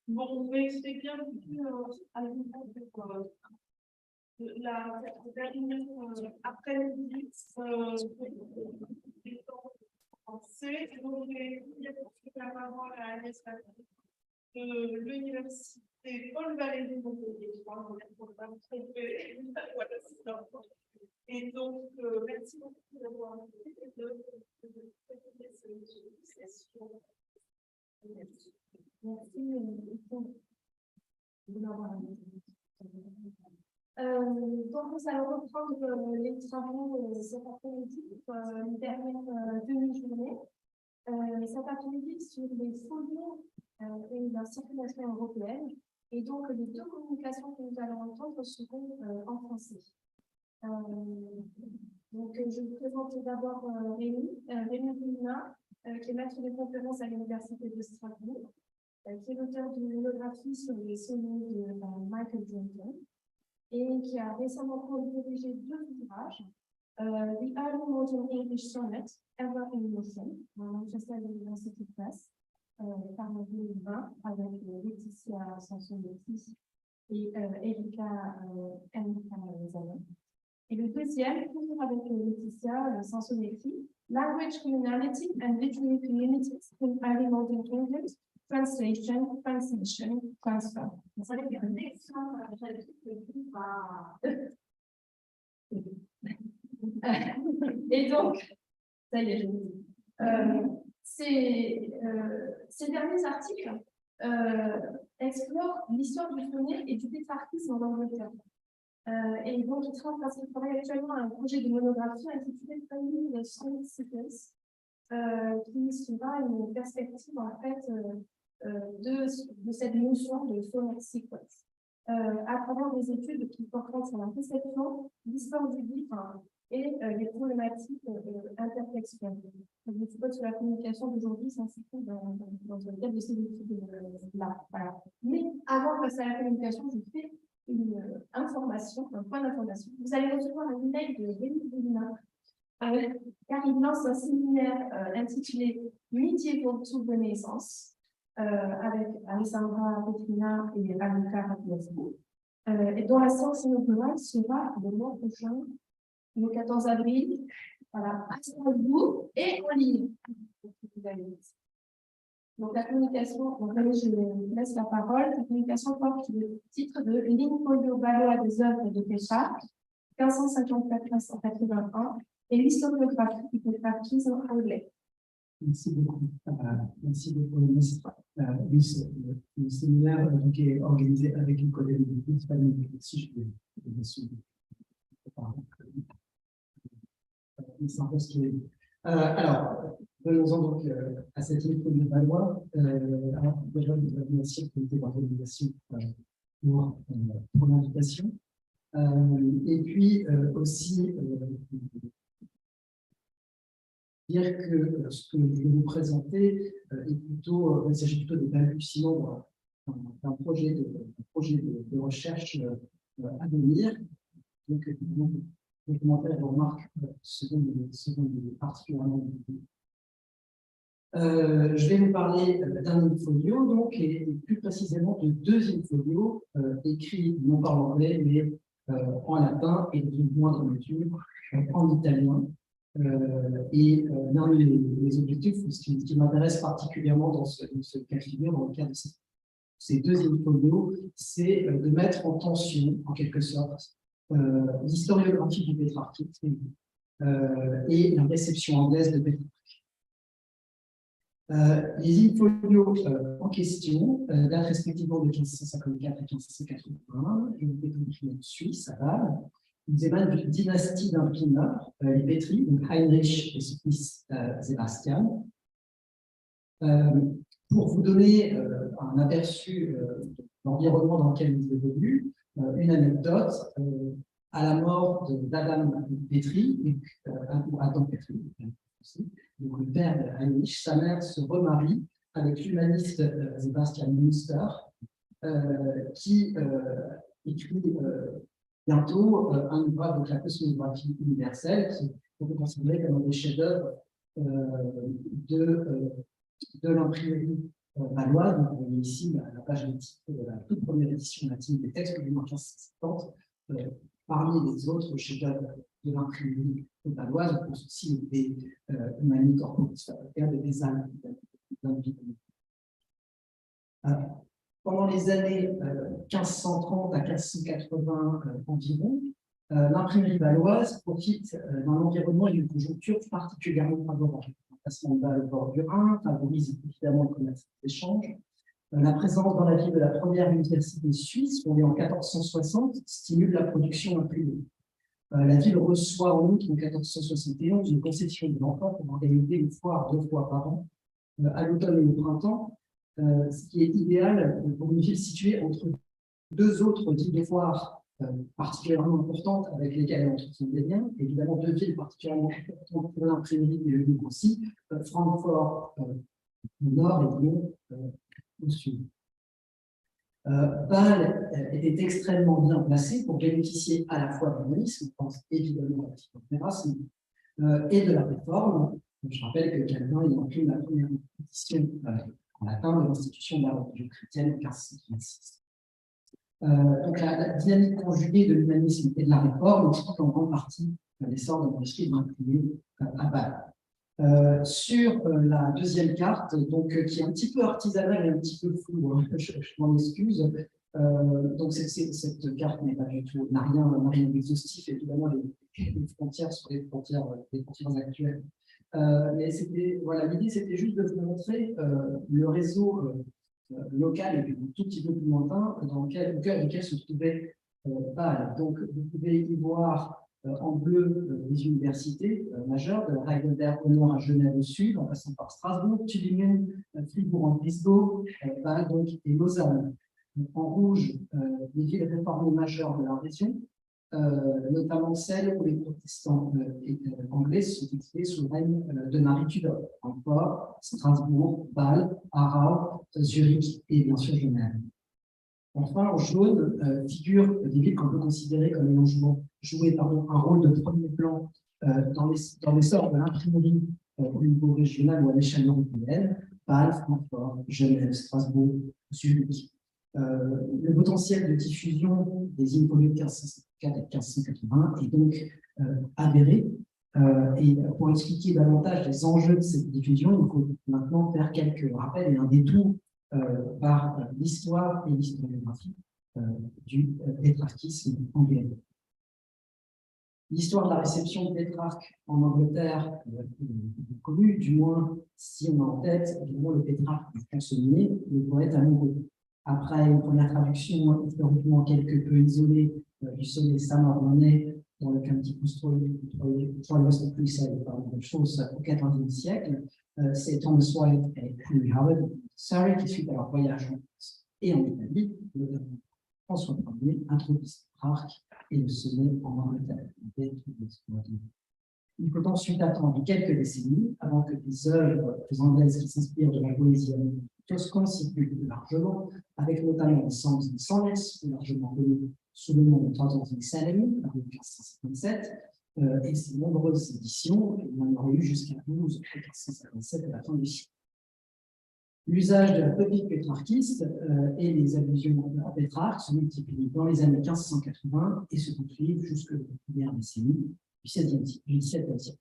Bon, on va expliquer un petit peu la après-midi des temps français. Donc, je vais la parole à Agnès de l'université Paul Valéry de Montpellier. Et donc, merci beaucoup d'avoir été de cette session. Merci. Donc, nous allons reprendre les travaux cet après-midi, une dernière demi-journée. Cet après-midi sur les fondements et la circulation européenne. Et donc, les deux communications que nous allons entendre seront en français. Donc, je vous présente d'abord Rémi Bruna, qui est maître de conférence à l'Université de Strasbourg, qui est l'auteur d'une monographie sur les sommets de Michael Johnson et qui a récemment co-dirigé deux ouvrages, The Early Modern English Sonnet, Ever in Motion, dans Manchester University Press, par 2020, avec Laetitia Sanson-Métis et Erika Zanon. Et le deuxième, toujours avec Laetitia Sanson-Métis, Language Communality and Literary Communities in Early Modern English, Translation, Transmission, Transfer. Et donc, ça y est, je vous dis. Ces derniers articles explorent l'histoire du sonnet et du pétrarchisme en Angleterre. Et donc, il travaille actuellement à un projet de monographie intitulé Finding the Sonnet Sequence, qui sera une perspective en fait de cette notion de sonnet sequence, à travers des études qui portent sur la réception, l'histoire du livre et les problématiques intertextuelles. Je suppose que la communication d'aujourd'hui s'inscrit dans le cadre de ces études-là. Voilà. Mais avant de passer à la communication, je fais une information, un point d'information. Vous allez recevoir un email de Rémi Bruna, car il lance un séminaire intitulé Medieval to Renaissance, avec Alessandra Petrina et Annika Rapiasco, et dont la séance inaugurale sera le mois prochain, le 14 avril, voilà, à Strasbourg et en ligne. Donc la communication, donc allez, je laisse la parole. La communication porte le titre de L'Infolio Valois des œuvres de Pétrarque, 1554-1581, et l'historiographie du pétrarchisme anglais. Merci beaucoup. Merci beaucoup, ministre. Oui, le séminaire qui est organisé avec une collègue de l'Espagne, si je vais dessus. Alors, venons-en donc à cette info de Valois. Alors, déjà, nous avons remercier le comité d'organisation pour l'invitation. Et puis aussi, dire que ce que je vais vous présenter est plutôt, il s'agit plutôt des balbutiements d'un projet de recherche à venir. Donc, les commentaires et vos remarques seront particulièrement utiles. Je vais vous parler d'un folio, donc, et plus précisément de deux infolios écrits non pas en anglais, mais en latin et dans une moindre mesure en italien. Et l'un des objectifs, ce qui m'intéresse particulièrement dans ce cas de figure, dans le cadre de ces deux infolios, c'est de mettre en tension, en quelque sorte, l'historiographie du pétrarchisme et la réception anglaise de Pétrarque. Les infolios en question datent respectivement de 1554 et 1581, et ont été écrits en Suisse, à Bâle. Ils émanent d'une dynastie d'imprimeurs, les Petri, donc Heinrich et son fils Sebastian. Pour vous donner un aperçu de l'environnement dans lequel ils évoluent, une anecdote, à la mort d'Adam Petri, ou Adam Petri, donc le père de Heinrich, sa mère se remarie avec l'humaniste Sebastian Münster, qui écrit bientôt un ouvrage, donc la cosmographie universelle, qui on peut considérer comme un des chefs-d'œuvre de l'imprimerie valoise. Donc, vous voyez ici la page de titre de la toute première édition latine des textes du 1570. Parmi les autres chefs-d'œuvre de l'imprimerie valoise, on pense aussi des Humani Corporis Fabrica, des Alpes. Pendant les années 1530 à 1580 environ, l'imprimerie valoise profite d'un environnement et d'une conjoncture particulièrement favorable. L'emplacement de Bâle au bord du Rhin favorise évidemment le commerce et l'échange. La présence dans la ville de la première université suisse, fondée en 1460, stimule la production imprimée. La ville reçoit en outre en 1471 une concession de l'emploi pour organiser une foire 2 fois par an, à l'automne et au printemps, ce qui est idéal pour une ville située entre 2 autres villes de foire particulièrement importantes avec lesquelles elle entretient des liens. Évidemment, 2 villes particulièrement importantes pour l'imprimerie et le livre aussi, Francfort au nord et Lyon au sud. Bâle était extrêmement bien placé pour bénéficier à la fois de l'humanisme, on pense évidemment à la philopérasme, et de la réforme. Je rappelle que Calvin il imprime la première édition en latin de l'institution de la religion chrétienne en 1536. Donc la dynamique conjuguée de l'humanisme et de la réforme explique en grande partie l'essor de l'industrie de l'imprimerie à Bâle. Sur la deuxième carte, donc, qui est un petit peu artisanale et un petit peu floue, hein, je m'en excuse. Donc cette carte n'est pas du tout, n'a rien d'exhaustif, évidemment les frontières sont les frontières actuelles. Mais voilà, l'idée c'était juste de vous montrer le réseau local et puis un tout petit peu plus lointain au cœur duquel se trouvait Bâle. Donc vous pouvez y voir en bleu les universités majeures, de Heidelberg au nord à Genève au sud, en passant par Strasbourg, Tübingen, Fribourg en Brisgau, Bâle donc, et Lausanne. En rouge, les villes réformées majeures de la région, notamment celles où les protestants anglais se sont exilés sous le règne de Marie Tudor, encore Strasbourg, Bâle, Aarau, Zurich et bien sûr Genève. Enfin, en jaune, figurent des villes qu'on peut considérer comme ayant joué un rôle de premier plan dans l'essor de l'imprimerie au niveau régional ou à l'échelle européenne, Bâle, Francfort, Genève, Strasbourg, Zurich. Le potentiel de diffusion des infonues de 1554 et 1580 est donc avéré. Et pour expliquer davantage les enjeux de cette diffusion, il faut maintenant faire quelques rappels et un détour par l'histoire et l'historiographie du pétrarchisme anglais. L'histoire de la réception de Pétrarque en Angleterre est connue, du moins si on a en tête évidemment le Pétrarque du chansonnier, le poète amoureux. Après une première traduction historiquement quelque peu isolée du sonnet Samornais dans le Canticus Troilus Ecclesiae par de choses au XIVe siècle, c'est Thomas White et Henry Howard Surrey qui, suite à leur voyage en France et en Italie, notamment François Ier, introduisent Pétrarque et le sonnet en Angleterre. Il faut ensuite attendre quelques décennies avant que des œuvres anglaises qui s'inspirent de la poésie toscane circulent plus largement, avec notamment les Songs and Sonnets, largement connus sous le nom de Thousand Salem, en 1557, et ces nombreuses éditions, il y en aurait eu jusqu'à 12 en 1557 à la fin du siècle. L'usage de la poétique pétrarchiste et les allusions à Pétrarque se multiplient dans les années 1580 et se poursuivent jusqu'à la première décennie du XVIIe siècle.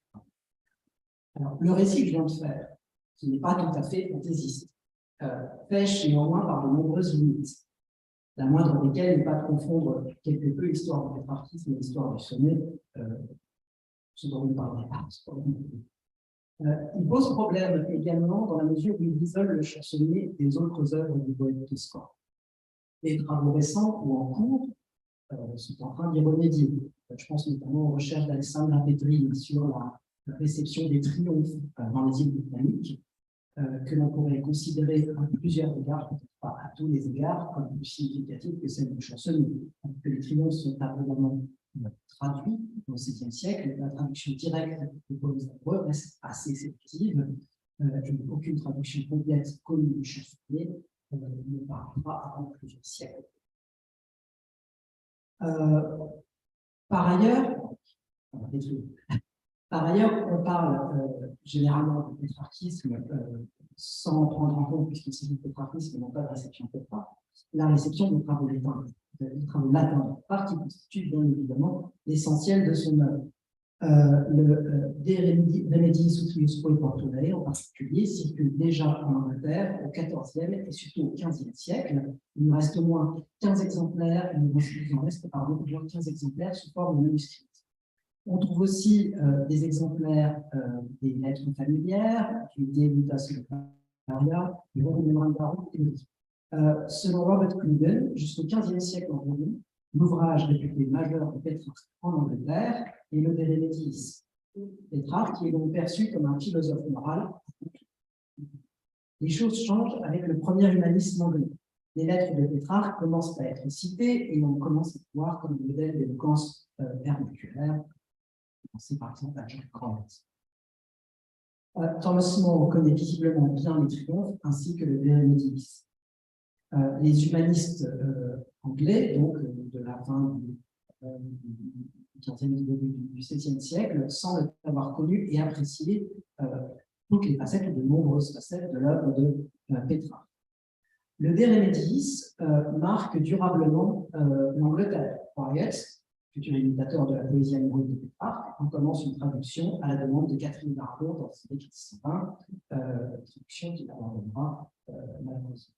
Alors, le récit que je viens de faire, qui n'est pas tout à fait fantaisiste, pêche néanmoins par de nombreuses limites, la moindre desquelles n'est pas de confondre quelque peu l'histoire du pétrarchisme et l'histoire du sonnet, ce dont nous parlerons pas. Il pose problème également dans la mesure où il isole le chansonnier des autres œuvres du poète toscan. Les travaux récents ou en cours sont en train d'y remédier. Je pense notamment aux recherches d'Alessandra Petri sur la réception des triomphes dans les îles britanniques, que l'on pourrait considérer à plusieurs égards, peut-être pas à tous les égards, comme plus significatif que celle du chansonnier. Que les triomphes sont abondamment traduits au XVIIe siècle, la traduction directe des poèmes hébreux reste assez sélective, et aucune traduction complète connue du chansonnier ne paraîtra avant plusieurs siècles. Par ailleurs, on parle généralement de pétrarchisme sans prendre en compte, puisqu'il s'agit de pétrarchisme et non pas de réception Pétrarque, la réception des travaux latins de Pétrarque, qui constitue bien évidemment l'essentiel de son œuvre. Le De Remediis Utrius Poe Portuae, en particulier, circule déjà en Angleterre au XIVe et surtout au XVe siècle. Il nous reste au moins 15 exemplaires, il en reste pardon, au moins 15 exemplaires sous forme manuscrite. On trouve aussi des exemplaires des lettres familières, du De Vitas Lotaria, du Memorandum et selon Robert Coogan, jusqu'au XVe siècle environ, l'ouvrage réputé majeur de Pétrarque en Angleterre est le De Remediis Pétrarque, qui est donc perçu comme un philosophe moral. Les choses changent avec le premier humanisme anglais. Les lettres de Pétrarque commencent à être citées et on commence à voir comme modèle d'éloquence vernaculaire. Pensez par exemple à John Grant. Thomas More connaît visiblement bien les triomphes ainsi que le De Remediis. Les humanistes anglais, donc de la fin du XVe et du XVIe siècle, semblent avoir connu et apprécié toutes les facettes, de nombreuses facettes de l'œuvre de Pétrarque. Le De Remediis marque durablement l'Angleterre. Wyatt, futur imitateur de la poésie amoureuse de Pétrarque, en commence une traduction à la demande de Catherine d'Aragon dans ses 1520, traduction qu'il abandonnera malheureusement.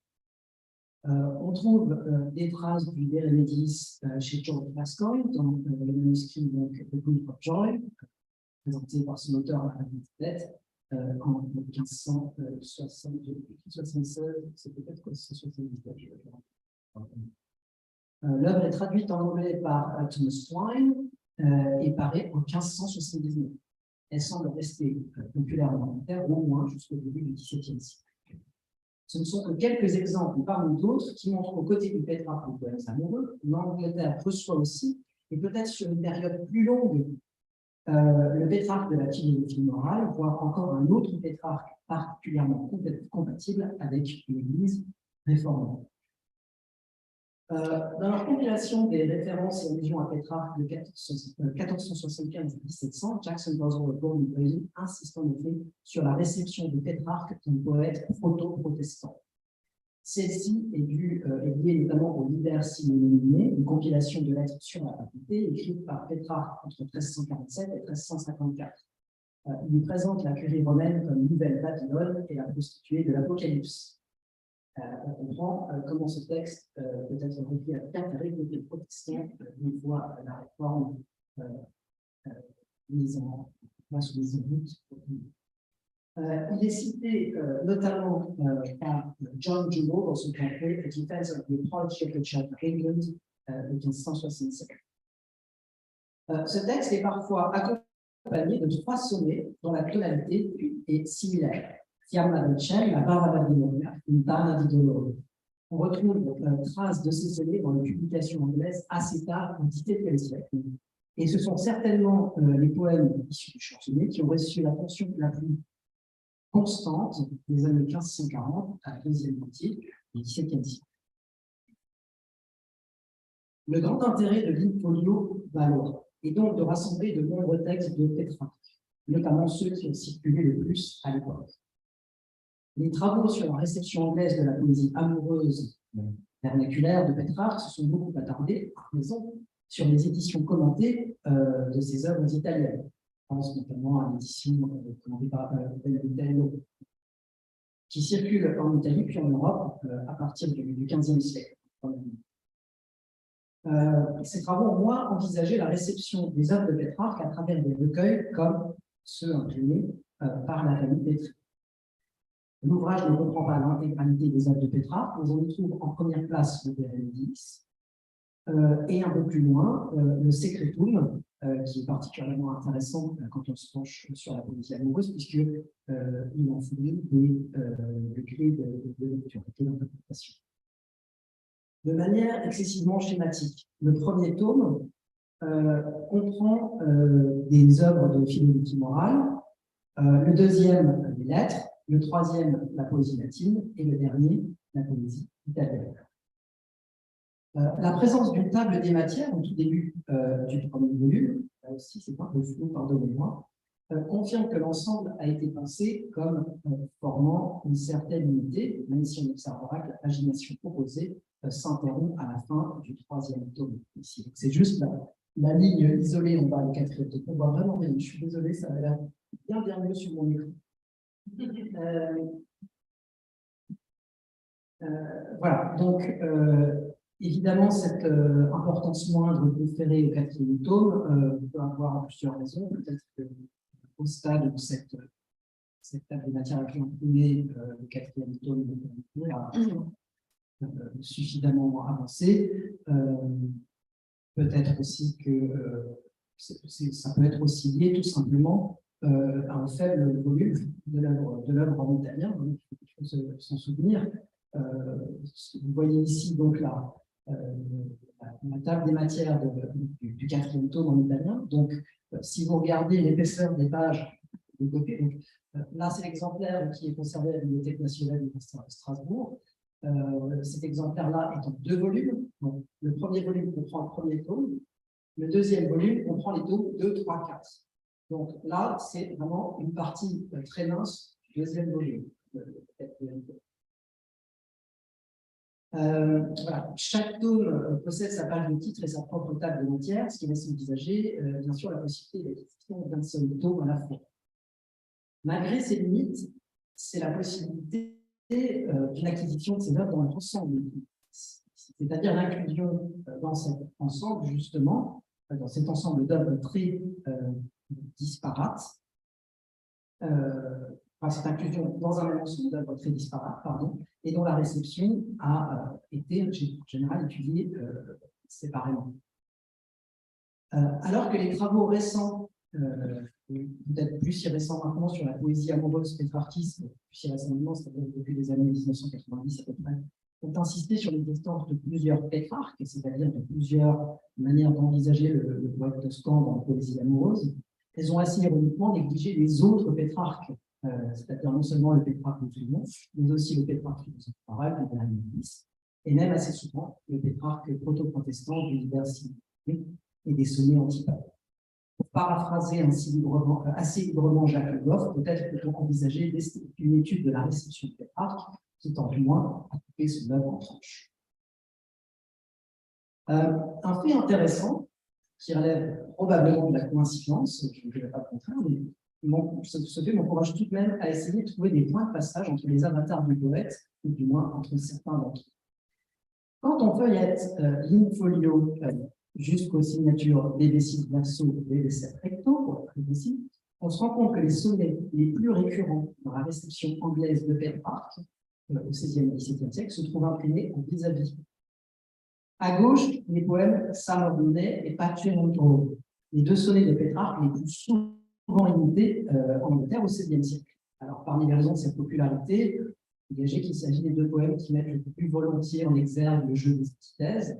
On trouve des traces du De Remediis chez George Gascoigne dans le manuscrit donc, The Book of Joy, présenté par son auteur à Elizabeth en 1576, c'est peut-être 1577. L'œuvre est traduite en anglais par Thomas Twine et paraît en 1579. Elle semble rester populaire en Angleterre au moins jusqu'au début du XVIIe siècle. Ce ne sont que quelques exemples parmi d'autres qui montrent qu'au côté du Pétrarque des poèmes amoureux, l'Angleterre reçoit aussi, et peut-être sur une période plus longue, le Pétrarque de la philosophie morale, voire encore un autre Pétrarque particulièrement compatible avec l'Église réformée. Dans leur compilation des références et allusions à Pétrarque de 1475 à 1700, Jackson Boswell insiste en effet sur la réception de Pétrarque comme poète proto-protestant. Celle-ci est liée notamment au Liber Simonie, une compilation de lettres sur la faculté écrite par Pétrarque entre 1347 et 1354. Il y présente la curie romaine comme nouvelle Babylone et la prostituée de l'Apocalypse. On comprend comment ce texte peut être repris à avec les protestants une fois la réforme mise en place ou mise en route. Il est cité notamment par John Juno dans son pamphlet A Defense of the Apology of the Church of England de 1567. Ce texte est parfois accompagné de 3 sonnets dont la tonalité est similaire. On retrouve traces de ces sonnets dans les publications anglaises assez tard, au XVIIe siècle. Et ce sont certainement les poèmes issus du chansonnier qui ont reçu l'attention la plus constante des années 1540 à la deuxième moitié du XVIIe siècle. Le grand intérêt de l'in-folio Valois est donc de rassembler de nombreux textes de Pétrarque, notamment ceux qui ont circulé le plus à l'époque. Les travaux sur la réception anglaise de la poésie amoureuse vernaculaire de Pétrarque se sont beaucoup attardés, par raison, sur les éditions commentées de ses œuvres italiennes. Je pense notamment à l'édition commandée par Bello, qui circule en Italie puis en Europe à partir du XVe siècle. Ces travaux ont moins envisagé la réception des œuvres de Pétrarque à travers des recueils comme ceux imprimés par la famille Pétrarque. L'ouvrage ne comprend pas l'intégralité des œuvres de Pétrarque, mais on y trouve en première place le De Remediis, et un peu plus loin, le Secretum, qui est particulièrement intéressant quand on se penche sur la poésie amoureuse, puisqu'il en fournit des clés de lecture, des clés d'interprétation. De manière excessivement schématique, le premier tome comprend des œuvres de philosophie morale, le deuxième, des lettres, le troisième, la poésie latine, et le dernier, la poésie italienne. La présence d'une table des matières au tout début du premier volume, là aussi c'est un peu flou, pardonnez-moi, confirme que l'ensemble a été pensé comme formant une certaine unité, même si on observera que la pagination proposée s'interrompt à la fin du troisième tome. C'est juste la ligne isolée en bas du quatrième tome. On voit vraiment bien, je suis désolé, ça a l'air bien mieux sur mon écran. Voilà, donc évidemment, cette importance moindre conférée au quatrième tome peut avoir plusieurs raisons. Peut-être qu'au stade où cette table des matières a été imprimée, le quatrième tome a suffisamment avancé. Peut-être aussi que ça peut être aussi lié tout simplement à un faible volume de l'œuvre en italien. Donc, il faut s'en souvenir. Vous voyez ici donc la table des matières du quatrième tome en italien. Donc, si vous regardez l'épaisseur des pages de côté, donc, là c'est l'exemplaire qui est conservé à la Bibliothèque nationale de Strasbourg. Cet exemplaire-là est en 2 volumes. Donc, le premier volume comprend le premier tome. Le deuxième volume comprend les tomes 2, 3, 4. Donc là, c'est vraiment une partie très mince du deuxième volume. Voilà. Chaque tome possède sa page de titre et sa propre table de matière, ce qui laisse envisager, bien sûr, la possibilité d'exécution d'un seul tome à la fois. Malgré ces limites, c'est la possibilité d'une acquisition de ces œuvres dans l'ensemble, c'est-à-dire l'inclusion dans cet ensemble, justement, dans cet ensemble d'œuvres très disparates, cette inclusion dans un même ensemble d'œuvres très disparates, et dont la réception a été en général étudiée séparément. Alors que les travaux récents, peut-être plus si récents maintenant, sur la poésie amoureuse pétrarchiste, plus si récemment, c'est-à-dire depuis les années 1990 à peu près, ont insisté sur l'existence de plusieurs pétrarques, c'est-à-dire de plusieurs manières d'envisager le poète toscan dans la poésie amoureuse. Elles ont assez ironiquement négligé les autres pétrarques, c'est-à-dire non seulement le pétrarque musulman, mais aussi le pétrarque philosophe arabe, le dernier fils, et même assez souvent le pétrarque proto-protestant de l'univers civilisé et des sonnets antipapes. Pour paraphraser assez librement Jacques Le Goff, peut-être peut-on envisager une étude de la réception de Pétrarque qui tend du moins à couper son œuvre en tranches. Un fait intéressant, qui relève probablement de la coïncidence, je ne dirais pas le contraire, mais ce fait m'encourage tout de même à essayer de trouver des points de passage entre les avatars du poète, ou du moins entre certains d'entre eux. Quand on feuillette l'in-folio jusqu'aux signatures BBC verso et BBC recto, pour être précis, on se rend compte que les sonnets les plus récurrents dans la réception anglaise de Pétrarque au XVIe et XVIIe siècle se trouvent imprimés en vis-à-vis. À gauche, les poèmes Samordonnet et Pacciarentro, les 2 sonnets de Pétrarque les plus souvent imités en Angleterre au XVIe siècle. Alors, parmi les raisons de cette popularité, dégagez qu'il s'agit des 2 poèmes qui mettent le plus volontiers en exergue le jeu des antithèses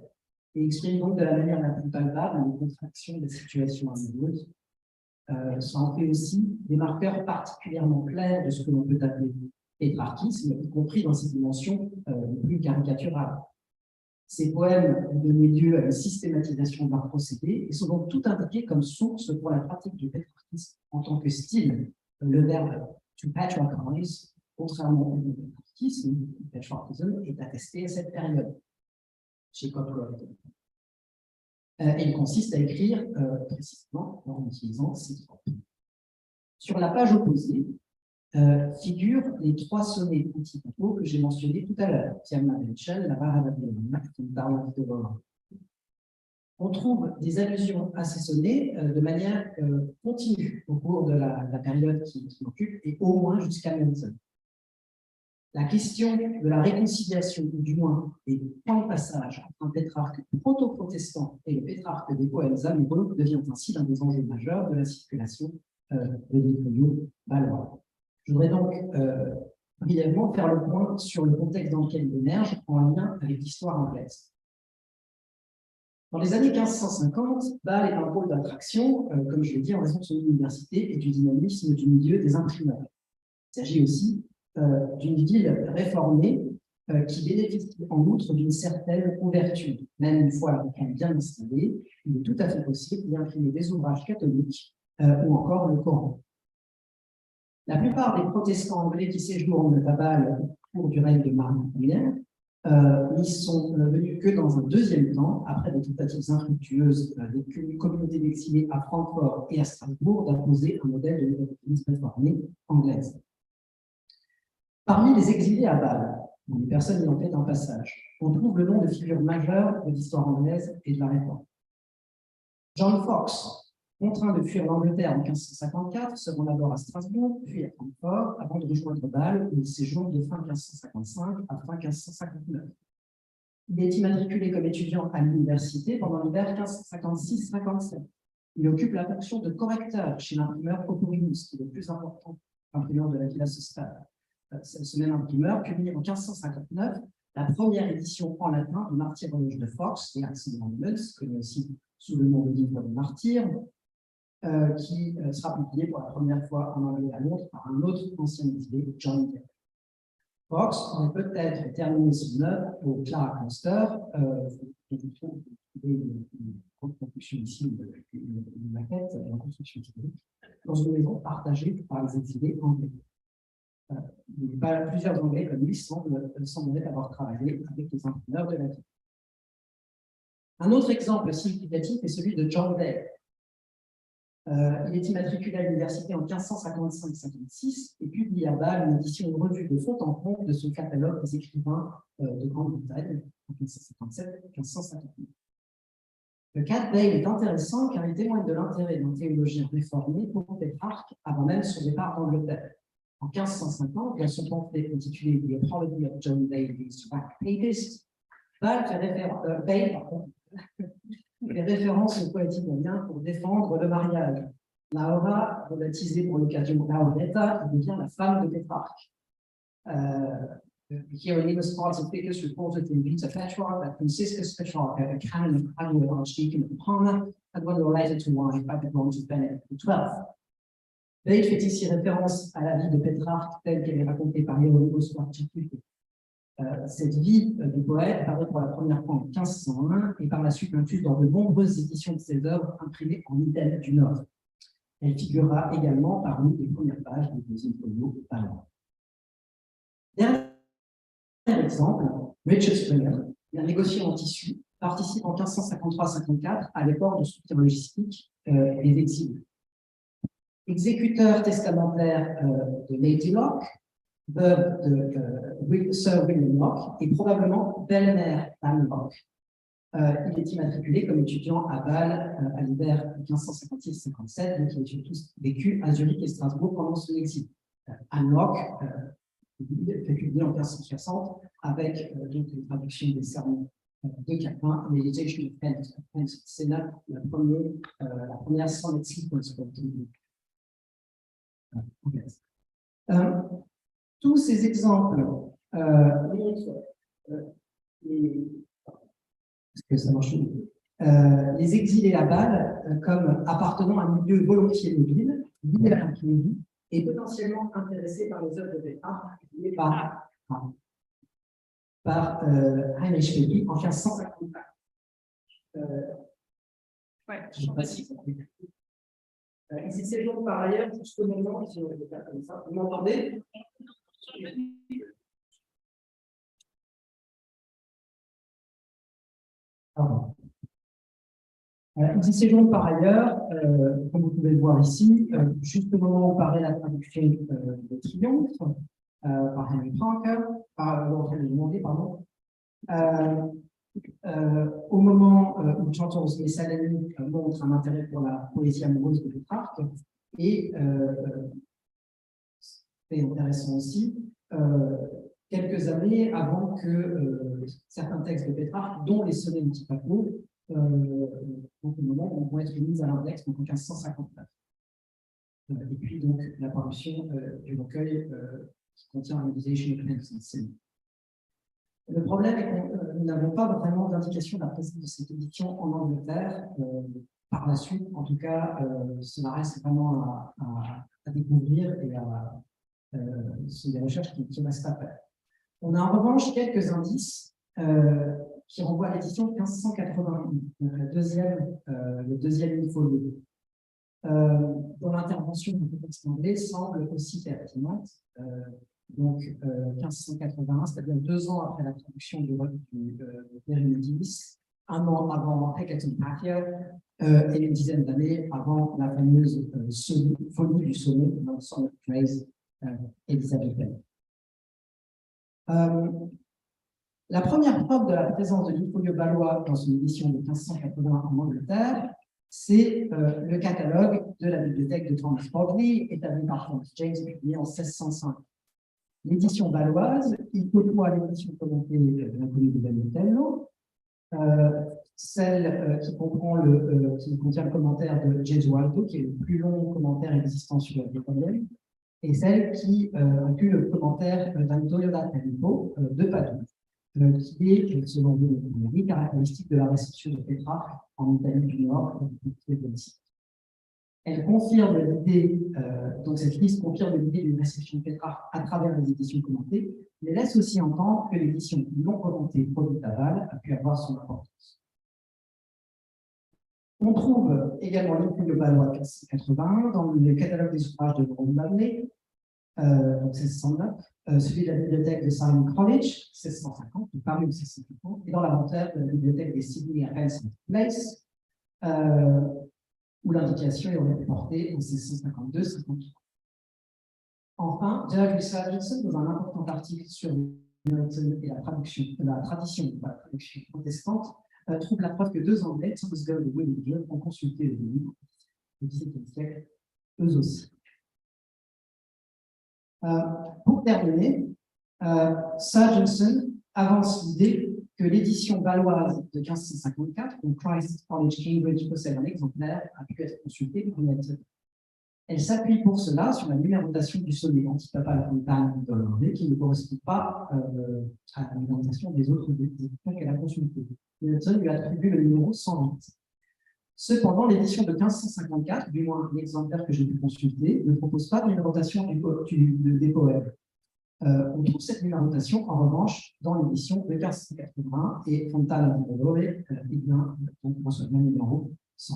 et expriment donc de la manière la plus palpable les contractions des situations amoureuses. Ça en fait aussi des marqueurs particulièrement clairs de ce que l'on peut appeler pétrarchisme, y compris dans ses dimensions les plus caricaturales. Ces poèmes ont donné lieu à une systématisation de leur procédé et sont donc tout indiqués comme source pour la pratique du pétrarchisme en tant que style. Le verbe to patriarchize, contrairement au pétrarchisme, le patriarchisme est attesté à cette période chez Copland. Et il consiste à écrire précisément en utilisant ces formes. Sur la page opposée figurent les 3 sonnets antipapaux que j'ai mentionnés tout à l'heure. On trouve des allusions à ces sonnets de manière continue au cours de la période qui occupe, et au moins jusqu'à Milton. La question de la réconciliation, ou du moins des points de passage entre un Pétrarque proto-protestant et le Pétrarque des poèmes amoureux devient ainsi l'un des enjeux majeurs de la circulation de l'in-folio valois. Je voudrais donc brièvement faire le point sur le contexte dans lequel il émerge en lien avec l'histoire anglaise. Dans les années 1550, Bâle est un pôle d'attraction, comme je l'ai dit, en raison de son université et du dynamisme du milieu des imprimeurs. Il s'agit aussi d'une ville réformée qui bénéficie en outre d'une certaine ouverture. Même une fois la réforme bien installée, il est tout à fait possible d'y imprimer des ouvrages catholiques ou encore le Coran. La plupart des protestants anglais qui séjournent à Bâle au cours du règne de Marie Ier n'y sont venus que dans un deuxième temps, après des tentatives infructueuses des communautés d'exilés à Francfort et à Strasbourg d'imposer un modèle de l'église réformée anglaise. Parmi les exilés à Bâle, les personnes ayant fait un passage, on trouve le nom de figures majeures de l'histoire anglaise et de la Réforme. John Fox, contraint de fuir l'Angleterre en 1554, se rend d'abord à Strasbourg, puis à Francfort, avant de rejoindre Bâle, où il séjourne de fin 1555 à fin 1559. Il est immatriculé comme étudiant à l'université pendant l'hiver 1556-57. Il occupe la fonction de correcteur chez l'imprimeur Autorinus, qui est le plus important imprimeur de la Villa Société. Ce même imprimeur publie en 1559 la première édition en latin du Martyrologe de Fox, et Acts and Monuments, connu aussi sous le nom de livre de martyrs, qui sera publié pour la première fois en anglais à Londres par un autre ancien exilé, John Day. Fox aurait peut-être terminé son œuvre au Clara Cloister, vous trouvez une reconstruction ici, une maquette, une reconstruction historique, dans une maison partagée par les exilés anglais. Plusieurs Anglais comme lui sembleraient avoir travaillé avec les imprimeurs de la ville. Un autre exemple significatif est celui de John Day. Il est immatriculé à l'université en 1555-56 et publie à Bâle une édition revue de fond en comble de son catalogue des écrivains de Grande-Bretagne en 1557-1559. Le cas de Day est intéressant car il témoigne de l'intérêt d'un théologien réformé pour Pétrarque avant même son départ d'Angleterre. En 1550, dans son pamphlet intitulé The Apology of John Daly's Black Papist, Bâle fait référence au poète italien pour défendre le mariage. Laura, rebaptisée pour l'occasion Lauretta, devient la femme de Pétrarque. Here in English parts of figures reported in Vita Petrarch that Franciscus Petrarch, a canon of Padua Archdeacon of Parma, had one related to wife by the bronze of Benedict XII. Bale fait ici référence à la vie de Pétrarque telle qu'elle est racontée par Hieronymus Archdeacon. Cette vie du poète apparaît pour la première fois en 1501 et par la suite incluse dans de nombreuses éditions de ses œuvres imprimées en Italie du Nord. Elle figurera également parmi les premières pages du deuxième folio allemand. Dernier exemple, Richard Springer, un négociant en tissu, participe en 1553-54 à l'effort de soutien logistique des exilés. Exécuteur testamentaire de Lady Locke, veuve de Sir William Locke et probablement belle-mère d'Anne Locke. Il est immatriculé comme étudiant à Bâle à l'hiver 1556-57, donc il a surtout vécu à Zurich et Strasbourg pendant son exil. Anne Locke fait publier en 1560 avec donc une traduction des sermons de Calvin, Meditation of Penance, c'est là la première sonnet sequence. Tous ces exemples montrent les exilés à Bâle comme appartenant à un milieu volontiers mobile, lié à l'influence et potentiellement intéressés par les œuvres de Pétrarque publiées par Heinrich Pelly en 1554. Je ne sais pas si vous comprenez. Ici, c'est donc par ailleurs, jusqu'au moment, si on ne fait pas comme ça, vous m'entendez? Ici, c'est donc par ailleurs, comme vous pouvez le voir ici, juste au moment où paraît la traduction de Triomphe par Henry Franker, pardon. Au moment où Chantos Messalani montre un intérêt pour la poésie amoureuse de Pétrarque, et c'est intéressant aussi, quelques années avant que certains textes de Pétrarque, dont les sonnets antipapaux, donc au moment où vont être mis à l'index, donc en 1559. Et puis donc l'apparition du recueil qui contient Meditation of Penance. Le problème est que nous n'avons pas vraiment d'indication de la présence de cette édition en Angleterre. Par la suite, en tout cas, cela reste vraiment à découvrir et ce sont des recherches qui restent à faire. On a en revanche quelques indices qui renvoient à l'édition 1581, donc le deuxième folio, dont l'intervention du contexte anglais semble aussi pertinente. Donc 1581, c'est-à-dire 2 ans après la traduction du Berenice, 1 an avant Hecate Papier, et une dizaine d'années avant la fameuse folie du sommet dans le Song of Praise élisabéthaine. La première preuve de la présence de l'in-folio balois dans une édition de 1580 en Angleterre, c'est le catalogue de la bibliothèque de Thomas Bodley, établi par Thomas James, publié en 1605. L'édition baloise, il côtoie l'édition commentée de l'inconnu de Bellotello, celle qui contient le commentaire de Gesualdo, qui est le plus long commentaire existant sur la Bible, et celle qui inclut le commentaire d'Antonio da Tempo de Padoue, qui est, selon lui, caractéristique de la réception de Pétrarque en Italie du Nord. Elle confirme l'idée, donc cette liste confirme l'idée d'une réception de Pétrarque à travers les éditions commentées, mais laisse aussi entendre que l'édition non commentée produite à Bâle a pu avoir son importance. On trouve également l'in-folio balois 1581 dans le catalogue des ouvrages de Ron Bradley, donc 1609, celui de la bibliothèque de Simon College, 1650, qui paru en 1650, et dans l'inventaire de la bibliothèque des Sydney Health Place, où l'indication est reportée en 1652-53. Enfin, Douglas Sargentson, dans un important article sur Milton et la tradition de la traduction protestante, trouve la preuve que 2 Anglais, Thomas Gold et William Gill, ont consulté le livre au XVIIe siècle, eux aussi. Pour terminer, Sargentson avance l'idée que l'édition baloise de 1554, dont Christ's College Cambridge possède un exemplaire, a pu être consultée par Milton. Elle s'appuie pour cela sur la numérotation du sonnet antipapal Fontane de l'Orné, qui ne correspond pas à la numérotation des autres éditions qu'elle a consultées. Milton lui attribue le numéro 108. Cependant, l'édition de 1554, du moins l'exemplaire que j'ai pu consulter, ne propose pas de numérotation des poèmes. On trouve cette numérotation, en revanche, dans l'édition de 1580, et Fontana di Dolore, reçoit le numéro 100.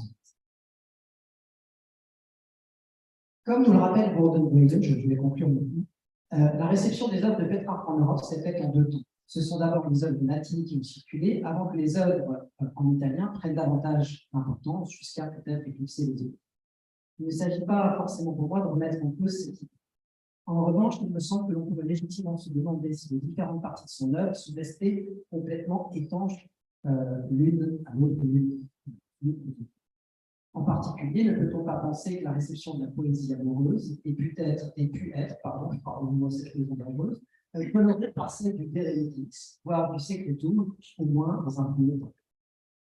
Comme nous le rappelle Gordon Grayson, je vais conclure maintenant, la réception des œuvres de Pétrarque en Europe s'est faite en 2 temps. Ce sont d'abord les œuvres latines qui ont circulé, avant que les œuvres en italien prennent davantage d'importance, jusqu'à peut-être éclipser les autres. Il ne s'agit pas forcément pour moi de remettre en cause cette idée. En revanche, il me semble que l'on peut légitimement se demander si les différentes parties de son œuvre sont restées complètement étanches l'une à l'autre. En particulier, ne peut-on pas penser que la réception de la poésie amoureuse ait pu être, pardonnez-moi cette raison amoureuse, colorée par celle du Bérénice, voire du siècle XII, au moins dans un premier temps.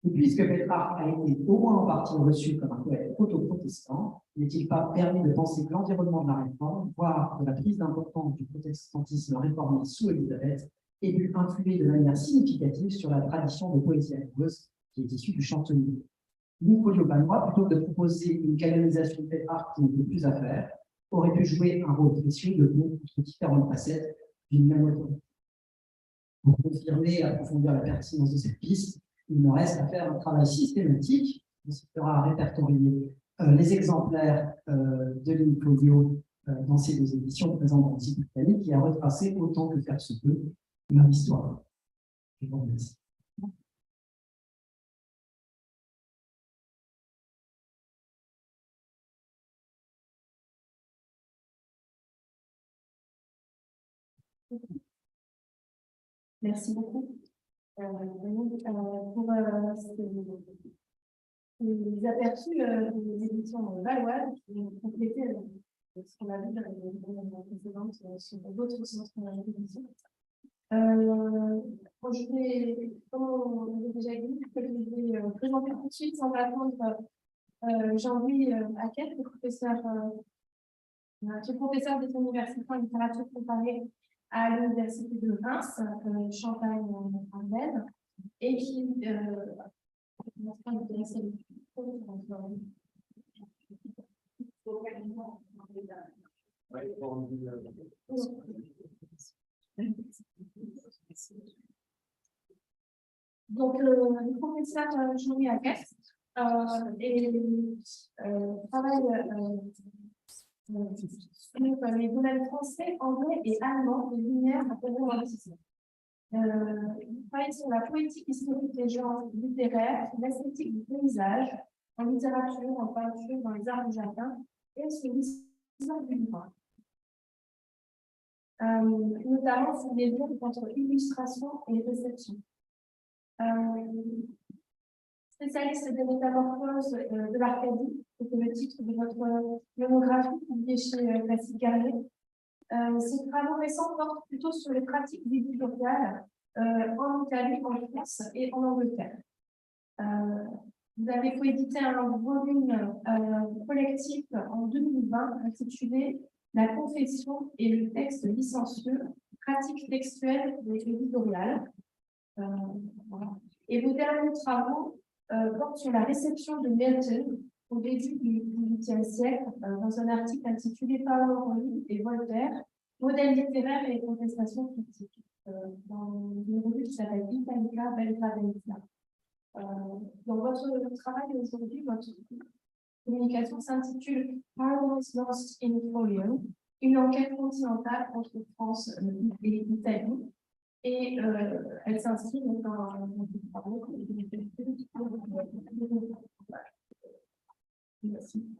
Et puisque Pétrarque a été au moins en partie reçu comme un poète proto-protestant, n'est-il pas permis de penser que l'environnement de la réforme, voire de la prise d'importance du protestantisme réformé sous Élisabeth, ait pu influer de manière significative sur la tradition de poésie amoureuse qui est issue du chansonnier? L'in-folio balois, plutôt que de proposer une canonisation de Pétrarque qui n'était plus à faire, aurait pu jouer un rôle précieux de pont entre différentes facettes d'une même autorité. Pour confirmer et approfondir la pertinence de cette piste, il me reste à faire un travail systématique qui consistera à répertorier les exemplaires de l'in-folio dans ces 2 éditions présentes dans le site britannique et à retracer autant que faire se peut leur histoire. Je vous remercie. Merci beaucoup. Pour les aperçus des éditions valoises qui vont compléter ce qu'on a vu dans les précédentes sur d'autres sources qu'on a éditions. Je vais, comme on l'a déjà dit, je vais présenter tout de suite sans attendre Jean-Louis Hackett, le professeur des universités en littérature comparée à l'université de Reims, Champagne-Ardenne, et qui le professeur Julie Agest et travaille sur les domaines français, anglais et allemand des Lumières à romantisme. Il travaille sur la poétique historique des genres littéraires, l'esthétique du paysage, en littérature, en peinture, dans les arts du jardin, et sur l'histoire du livre. Notamment sur les liens entre illustration et réception. Spécialiste des métamorphoses de l'Arcadie, c'était le titre de votre monographie publiée chez Classique Garnier. Ces travaux récents portent plutôt sur les pratiques éditoriales en Italie, en France et en Angleterre. Vous avez coédité un volume collectif en 2020 intitulé La confession et le texte licencieux, pratiques textuelles et éditoriales. Voilà. Et vos derniers travaux portent sur la réception de Milton au début du XVIIIe siècle, dans un article intitulé Paolo et Voltaire, modèle littéraire et contestation critique, dans une revue qui s'appelle Italica Belgradensia. Dans votre travail aujourd'hui, votre communication s'intitule Paradise Lost in Folio, une enquête continentale entre France et Italie. Et elle s'inscrit dans le travail.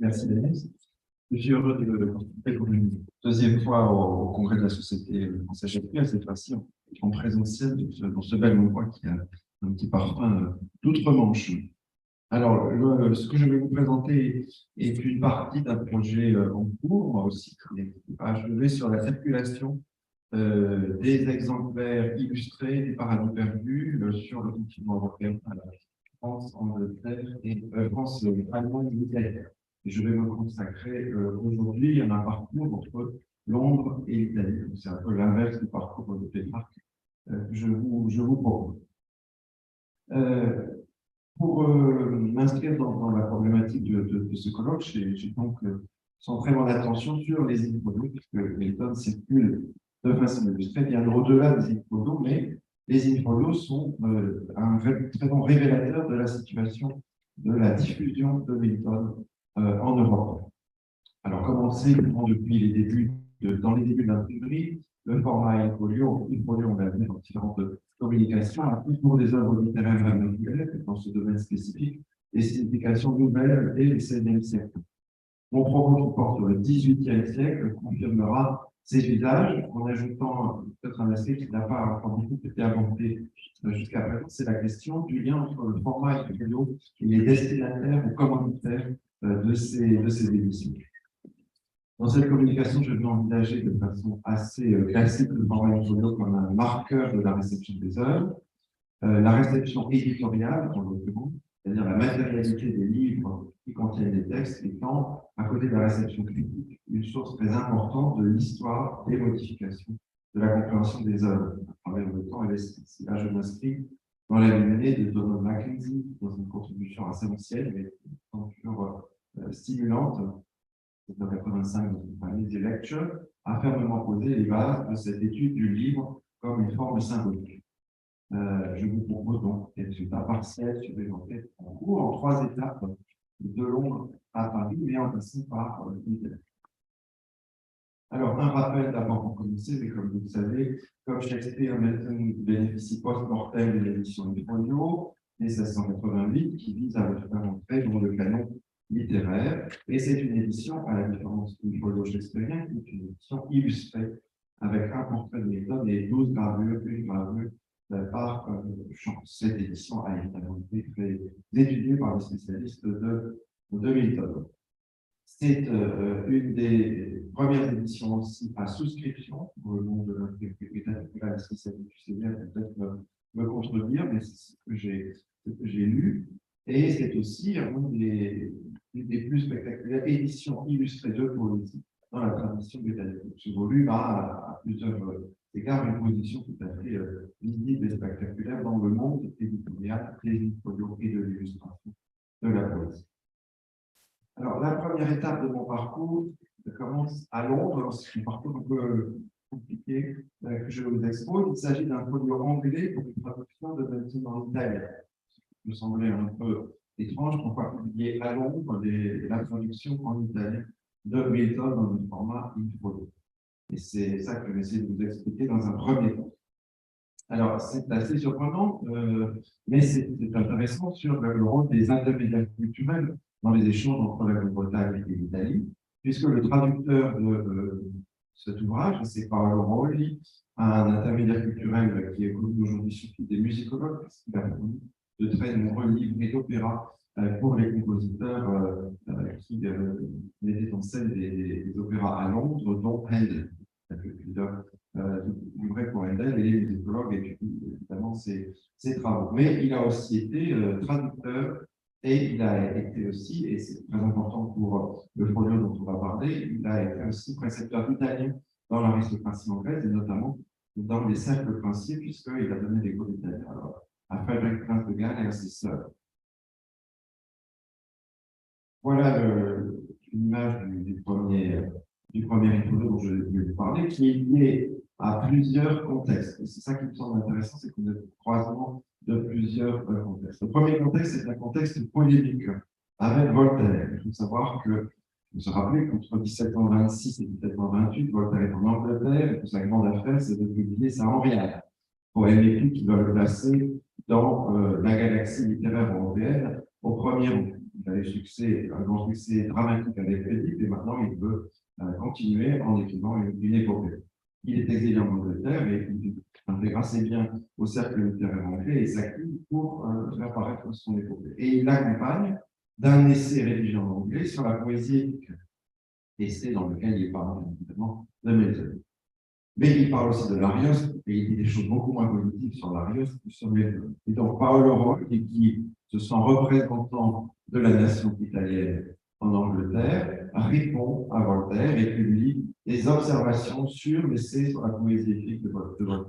Merci Denise. Je suis heureux de participer pour une deuxième fois au congrès de la Société Française Shakespeare, cette fois-ci en présentiel dans ce bel endroit qui a un petit parfum d'outre-Manche. Alors, ce que je vais vous présenter est une partie d'un projet en cours, moi aussi, qui est achevé sur la circulation des exemplaires illustrés des paradis perdus sur le continent européen, France, Angleterre et France, Allemagne et Italie. Et je vais me consacrer aujourd'hui à un parcours entre Londres et l'Italie. C'est un peu l'inverse du parcours de Pétrarque que je vous propose. Pour m'inscrire dans la problématique de ce colloque, j'ai donc centré mon attention sur les infodos, puisque les tonnes circulent de façon illustrée bien au-delà des infodos, mais les infodos sont un très bon révélateur de la situation de la diffusion de Milton en Europe. Alors, comme on sait, depuis les débuts dans les débuts de l'imprimerie, le format infolio, on l'a vu dans différentes communications, a pris pour des œuvres littéraires vernaculaires, dans ce domaine spécifique, des significations nouvelles dès le XVIe siècle. Mon propos qui porte sur le XVIIIe siècle confirmera ces usages en ajoutant peut-être un aspect qui n'a pas encore beaucoup été abordé jusqu'à présent, c'est la question du lien entre le format infolio et les destinataires ou commanditaires de ces éditions. Dans cette communication, je vais envisager de façon assez classique le format infolio comme un marqueur de la réception des œuvres, la réception éditoriale, en l'occurrence, c'est-à-dire la matérialité des livres qui contiennent des textes, étant, à côté de la réception critique, une source très importante de l'histoire des modifications, de la compréhension des œuvres, à travers le temps et l'espace. Là, je m'inscris dans la lignée de Donald Mackenzie, dans une contribution assez ancienne, mais toujours stimulante, 1985, dans une famille des lectures, a fermement posé les bases de cette étude du livre comme une forme symbolique. Je vous propose donc des résultats partiels sur les enquêtes en cours, en 3 étapes, de Londres à Paris, mais en passant par l'Italie. Alors, un rappel d'abord pour commencer, mais comme vous le savez, comme Shakespeare, Milton bénéficie post-mortem de l'édition du folio, 1688, qui vise à le faire entrer dans le canon littéraire, et c'est une édition, à la différence du folio shakespearien, qui est une édition illustrée, avec un portrait de Milton et 12 gravures, une gravure par champ. Cette édition a été très étudiée par les spécialistes de Milton. C'est une des premières éditions aussi à souscription, au nom de l'imprimerie la spécialiste du Seigneur peut-être me contredire, mais c'est ce que j'ai lu. Et c'est aussi une des plus spectaculaires éditions illustrées de poésie dans la tradition britannique. Ce volume a, à plusieurs égards, une position tout à fait visible et spectaculaire dans le monde éditorial des folios et de l'illustration de la poésie. Alors, la première étape de mon parcours commence à Londres. C'est un parcours un peu compliqué que je vous expose. Il s'agit d'un folio anglais pour une traduction de Milton en italien. me semblait un peu étrange, pourquoi publier à Londres la traduction en italien de Milton dans le format in-folio. Et c'est ça que j'essaie de vous expliquer dans un premier temps. Alors, c'est assez surprenant, mais c'est intéressant sur le rôle des intermédiaires culturels dans les échanges entre la Grande-Bretagne et l'Italie, puisque le traducteur de cet ouvrage, c'est Paolo Rolli, un intermédiaire culturel qui est connu aujourd'hui surtout des musicologues, parce qu'il a produit de très nombreux livres et d'opéras pour les compositeurs qui mettaient en scène des opéras à Londres, dont Handel. Du vrai pour Handel, et les musicologues étudient évidemment ses travaux. Mais il a aussi été traducteur et il a été aussi, et c'est très important pour le folio dont on va parler, il a été aussi précepteur italien dans l'aristocratie anglaise et notamment dans les cercles princiers, puisqu'il a donné des cours d'italien à Frédéric Prince de Galles et à ses sœurs. Voilà l'image du premier folio dont je vais vous parler, qui est lié à plusieurs contextes. Et c'est ça qui me semble intéressant, c'est qu'on est au croisement de plusieurs contextes. Le premier contexte, c'est un contexte polémique avec Voltaire. Il faut savoir que, vous vous rappelez qu'entre 1726 et 1728, Voltaire est en Angleterre et que sa grande affaire, c'est de publier sa Henriade, poème épique qui doit le placer dans la galaxie littéraire européenne au premier rang. Il a un grand succès dramatique avec Édith et maintenant il veut continuer en écrivant une épopée. Il est exilé en Angleterre et il intègre assez bien au cercle littéraire anglais et s'active pour faire paraître son épopée. Et il l'accompagne d'un essai rédigé en anglais sur la poésie épique, essai dans lequel il parle évidemment de Milton. Mais il parle aussi de l'Arioste, et il dit des choses beaucoup moins positives sur l'Arioste que sur Milton. Et donc, Paolo Rolli, qui se sent représentant de la nation italienne en Angleterre, répond à Voltaire et publie des observations sur l'essai sur la poésie épique de Voltaire.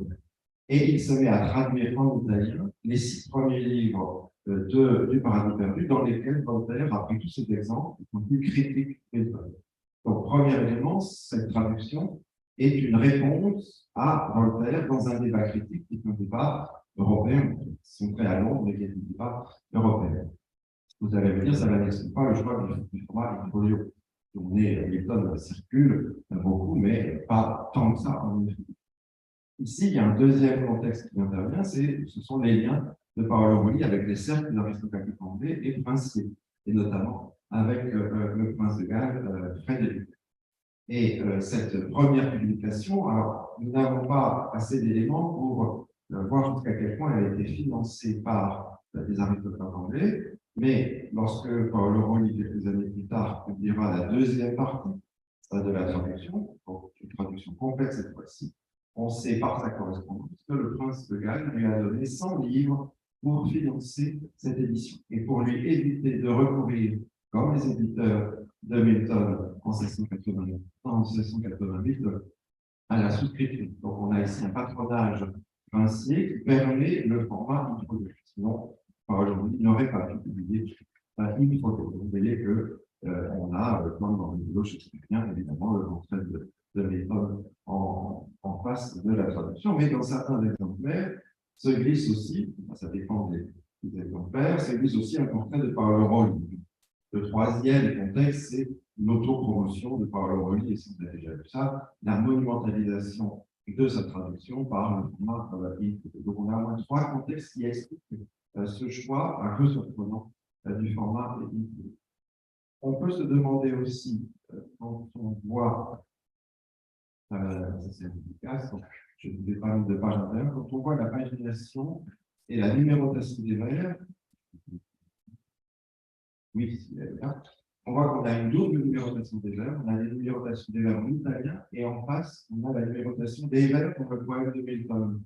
Et il se met à traduire en italien les 6 premiers livres du Paradis perdu, dans lesquels Voltaire a pris tous ces exemples, qui sont plus critiques que Milton. Donc, premier élément, cette traduction est une réponse à Voltaire dans un débat critique qui est un débat européen, qui sont prêts à Londres et qui est un débat européen. Vous allez me dire, ça n'explique pas le choix du format in-folio. Milton circule beaucoup, mais pas tant que ça. Ici, il y a un deuxième contexte qui intervient, ce sont les liens de Paolo Rolli avec les cercles d'aristocrates anglais et princiers, et notamment avec le prince de Galles, Frédéric. Et cette première publication, alors nous n'avons pas assez d'éléments pour voir jusqu'à quel point elle a été financée par des aristocrates anglais, mais lorsque Paolo Rolli, quelques années plus tard, publiera la deuxième partie de la traduction, donc une traduction complète cette fois-ci, on sait par sa correspondance que le prince de Galles lui a donné 100 livres pour financer cette édition et pour lui éviter de recourir, comme les éditeurs de Milton en 1688, à la souscription. Donc, on a ici un patronage princier qui permet le format in-folio. Sinon, aujourd'hui, il n'aurait pas pu publier in-folio. Vous voyez qu'on a, comme dans le niveau shakespearien, évidemment, le portrait de Milton en face de la traduction. Mais dans certains exemplaires, se glisse aussi, ça dépend des exemplaires, se glisse aussi un portrait de Paolo Rolli. Le troisième contexte, c'est l'autopromotion de Paolo Rolli, et si vous avez déjà vu ça, la monumentalisation de sa traduction par le format in-folio. Donc, on a au moins 3 contextes qui expliquent ce choix un peu surprenant du format in-folio. On peut se demander aussi, quand on voit, ça c'est efficace, donc je ne vous ai pas mis de page intérieure, quand on voit la pagination et la numérotation des vers, oui, on voit qu'on a une double numérotation des verbes, on a la numérotation des verbes en italien, et en face, on a la numérotation des verbes pour le poème de Milton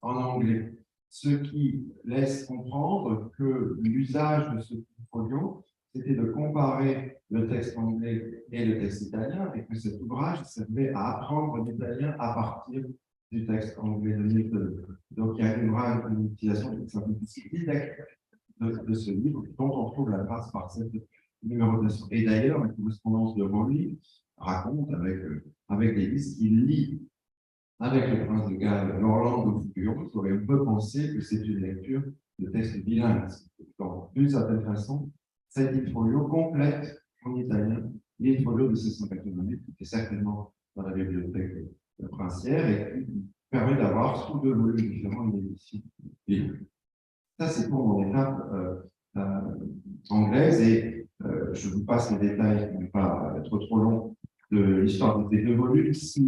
en anglais. Ce qui laisse comprendre que l'usage de ce folio, c'était de comparer le texte anglais et le texte italien, et que cet ouvrage servait à apprendre l'italien à partir du texte anglais de Milton. Donc, il y a une utilisation de simplicité didactique de ce livre, dont on trouve la trace par cette numérotation. Et d'ailleurs, la correspondance de Rolli raconte avec Davis qu'il lit avec le prince de Galles l'Orlando Furioso, et on peut penser que c'est une lecture de textes bilingues. Donc, d'une certaine façon, cet in-folio complète en italien l'in-folio de 1688, qui est certainement dans la bibliothèque princière et qui permet d'avoir sous deux volumes différents une édition bilingue. Ça, c'est pour mon étape anglaise et je vous passe les détails pour ne pas être trop long de l'histoire de ces deux volumes, six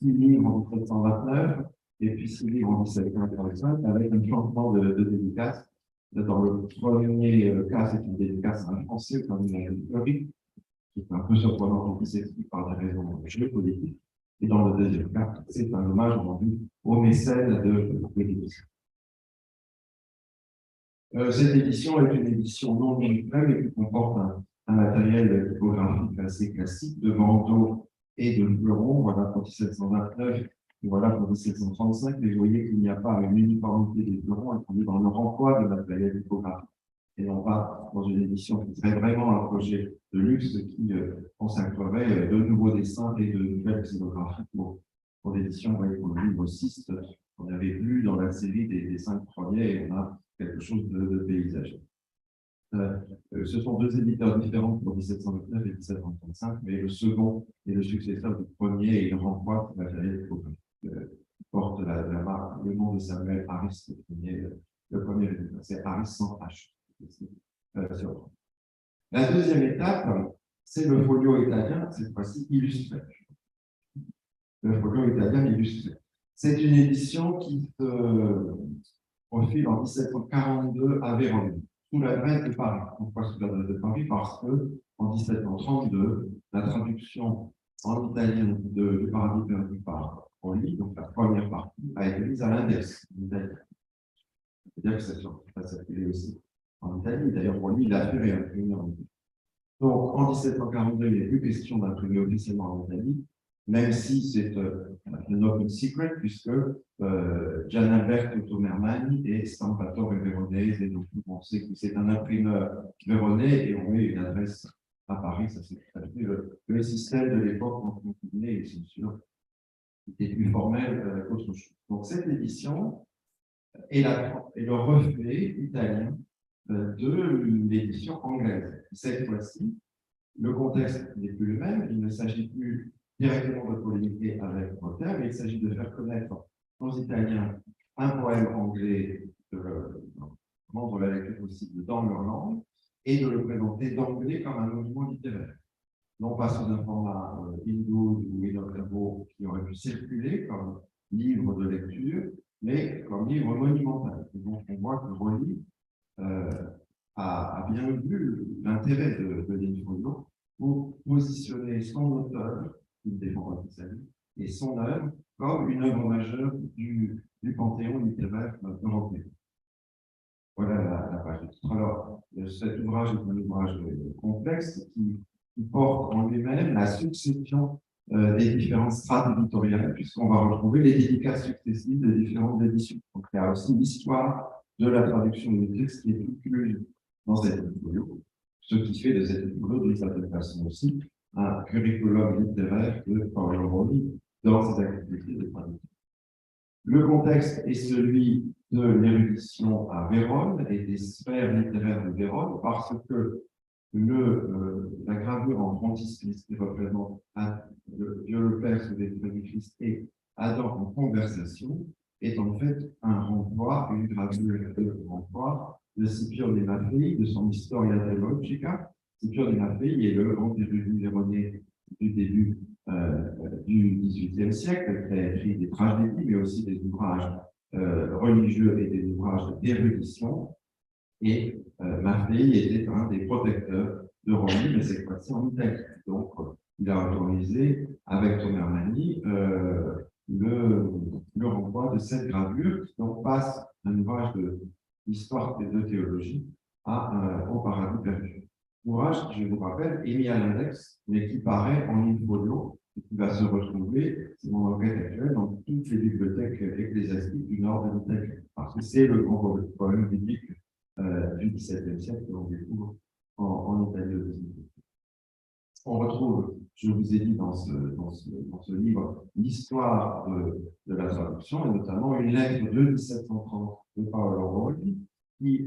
livres en 1729 et puis 6 livres en 1745 avec un changement de dédicace. Dans le premier cas, c'est une dédicace à un Français comme une historique, qui est un peu surprenant quand il s'explique par des raisons géopolitiques. Et dans le deuxième cas, c'est un hommage rendu au mécène de l'édition. Cette édition est une édition non limitée et qui comporte un matériel typographique assez classique de bandeaux et de fleurons. Voilà pour 1729 et voilà pour 1735. Mais vous voyez qu'il n'y a pas une uniformité des fleurons et qu'on est dans le renvoi de matériel typographique. Et non pas dans une édition qui serait vraiment un projet de luxe qui consacrerait de nouveaux dessins et de nouvelles xylographies pour l'édition. Vous voyez, pour le livre 6, on avait vu dans la série des 5 premiers et on a quelque chose de paysager. Ce sont deux éditeurs différents pour 1729 et 1735, mais le second est le successeur du premier et il renvoie le matériel qui porte la marque, le nom de Samuel Harris, le premier c'est Harris sans H. La deuxième étape, c'est le folio italien, cette fois-ci illustré. Le folio italien illustré. C'est une édition qui se profile en 1742 à Vérone, sous l'adresse de Paris. Pourquoi sous l'adresse de Paris? Parce que en 1732, la traduction en italien de Paradis perdu par Roli, donc la première partie, a été mise à l'index en italien. C'est-à-dire que ça va circuler aussi en Italie. D'ailleurs, Roli, il a fait réimprimer en Italie. Donc, en 1742, il n'est plus question d'imprimer officiellement en Italie, même si c'est un open secret, puisque Gianalberto Tomermani est stampatore veronese, et donc on sait que c'est un imprimeur véronais, et on met une adresse à Paris, ça c'est tout à fait le système de l'époque en continué, et c'est sûr, était plus formel qu'autre chose. Donc, cette édition est le reflet italien de l'édition anglaise. Cette fois-ci, le contexte n'est plus le même, il ne s'agit plus directement de polémiquer avec l'auteur, mais il s'agit de faire connaître aux Italiens un poème anglais, de rendre la lecture possible dans leur langue, et de le présenter d'anglais comme un monument littéraire. Non pas sous un format hindou ou inoctavo qui aurait pu circuler comme livre de lecture, mais comme livre monumental. Et donc on voit que Roli a bien vu l'intérêt de l'in-folio pour positionner son auteur, qui défend Française, et son œuvre comme une œuvre majeure du panthéon littéraire européen. Voilà la page de titre. Alors, cet ouvrage est un ouvrage complexe qui porte en lui-même la succession des différentes strates éditoriales, puisqu'on va retrouver les dédicaces successives des différentes éditions. Donc, il y a aussi l'histoire de la traduction du texte qui est incluse dans cet folio, ce qui fait de cet folio, d'une certaine façon aussi, un curriculum littéraire de Paolo Roli dans ses activités de traduction. Le contexte est celui de l'érudition à Vérone et des sphères littéraires de Vérone, parce que la gravure en frontispice qui représente Dieu le Père sous les traits du Christ et Adam en conversation est en fait un renvoi, une gravure de renvoi de Scipio di Maffei, de son Historia Theologica. Scipio di Maffei est le grand érudit véronais du début du XVIIIe siècle, qui a écrit des tragédies, mais aussi des ouvrages religieux et des ouvrages d'érudition. Et Maffei était un des protecteurs de Roli, mais cette fois-ci en Italie. Donc, il a autorisé, avec Tomermani, le renvoi de cette gravure, qui donc passe un ouvrage d'histoire et de théologie au Paradis perdu. L'ouvrage, je vous rappelle, est mis à l'index, mais qui paraît en in-folio, et qui va se retrouver, c'est mon enquête actuelle, dans toutes les bibliothèques ecclésiastiques du nord de l'Italie, parce que c'est le grand poème biblique du XVIIe siècle que l'on découvre en Italie aussi. On retrouve, je vous ai dit dans ce livre, l'histoire de la traduction, et notamment une lettre de 1730 de Paolo Roli, qui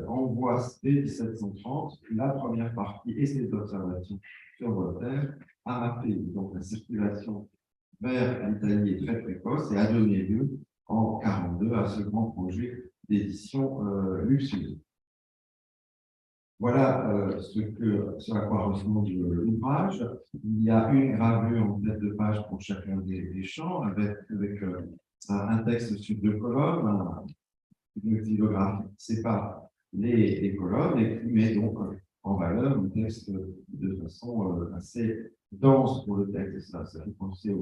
envoie dès 1730 la première partie et ses observations sur Voltaire à Marseille. Donc la circulation vers l'Italie est très précoce et a donné lieu en 1942 à ce grand projet d'édition luxueuse. Voilà ce à quoi ressemble l'ouvrage. Il y a une gravure en tête de page pour chacun des champs, avec un texte sur 2 colonnes, une xylographie qui sépare les colonnes et qui met donc en valeur le texte de façon assez dense pour le texte. Ça fait penser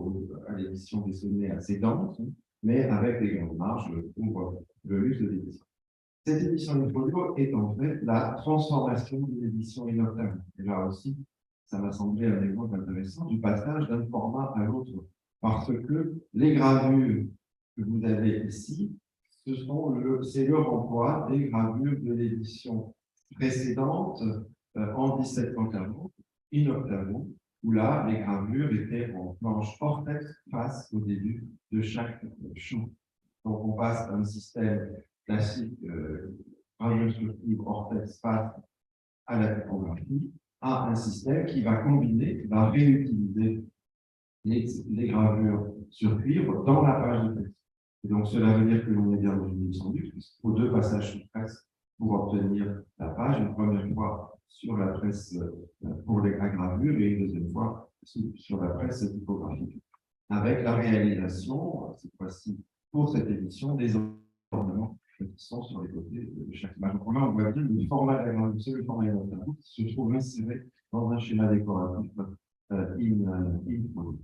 à l'édition des sonnets assez dense, mais avec des grandes marges pour le luxe de l'édition. Cette édition in-folio est en fait la transformation d'une édition in-octave. Et là aussi, ça m'a semblé un exemple intéressant du passage d'un format à l'autre. Parce que les gravures que vous avez ici, c'est le renvoi des gravures de l'édition précédente en 1740, in-octavo, où là, les gravures étaient en planche hors texte face au début de chaque chant. Donc, on passe d'un système classique, gravure sur cuivre hors texte face à la typographie, à un système qui va combiner, qui va réutiliser les gravures sur cuivre dans la page de texte. Et donc, cela veut dire que l'on est bien dans une édition luxe, puisqu'il faut 2 passages sur presse pour obtenir la page, une première fois sur la presse pour la gravure et une deuxième fois sur la presse typographique. Avec la réalisation, cette fois-ci, pour cette édition, des ornements qui sont sur les côtés de chaque image. Donc là, on voit bien le format de la gravure, c'est le format in-octavo qui se trouve inséré dans un schéma décoratif in-folio.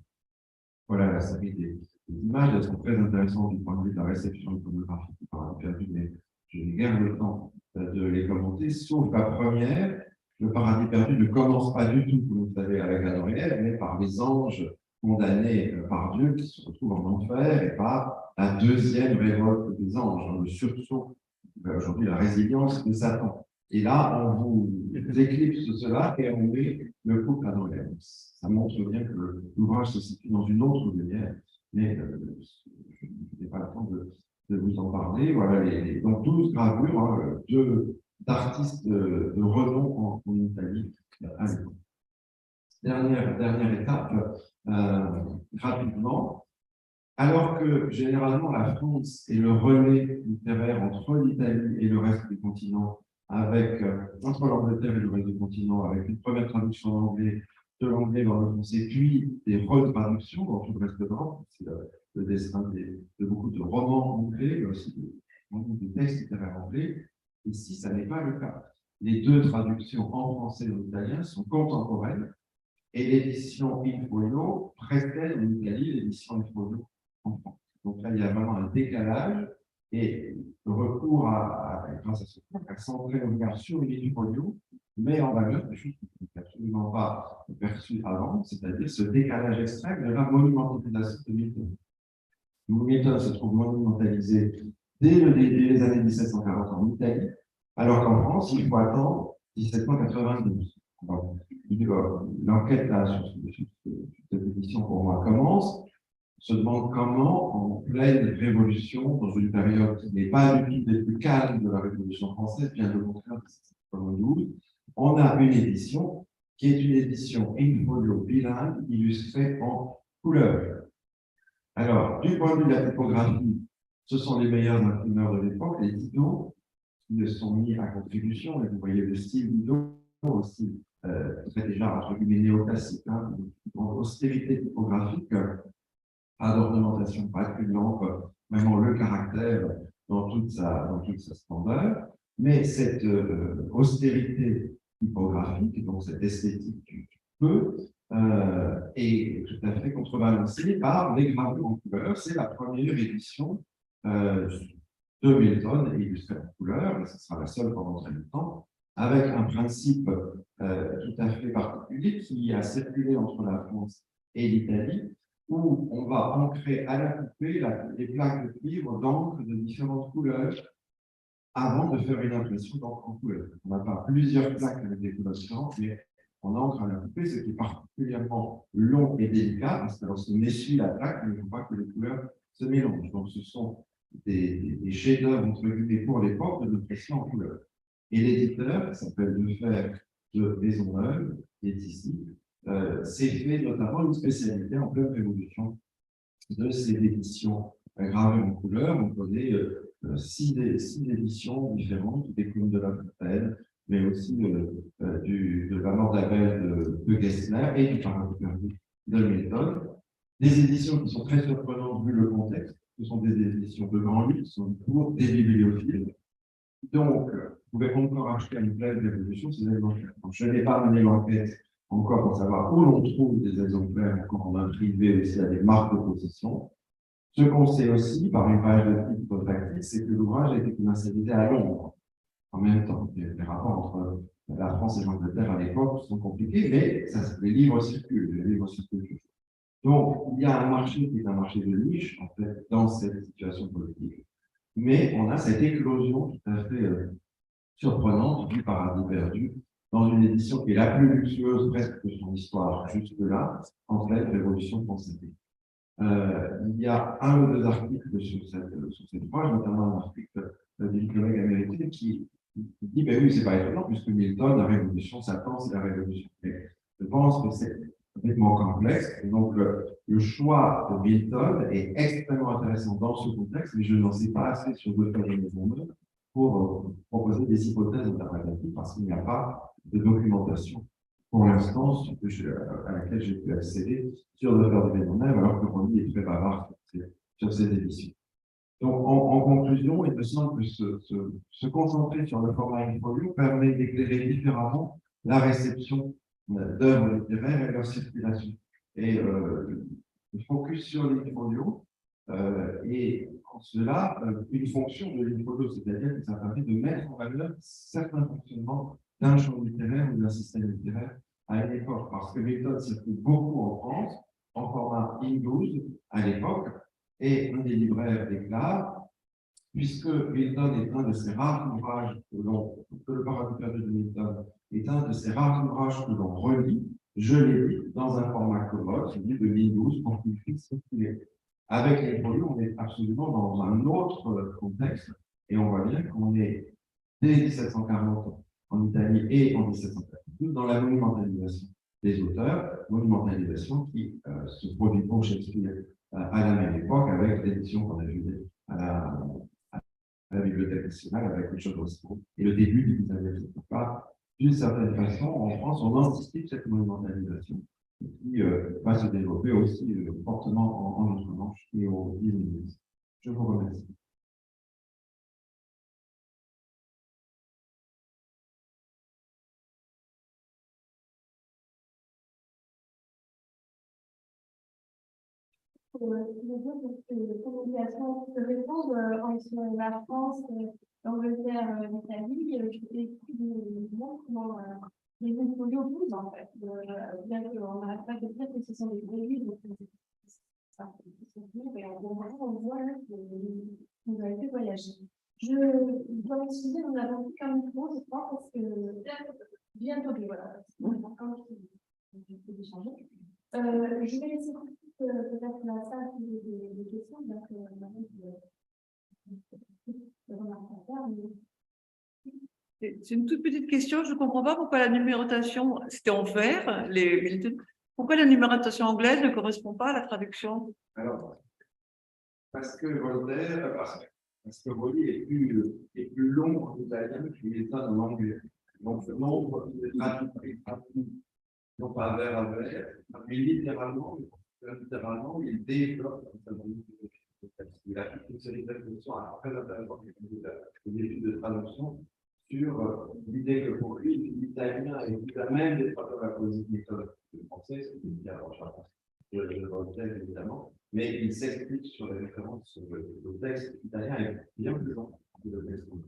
Voilà la série des images. Elles sont très intéressantes du point de vue de la réception iconographique du paradis perdu, mais je n'ai guère le temps de les commenter, sauf la première. Le paradis perdu ne commence pas du tout, comme vous savez, avec Adam et Ève, mais par les anges condamnés par Dieu qui se retrouvent en enfer et par la deuxième révolte des anges, le sursaut, aujourd'hui la résilience de Satan. Et là, on vous éclipse cela et on met le couple Adam et Ève. Ça montre bien que l'ouvrage se situe dans une autre lumière, mais je n'ai pas le temps de vous en parler. Voilà, donc 12 gravures, hein, d'artistes de renom en Italie à l'époque. Dernière étape, rapidement. Alors que généralement la France est le relais littéraire entre l'Italie et le reste du continent, entre l'Angleterre et le reste du continent, avec une première traduction en anglais, de l'anglais vers le français, puis des retraductions dans tout le reste de l'Europe. C'est le destin de beaucoup de romans anglais, mais aussi de textes littéraires anglais. Ici, ça n'est pas le cas. Les 2 traductions en français et en italien sont contemporaines, et l'édition in-folio précède en Italie l'édition in-folio en France. Donc là, il y a vraiment un décalage, et le recours grâce à ce point, à centrer le regard sur une in-folio, mais en valeur des choses qui n'étaient absolument pas perçues avant, c'est-à-dire ce décalage extrême de la monumentalisation de Milton. Milton se trouve monumentalisé dès les années 1740 en Italie, alors qu'en France, il faut attendre 1792. L'enquête sur cette édition, pour moi, commence. On se demande comment, en pleine révolution, dans une période qui n'est pas du tout des plus calmes de la Révolution française, bien au contraire de 1792, on a une édition qui est une édition in-folio bilingue illustrée en couleur. Alors, du point de vue de la typographie, ce sont les meilleurs imprimeurs de l'époque, les Didot, qui le sont mis à contribution, et vous voyez le style Didot aussi, très déjà entre guillemets néoclassique, hein, en austérité typographique, pas d'ornementation, pas de lampe, vraiment le caractère dans toute sa splendeur, mais cette austérité typographique, donc cette esthétique du peu, est tout à fait contrebalancée par les gravures en couleur. C'est la première édition de Milton illustrée en couleur, et ce sera la seule pendant très longtemps, avec un principe tout à fait particulier qui a circulé entre la France et l'Italie, où on va ancrer à la coupée les plaques de cuivre d'encre de différentes couleurs avant de faire une impression d'encre en couleur. On n'a pas plusieurs plaques avec des couleurs différentes, mais on encre à la coupée, ce qui est particulièrement long et délicat, parce que lorsqu'on essuie la plaque, il ne faut pas que les couleurs se mélangent. Donc, ce sont des chefs-d'œuvre entre guillemets pour l'époque de notre récit en couleur. Et l'éditeur, qui s'appelle Lefebvre de Maisonneuve, qui est ici, s'est fait notamment une spécialité en pleine révolution de ces éditions gravées en couleur. On connaît six éditions différentes, des Clowns de la Fontaine, mais aussi de la mort d'Abel de Gessner et du Paradis perdu de Milton. Des éditions qui sont très surprenantes vu le contexte. Ce sont des éditions de grands livres, ce sont pour des bibliophiles. Donc, vous pouvez encore acheter une pleine révolution ces exemplaires. Donc, je n'ai pas mené l'enquête encore pour savoir où l'on trouve des exemplaires encore en main privée, aussi à des marques de possession. Ce qu'on sait aussi, par une page de titre tactique, c'est que l'ouvrage a été commercialisé à Londres en même temps. Les rapports entre la France et l'Angleterre à l'époque sont compliqués, mais les livres circulent, Donc, il y a un marché qui est un marché de niche, en fait, dans cette situation politique. Mais on a cette éclosion tout à fait surprenante du Paradis perdu dans une édition qui est la plus luxueuse presque de son histoire jusque-là, en fait, Révolution française. Il y a un ou deux articles sur cette page, notamment un article d'une collègue américaine qui dit ben oui, c'est pas étonnant, puisque Milton, la Révolution, Satan, c'est la Révolution. Mais je pense que c'est complètement complexe. Et donc, le choix de Milton est extrêmement intéressant dans ce contexte, mais je n'en sais pas assez sur d'autres maisons pour proposer des hypothèses interprétatives parce qu'il n'y a pas de documentation pour l'instant à laquelle j'ai pu accéder sur l'auteur de Maisonneuve, alors que Ronny est très bavard sur ces éditions. Donc, en conclusion, il me semble que se concentrer sur le format in-folio permet d'éclairer différemment la réception d'œuvres littéraires et leur circulation. Et le focus sur l'in-folio est en cela une fonction de l'in-folio, c'est-à-dire que ça permet de mettre en valeur certains fonctionnements d'un genre littéraire ou d'un système littéraire à une époque, parce que Milton circule beaucoup en France, en format in-12 à l'époque, et un des libraires déclare, puisque Milton est un de ces rares ouvrages que le Paradis perdu de Milton est un de ces rares ouvrages que l'on relit, je l'ai dit, dans un format commode, celui de in-12, pour qu'il puisse circuler. Avec les produits, on est absolument dans un autre contexte, et on voit bien qu'on est dès 1740 en Italie et en 1792 dans la monumentalisation des auteurs, monumentalisation qui se produit pour Shakespeare à la même époque avec l'édition qu'on a vue à la Bibliothèque nationale avec les choses et le début du 19e siècle. D'une certaine façon, en France, on anticipe cette monumentalisation qui va se développer aussi fortement en Outre-Manche et au 19e siècle. Je vous remercie. Les communications se répondent entre la France, l'Angleterre, l'Italie. Je fais comment les folio bougent en fait. Bien qu'on n'arrête pas de dire que ce sont des gros livres, et on voit que vous avez fait voyager. Je dois m'excuser, nous n'avons plus qu'un micro, je crois, parce que bientôt, voilà, c'est important d'échanger. Je vais laisser peut-être la salle des questions, c'est une toute petite question, je ne comprends pas pourquoi la numérotation, c'était en vert, pourquoi la numérotation anglaise ne correspond pas à la traduction? Alors, parce que Voltaire, parce que Roli est plus long en italien que Milton en anglais. Donc, le nombre de traduits, non pas vers à vers, mais littéralement, il développe un certain nombre de textes. Il a fait une série d'expositions très intéressantes, une étude de traduction sur l'idée que pour lui, l'italien est tout à même des traducteurs de la poésie méthode français, ce qui est bien de Voltaire évidemment, mais il s'explique sur les références au texte italien est bien plus long que le texte français.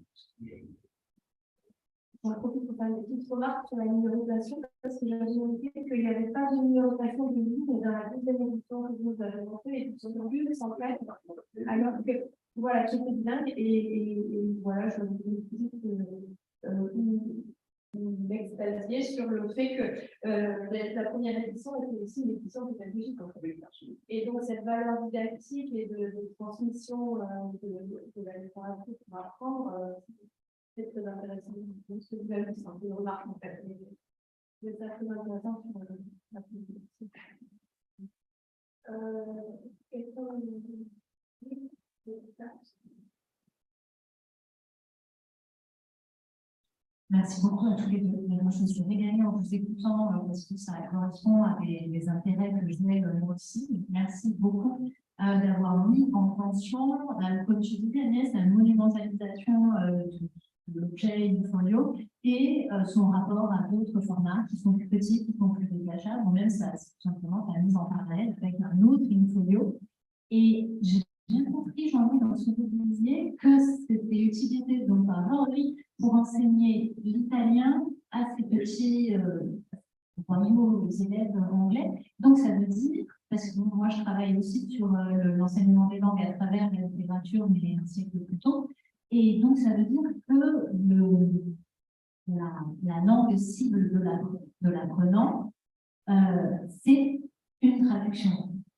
On profite pour faire une petite remarque sur la numérotation, parce que j'avais noté qu'il n'y avait pas de numérotation de livres dans la deuxième édition que vous avez montée, et tout aujourd'hui, sans fait, alors que, voilà, j'étais dingue, et voilà, je vous dis que m'extasiez sur le fait que la première édition était aussi une édition pédagogique en fait. Et donc cette valeur didactique et de transmission de la littérature pour apprendre, c'est très intéressant. Donc ce que vous avez dit, c'est un peu une remarque en fait. C'est très intéressant sur la politique. Merci beaucoup à tous les deux. Moi, je me suis régalée en vous écoutant parce que ça correspond à des intérêts que je mets moi aussi. Merci beaucoup d'avoir mis en tension, comme tu disais, Agnès, la monumentalisation de l'objet du folio et son rapport à d'autres formats qui sont plus petits, qui sont plus dégageables, ou même ça, c'est tout simplement la mise en parallèle avec un autre folio. Et j'ai bien compris, Jean-Louis, dans ce que vous disiez, que c'était utilisé donc par Jean-Louis pour enseigner l'italien à ces petits niveau élèves anglais. Donc, ça veut dire, parce que moi, je travaille aussi sur l'enseignement des langues à travers la littérature, mais un siècle plus tôt. Et donc, ça veut dire que la langue cible de l'apprenant, c'est une traduction.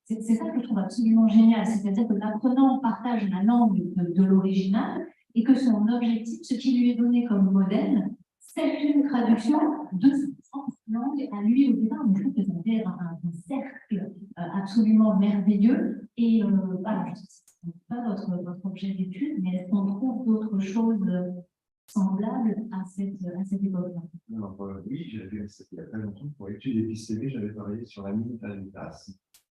C'est ça que je trouve absolument génial. C'est-à-dire que l'apprenant partage la langue de l'original et que son objectif, ce qui lui est donné comme modèle, c'est une traduction de sa langue à lui au départ. Donc, je trouve que ça fait un cercle absolument merveilleux. Et voilà, je ne sais pas votre objet d'étude, mais est-ce qu'on trouve d'autres choses semblables à cette époque-là? Oui, j'avais, il y a très longtemps, pour études épistémiques, j'avais travaillé sur la milita militas.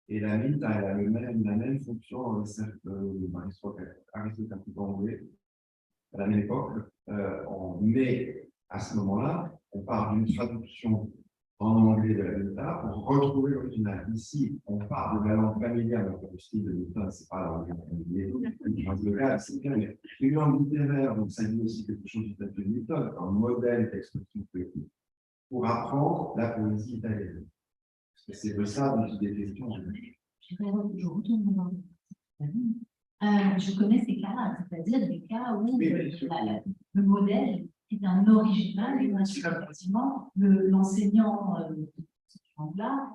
Et la milita, elle a la même fonction dans le cercle aristocratique anglais à la même époque. Mais à ce moment-là, on part d'une traduction en anglais de la milita pour retrouver l'original. Ici, on part de la langue familière, donc le style de milita, c'est pas la langue familière, c'est bien, mais une langue littéraire, donc ça dit aussi quelque chose du statut de Newton, un modèle d'expression poétique, pour apprendre la poésie italienne. C'est de ça dont il est question. Je retourne dans je connais ces cas-là, c'est-à-dire des cas où le modèle est un original et effectivement l'enseignant de cette langue-là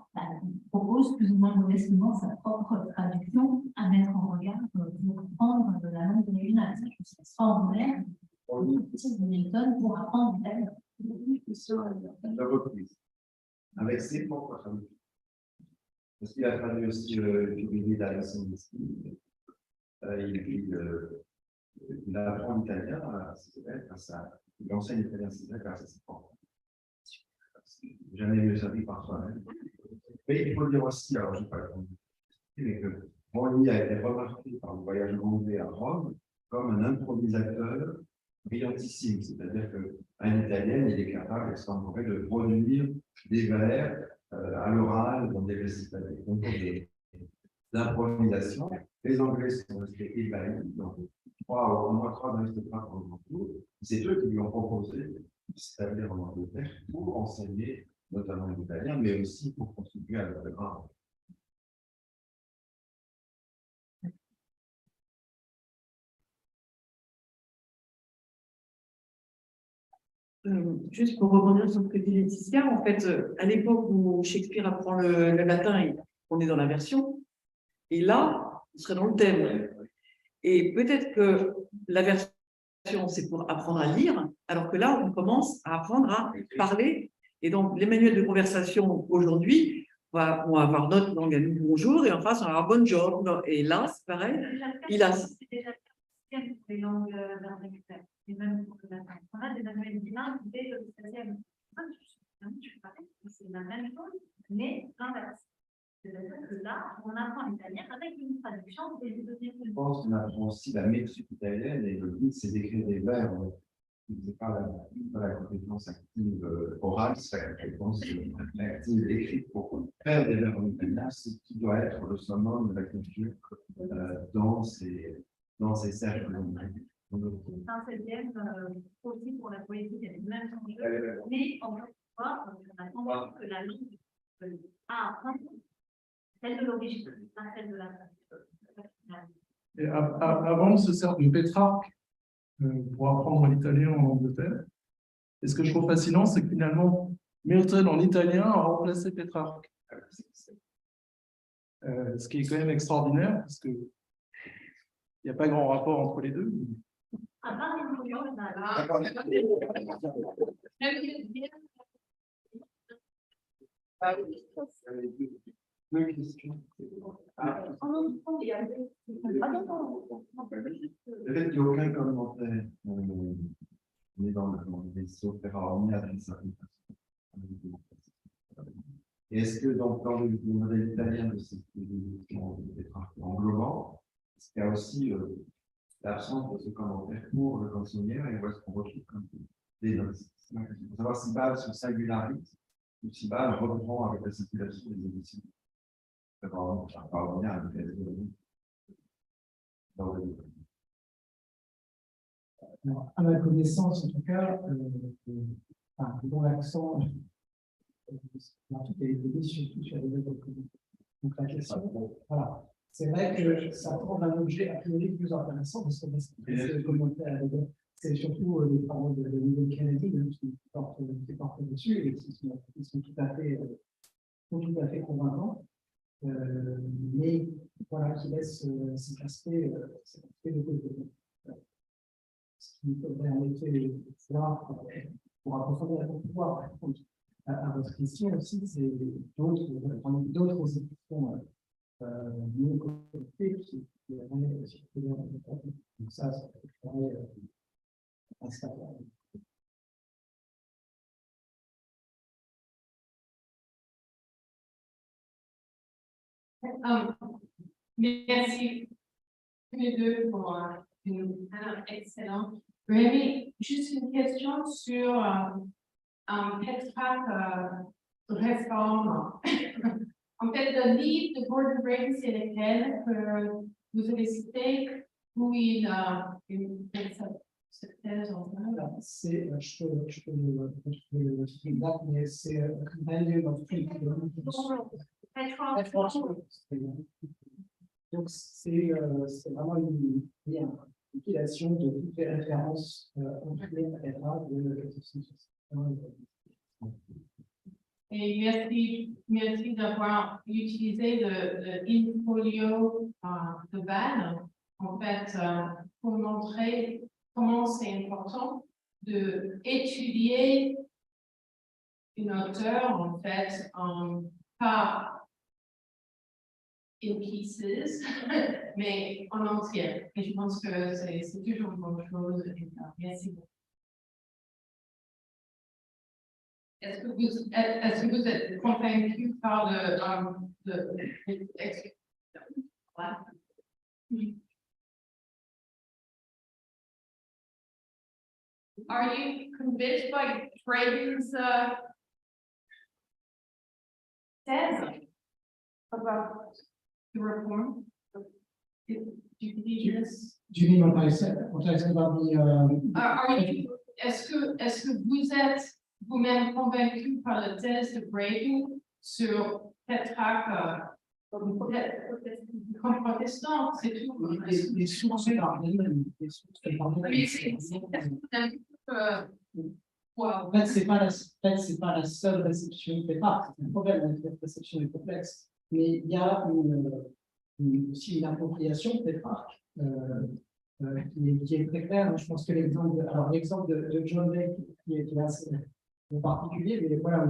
propose plus ou moins modestement sa propre traduction à mettre en regard pour prendre de la langue originale. Ça, je trouve ça extraordinaire. Milton pour apprendre l'italien. La reprise, avec ses propres traductions. Parce qu'il a traduit aussi l'Union d'Alessandro. Il apprend l'italien à ses élèves, il enseigne l'italien à ses élèves grâce à ses propres. Jamais mieux servi par soi-même. Mais il faut dire aussi, alors je ne sais pas comment mais que Morley a été remarqué par le voyage anglais à Rome comme un improvisateur brillantissime, c'est-à-dire qu'un Italien, il est capable, extraordinaire, de produire des vers à l'oral dans des récitals, des concours d'improvisation. Les Anglais sont restés ébahis, donc au moins trois aristocrates en Angleterre. C'est eux qui lui ont proposé de s'établir en Angleterre pour enseigner notamment l'italien, mais aussi pour contribuer à leur grammaire. Juste pour rebondir sur ce que dit Laetitia, en fait, à l'époque où Shakespeare apprend le latin, on est dans la version, et là, on serait dans le thème. Et peut-être que la version, c'est pour apprendre à lire, alors que là, on commence à apprendre à parler. Et donc, les manuels de conversation aujourd'hui vont avoir notre langue à nous, bonjour, et en face, on va avoir bonjour. Et là, c'est pareil. Il a. C'est déjà pour les langues vernaculaires, et même pour le latin. On a des manuels bilingues dès le 16e. C'est la même chose, mais l'inverse. C'est-à-dire que là, on apprend l'italien avec une traduction des deux. Je pense qu'on apprend aussi la métrique italienne et le but, c'est d'écrire des vers. Ce n'est pas la compétence active orale, c'est la compétence active écrite pour faire des vers en italien, ce qui doit être le summum de la culture dans ces cercles. Un 16e aussi pour la poésie, il y a les mêmes enjeux, mais on voit que la langue a apprendre celle de l'origine, pas celle de la et avant, on se sert de Pétrarque pour apprendre l'italien en Angleterre. Et ce que je trouve fascinant, c'est que finalement, Milton en italien a remplacé Pétrarque. Ce qui est quand même extraordinaire, parce qu'il n'y a pas grand rapport entre les deux. Deux questions. Peut-être qu'il n'y a aucun commentaire. On est dans les opéra à ça. Et est-ce que dans le modèle italien de cette englobant, est-ce qu'il y a aussi l'absence de ce commentaire pour le cancionnière et où est-ce qu'on retrouve des notes? Il faut savoir si Bâle se singularise ou si Bâle reprend avec la circulation des éditions. Alors, à ma connaissance, en tout cas, dont l'accent, en tout cas, est dit surtout sur les œuvres publiques. Donc, la question, voilà. C'est vrai que ça prend un objet a priori plus intéressant parce que c'est commentaire. C'est surtout les travaux de niveau canadien qui portent dessus et qui sont tout à fait convaincants. Mais voilà, qui laisse cet aspect de côté. Ce qui faudrait en effet voir pour approfondir, pour pouvoir répondre à votre question aussi, c'est d'autres éditions non connectées qui auraient circulé. Donc ça pourrait Merci tous les deux pour une excellente. Rémi, juste une question sur Pétrarque réforme. En fait, le livre de Gordon Braden, c'est lequel que vous avez cité où il a une cette thèse en fait. C'est, je peux le titre exact, mais c'est Companion of Three. Donc, c'est vraiment une compilation de toutes les références entre les RA de 1461. Et merci d'avoir utilisé le in-folio de Bâle, en fait, pour montrer comment c'est important d'étudier une auteure, en fait, pas in pieces, mais en entier. Et je pense que c'est toujours une bonne chose. Merci beaucoup. Est-ce que vous êtes convaincu par Are you convinced by Braden's thèse about the reform? Do you mean what I said about the est-ce que vous êtes vous-même convaincu par la thèse de Braden sur Pétrarque comme protestant, c'est tout. Les sources parlent. En fait, c'est pas la seule réception de Pétrarque. C'est un problème, la réception est complexe. Mais il y a aussi une appropriation de Pétrarque qui est très claire. Je pense que l'exemple de John Lake qui est assez particulier, mais voilà,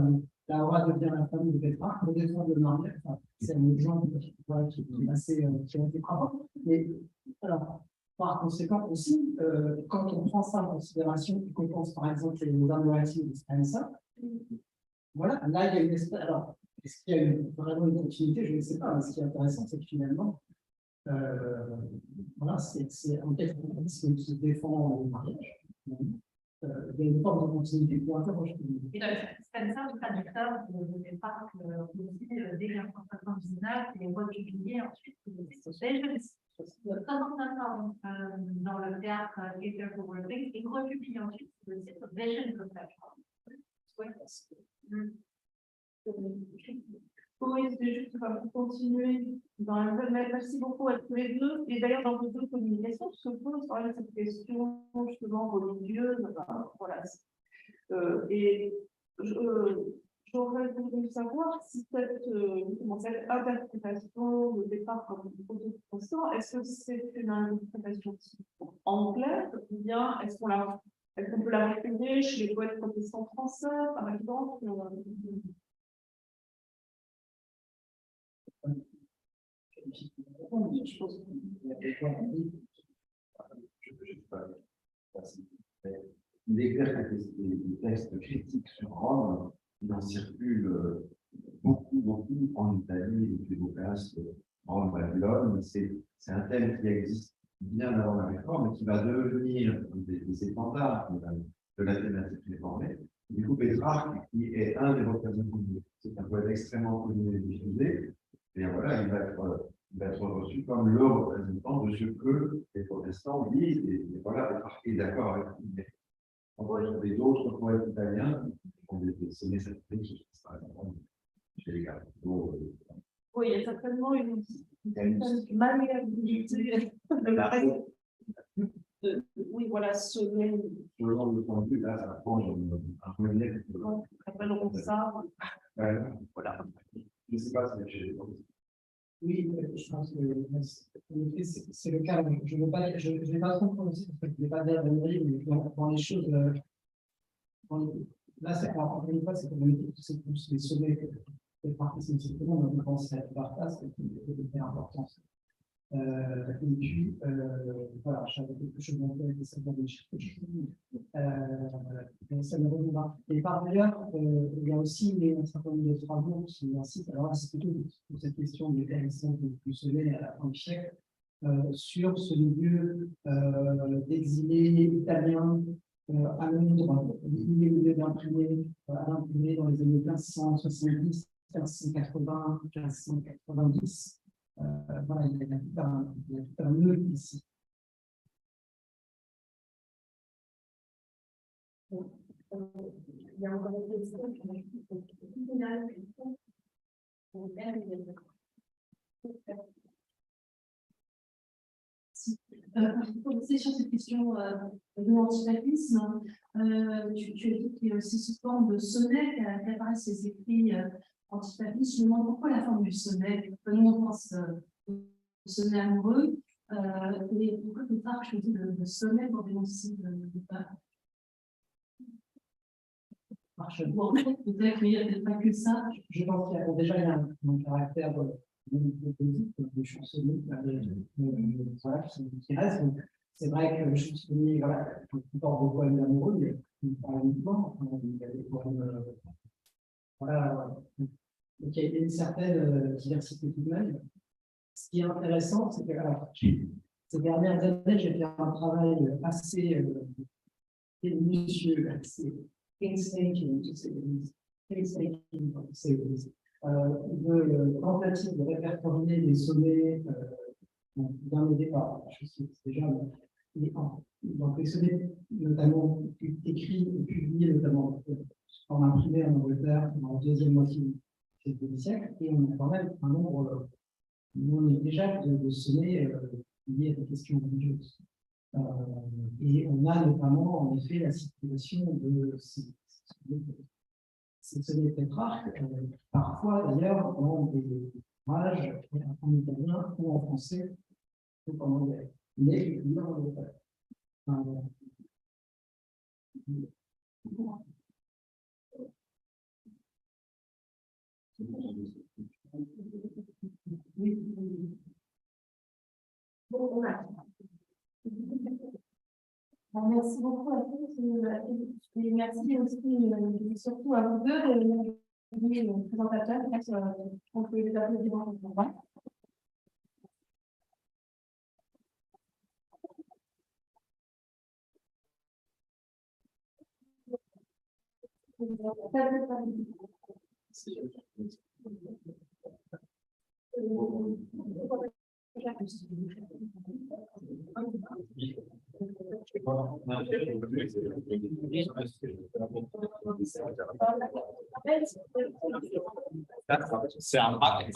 la roi devient la famille de Pétrarque, le défend de mariage. Enfin, c'est un exemple qui est assez frappant. Mais alors, par conséquent aussi, quand on prend ça en considération et qu'on pense par exemple les narratives de Spencer, voilà, là il y a une espèce. Alors, est-ce qu'il y a vraiment une continuité? Je ne sais pas, mais ce qui est intéressant, c'est que finalement, voilà, c'est un capitalisme qui défend le mariage. Il y a une forme de continuité pour interroger. Et donc, Spencer, le traducteur de Pétrarque, aussi, dès 1979, et republié ensuite, de temps en temps dans le théâtre Theatre for Working, et republié ensuite le titre Vision of Oui, c'est juste pour continuer dans la même. Merci beaucoup à tous les deux. Et d'ailleurs, dans vos deux communications, se pose cette question justement religieuse. Voilà. Et j'aurais voulu savoir si cette interprétation de départ comme auto-constant, est-ce que c'est une interprétation anglaise ou bien est-ce qu'on peut la retrouver chez les poètes protestants français, par exemple? Je pense qu'il y a des points. Il est clair que des textes critiques sur Rome, il en circule beaucoup en Italie, et puis au place de Rome, Babylone. C'est un thème qui existe bien avant la réforme et qui va devenir des étendards de la thématique réformée. Du coup, Pétrarque, qui est un des représentants, c'est un poète extrêmement connu et diffusé, et voilà, il va être reçu comme le représentant de ce que les protestants disent, et voilà, Pétrarque est d'accord avec lui. On va trouver d'autres poètes italiens qui ont dessiné cette crise, par exemple, chez les Gardiaux. Oui, il y a certainement une malléabilité de la règle. Oui, voilà, selon Le point de vue, là, ça prend un relief. appelleront ça. Voilà. Je ne sais pas si j'ai. Oui, je pense que c'est le cas. Je ne vais pas trop prononcer parce que je ne vais pas dire mais dans les choses. Là, encore une fois, c'est plus les sommets les parties, c'est tout le monde a pensé à la place, c'est important. Et puis, voilà, j'avais quelque chose en tête, ça va ça me reviendra. Et par ailleurs, il y a aussi un certain nombre de travaux qui incitent, alors là, c'est plutôt pour cette question des personnes du sommet à la fin du siècle, sur ce milieu d'exilés italiens à Londres, milieu d'imprimer à l'imprimer dans les années 1570, 1580, 1590. Voilà, il y a tout un nœud ici. Il y a encore une question pour rester sur cette question de l'antifascisme, tu as dit qu'il y a aussi sous forme de sonnet qu'apparaissent ces écrits antifascistes. Je me demande pourquoi la forme du sonnet. Nous, on pense au sonnet amoureux, et pourquoi Pétrarque choisit le sonnet pour dénoncer le pape. Bon, peut-être, mais il n'y a peut-être pas que ça. Je pense qu'il y a déjà un caractère de chansonnier voilà, qui reste. C'est vrai que le chansonnier, voilà, il porte des poèmes amoureux, mais il parle uniquement. Il y a des poèmes. Voilà. Donc il y a une certaine diversité tout de même. Ce qui est intéressant, c'est que ces dernières années, j'ai fait un travail assez minutieux, assez painstaking, de tentative de répertorier les sommets bien au départ. Je sais que c'est déjà donc les sommets, notamment écrits et publiés, notamment en imprimé en Angleterre dans la deuxième moitié du siècle, et on a quand même un nombre déjà de sommets liés à des questions religieuses. Et on a notamment, en effet, la situation de ces sommets Pétrarque, parfois d'ailleurs dans des ouvrages en italien ou en français, ou en anglais. Mais publiés en Angleterre. Bon, on a. Merci beaucoup à tous et merci aussi surtout à vous deux, les présentateurs. On peut les applaudir. C'est un bac.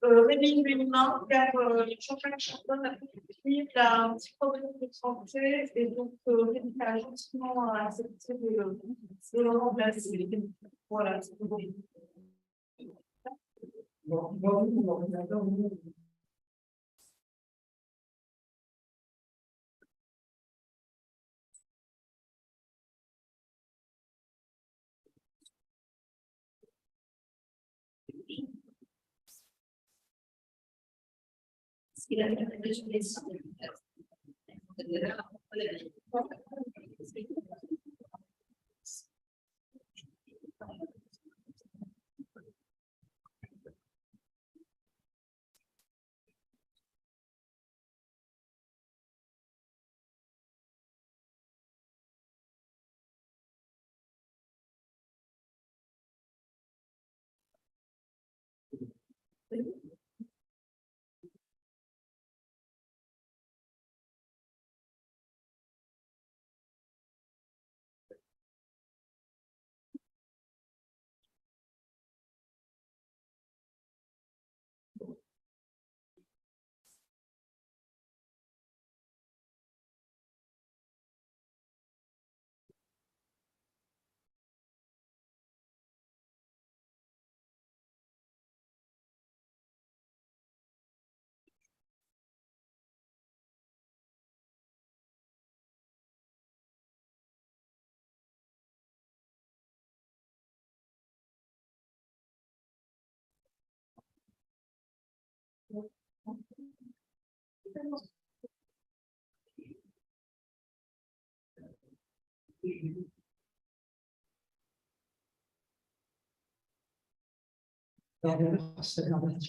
Rémi Bénin, car Jean-Jacques Chardon a il a un petit problème de santé et donc Rémi a gentiment accepté de le remplacer. Voilà, c'est bon.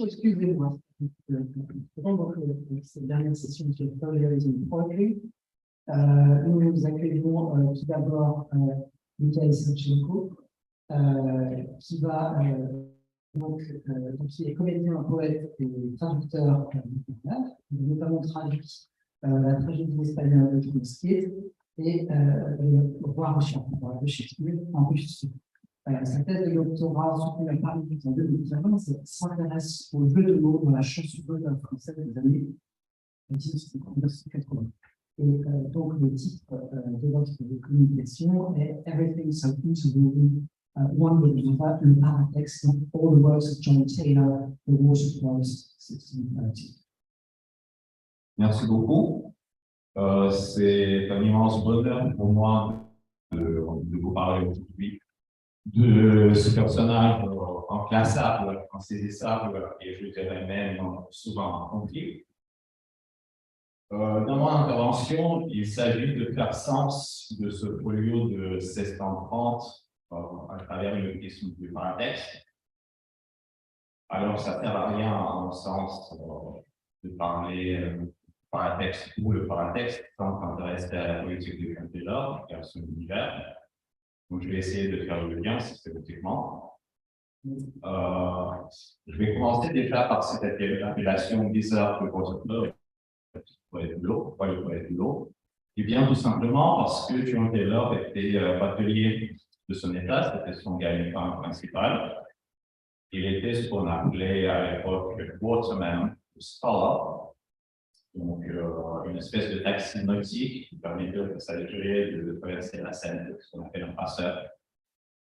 Excusez-moi. Cette dernière session de Fundraising Poetry. Nous accueillons tout d'abord Michael Sanchenko, qui va donc qui est comédien, poète et traducteur littéraire, notamment traduit la tragédie espagnole de Société et le roi Richard de Shakespeare en russe. Sa thèse de doctorat soutenue à Paris en 2015 s'intéresse au jeu de mots dans la chanson française des années 1980. Et donc le titre de votre communication est Everything So Interwoven, One with Another, le paratexte, All the Works of John Taylor, The Waterfalls, 1630. Merci beaucoup. C'est un immense bonheur pour moi de vous parler aujourd'hui de ce personnage inclassable, insaisissable et je dirais même souvent conflit. Dans mon intervention, il s'agit de faire sens de ce folio de 1630 à travers le prisme du paratexte. Alors, ça ne sert à rien, à mon sens, de parler paratexte ou le paratexte, tant qu'on reste à la politique de Taylor, qui a son univers. Donc, je vais essayer de faire le lien systématiquement. Je vais commencer déjà par cette appellation bizarre de Waterfalls. Pourquoi le poète de l'eau? Eh bien, tout simplement parce que John Taylor était batelier de son état, c'était son gagne-pain principal. Il était ce qu'on appelait à l'époque waterman, ou scholar, donc une espèce de taxi nautique qui permettait aux passagers de traverser la Seine, ce qu'on appelle un passeur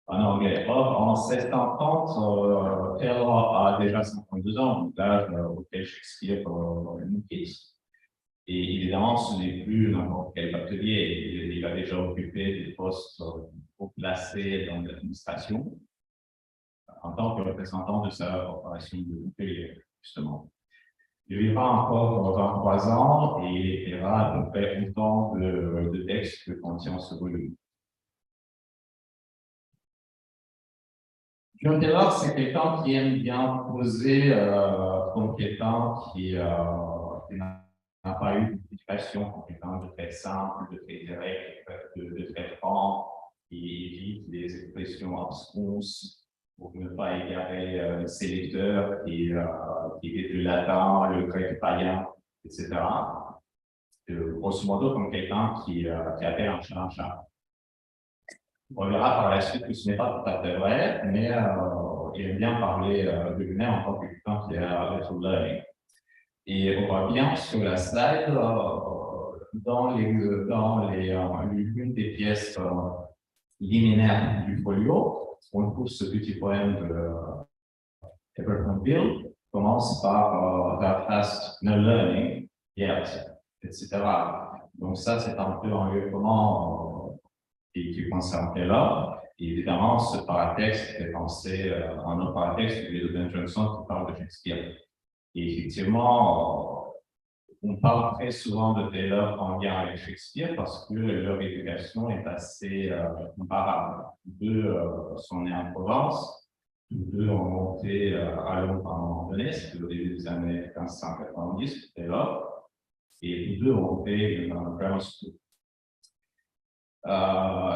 en anglais. Or, en 1630, Taylor a déjà 52 ans, donc l'âge auquel Shakespeare nous quitte. Et évidemment, ce n'est plus n'importe quel batelier. Il a déjà occupé des postes haut placés dans l'administration en tant que représentant de sa corporation de batelier, justement. Il vivra encore 23 ans et il écrira à peu près autant de textes que contient ce volume. John Taylor, c'est quelqu'un qui aime bien poser comme quelqu'un qui n'a pas eu d'éducation comme quelqu'un de très simple, de très direct, de très franc, qui évite les expressions abstruses pour ne pas égarer ses lecteurs, qui évite le latin, le grec païen, etc. Grosso modo, comme quelqu'un qui appelle un chat un chat. On verra par la suite que ce n'est pas tout à fait vrai, mais il aime bien parler de lui-même en tant que quelqu'un qui a little learning. Et on voit bien sur la slide, dans l'une des pièces liminaires du folio, on trouve ce petit poème de Bill, commence par Thou hast no learning yet, etc. Donc ça, c'est un peu un lieu commun qui concerne Taylor. Et évidemment, ce paratexte est pensé un autre paratexte de Ben Jonson qui parle de Shakespeare. Et effectivement, on parle très souvent de Taylor en lien avec Shakespeare parce que leur éducation est assez comparable. Tous deux sont nés en Provence, tous deux ont monté à Londres à un moment donné, c'était au début des années 1590 pour Taylor, et tous deux ont fait une grammar school.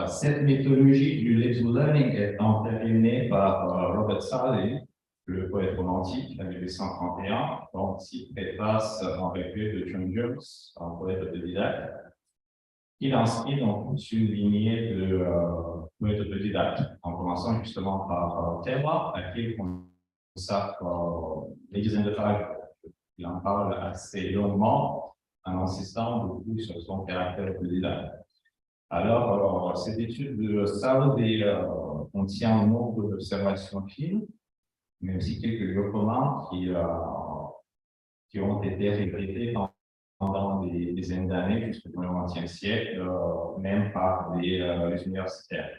Cette méthodologie du little learning est entérinée par Robert Southey, le poète romantique, en 1831, dont il préface un recueil de John Jones, un poète autodidacte. Il inscrit donc toute une lignée de poètes autodidactes, en commençant justement par Taylor, à qui il consacre des dizaines de pages. Il en parle assez longuement, en insistant beaucoup sur son caractère autodidacte. Alors, cette étude de Southey contient un nombre d'observations fines, mais aussi quelques lieux communs qui ont été répétés pendant des dizaines d'années, jusqu'au XXe siècle, même par les universitaires.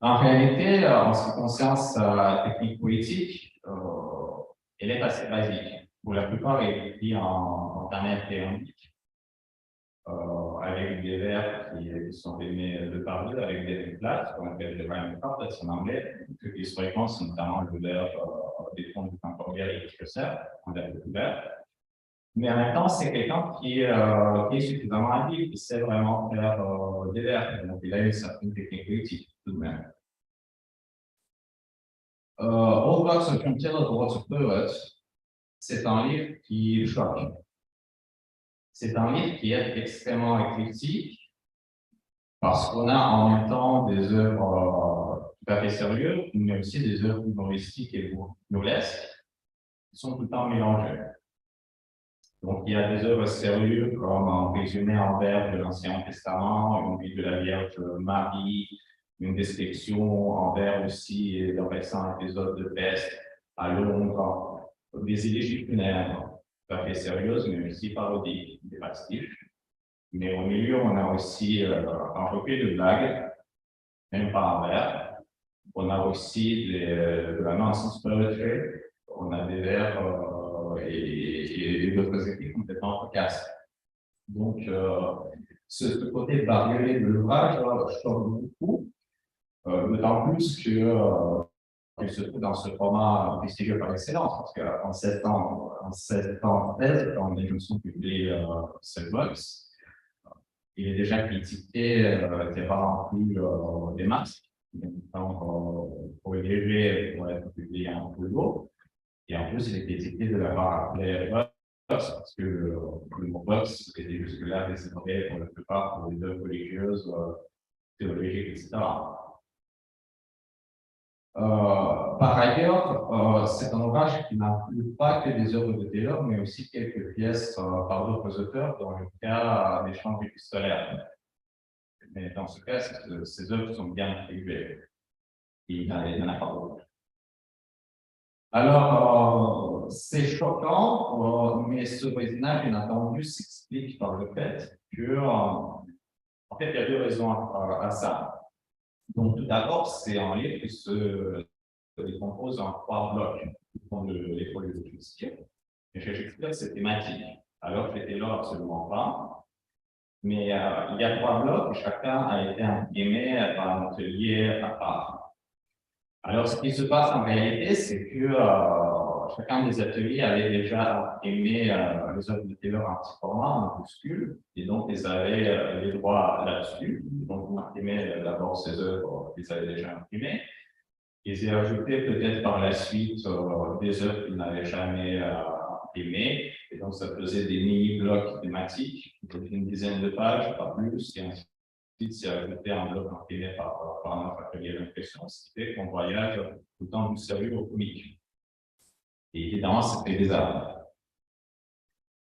En réalité, en ce qui concerne sa technique poétique, elle est assez basique. Pour la plupart, elle est écrite en tannette iambique, avec des vers qui sont aimés de par deux, avec des rimes plates, qu'on appelle des rhyme couplets en anglais, que historiquement, c'est notamment le vers des fonds du temporel et du sert, un vers populaire. Mais en même temps, c'est quelqu'un qui est suffisamment habile, qui sait vraiment faire des vers. Donc, il a une certaine technique poétique, tout de même. All Works of John Taylor, The Works of Poets, c'est un livre qui choque. C'est un livre qui est extrêmement éclectique parce qu'on a en même temps des œuvres tout à fait sérieuses, mais aussi des œuvres humoristiques et burlesques qui sont tout le temps mélangées. Donc, il y a des œuvres sérieuses comme un résumé en vers de l'Ancien Testament, une vie de la Vierge Marie, une description en vers aussi d'un récent épisode de peste à Londres, des élégies funéraires tout à fait sérieuses, mais aussi parodiques, des pastiches. Mais au milieu, on a aussi un recueil de blagues, même pas en vers. On a aussi de la nonsense poetry, on a des vers et d'autres écrits complètement cocasses. Donc, ce côté bariolé de l'ouvrage choque beaucoup, d'autant plus que il se trouve dans ce format prestigieux par excellence, parce qu'en 7 ans, quand les Johnson publie cette box, il est déjà critiqué, il n'est pas rempli des masques, pour être léger, pour être publié un peu lourd. Et en plus, il est critiqué de l'avoir appelé box, parce que le mot box était jusque-là réservé pour la plupart pour les œuvres religieuses, théologiques, etc. Par ailleurs, c'est un ouvrage qui n'inclut pas que des œuvres de Taylor, mais aussi quelques pièces par d'autres auteurs, dans le cas des chants épistolaires. Mais dans ce cas, ces œuvres sont bien attribuées. Il n'y en a pas beaucoup. Alors, c'est choquant, mais ce voisinage inattendu s'explique par le fait que, en fait, il y a 2 raisons à ça. Donc, tout d'abord, c'est un livre qui se décompose en 3 blocs. Les folios de Shakespeare. Et chez Shakespeare, c'est thématique. Alors, chez Taylor, absolument pas. Mais il y a 3 blocs et chacun a été imprimé par un atelier à part. Alors, ce qui se passe en réalité, c'est que chacun des ateliers avait déjà imprimé les œuvres de Taylor en petit format, en minuscule, et donc ils avaient les droits là-dessus. Donc, vous imprimez d'abord ces œuvres qu'ils avaient déjà imprimées. Ils ont ajouté peut-être par la suite des œuvres qu'ils n'avaient jamais imprimées, et donc ça faisait des mini-blocs thématiques, une dizaine de pages, pas plus, et ainsi s'est ajouté un bloc imprimé par notre atelier d'impression, ce qui fait qu'on voyage tout le temps du sérieux au comique. Et évidemment, ça fait des armes.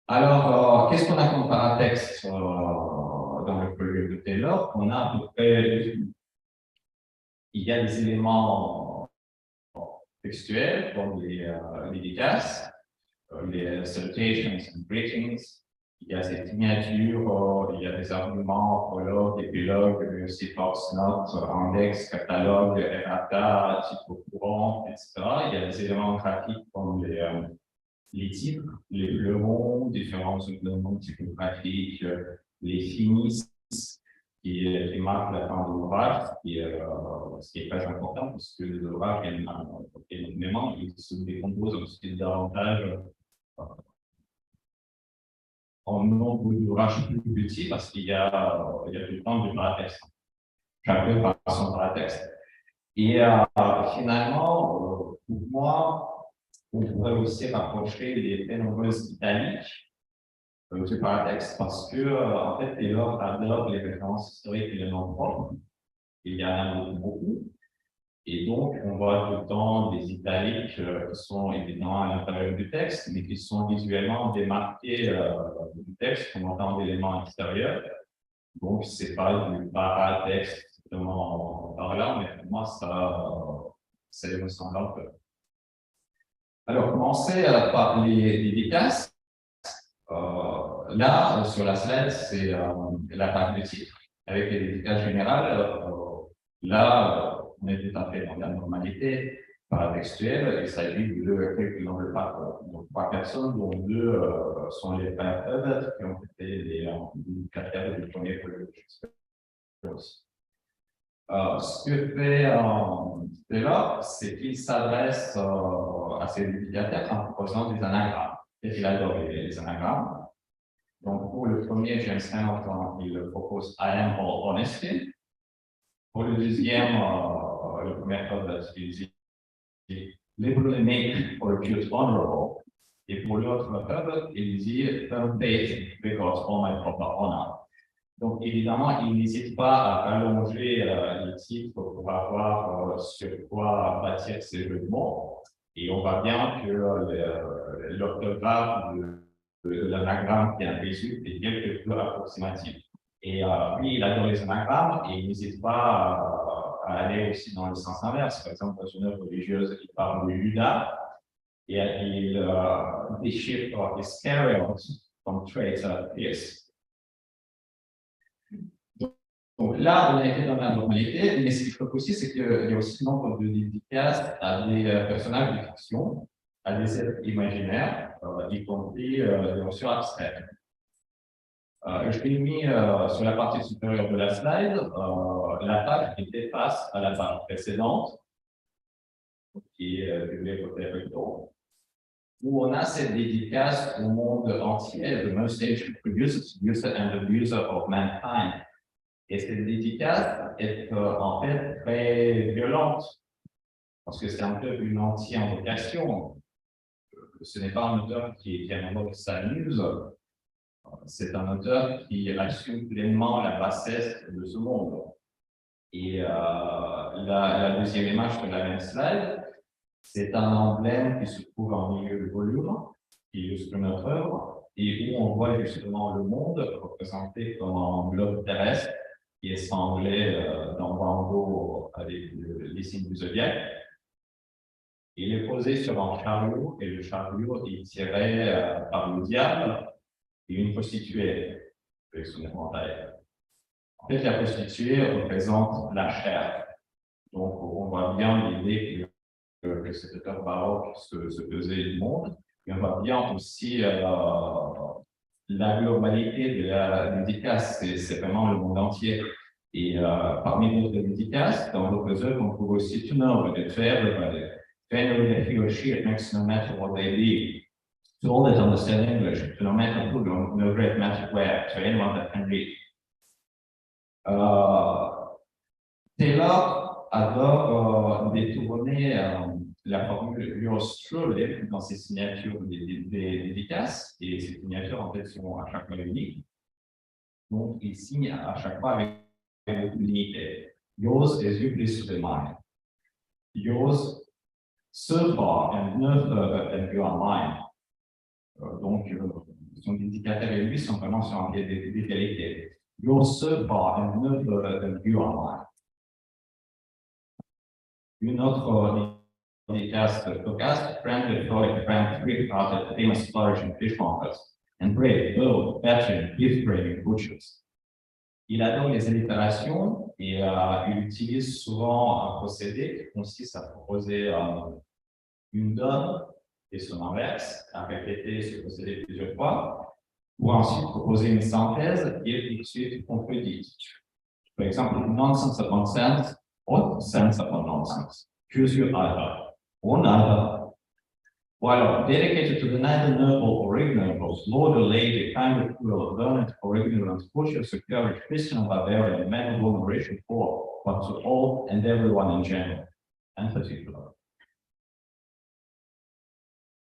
Alors, qu'est-ce qu'on a comme paratexte dans le projet de Taylor? On a à peu près, il y a des éléments textuels comme les dédicaces, les salutations and greetings, il y a ces signatures, il y a des arguments, prologues, épilogues, mais aussi force notes, index, catalogue, errata, titre courant, etc. Il y a des éléments graphiques comme les titres, les fleurons, différents éléments typographiques, les finisses qui marquent la fin de l'ouvrage, ce qui est très important parce que les ouvrages, énormément, ils se décomposent ensuite davantage en nombre d'ouvrages plus petits parce qu'il y a tout le temps du paratexte. Chacun par son paratexte. Et finalement, pour moi, on pourrait aussi rapprocher les très nombreuses italiques du paratexte parce que, en fait, Taylor adore les références historiques et les noms propres. Il y en a beaucoup. Et donc, on voit tout le temps des italiques qui sont évidemment à l'intérieur du texte, mais qui sont visuellement démarqués du texte comme étant d'éléments extérieurs. Donc, ce n'est pas du paratexte vraiment parlant, mais pour moi, ça me semble un peu. Alors, commencer par les dédicaces. Là, sur la slide, c'est la page de titre avec les dédicaces générales. Là, on est tout à fait dans la normalité paratextuelle. Il s'agit de quelques noms de pape, donc 3 personnes, dont 2 sont les frères Herbert, qui ont été les locataires du premier projet de Shakespeare. Ce que fait Taylor, c'est qu'il s'adresse à ses dédicataires en proposant des anagrammes. Et il adore les anagrammes. Donc, pour le premier, James Hamilton, il propose I am all honesty. Pour le deuxième, le premier code, il dit liberally make or repute honorable. Et pour l'autre code, il dit firm faith because all my proper honor. Donc, évidemment, il n'hésite pas à allonger les titres pour avoir sur quoi bâtir ses jeux de mots. Et on voit bien que l'orthographe de l'anagramme qui en résulte est quelque peu approximative. Et lui, il adore les anagrammes et il n'hésite pas à aller aussi dans le sens inverse. Par exemple, dans une œuvre religieuse, il parle de Judas et il déchiffre Iscariot comme traitor is. Donc là, on a été dans la normalité, mais ce qu'il faut aussi, c'est qu'il y a aussi nombre de dédicaces à des personnages de fiction, à des êtres imaginaires, y compris des notions abstraites. Je l'ai mis sur la partie supérieure de la slide, la page qui était face à la page précédente, qui est publiée côté recto, où on a cette dédicace au monde entier, the message produces, user and abuser of mankind. Et cette dédicace est en fait très violente, parce que c'est un peu une anti-invocation. Ce n'est pas un auteur qui s'amuse, c'est un auteur qui assume pleinement la bassesse de ce monde. Et la deuxième image de la même slide, c'est un emblème qui se trouve en milieu du volume, qui illustre notre œuvre, et où on voit justement le monde représenté comme un globe terrestre, qui est sanglé dans Bango avec les signes du zodiaque. Il est posé sur un chariot et le chariot est tiré par le diable et une prostituée avec son éventail. En fait, la prostituée représente la chair. Donc, on voit bien l'idée que cet auteur baroque se faisait du monde. Et on voit bien aussi la globalité de la dédicace, c'est vraiment le monde entier. Et parmi d'autres dédicaces, dans d'autres œuvres, on trouve aussi to know, to everybody, to anyone that he or she it makes no matter what they live, to all that understand English, to no matter who, no great matter where, to anyone that can read. Taylor adore détourner la formule yours truly dans ses signatures des dédicaces, et ces signatures en fait sont à chaque fois uniques. Donc, il signe à chaque fois avec beaucoup limité. Yours is you please to the mind. Yours so far and not further than you are mine. Donc, son indicateur et lui sont vraiment sur un pied d'égalité. You're so far and not further than you are mine. Une autre podcast, friendly, frolic, friend, three-hearted, famous, flourishing fishmongers, and brave, bold, passionate, gift-bringing butchers. Il adore les allitérations et il utilise souvent un procédé qui consiste à proposer une donne et son inverse, à répéter ce procédé plusieurs fois, pour ensuite proposer une synthèse qui est tout de suite contredite. Par exemple, nonsense upon sense, or sense upon nonsense. Choose your either, or neither. Ou alors, dedicated to the neither noble or ignoble, lord or lady, kind or cruel, learned or ignorant, cautious or courage, Christian or barbarian, man or woman, rich or poor, but to all and everyone in general, and particular.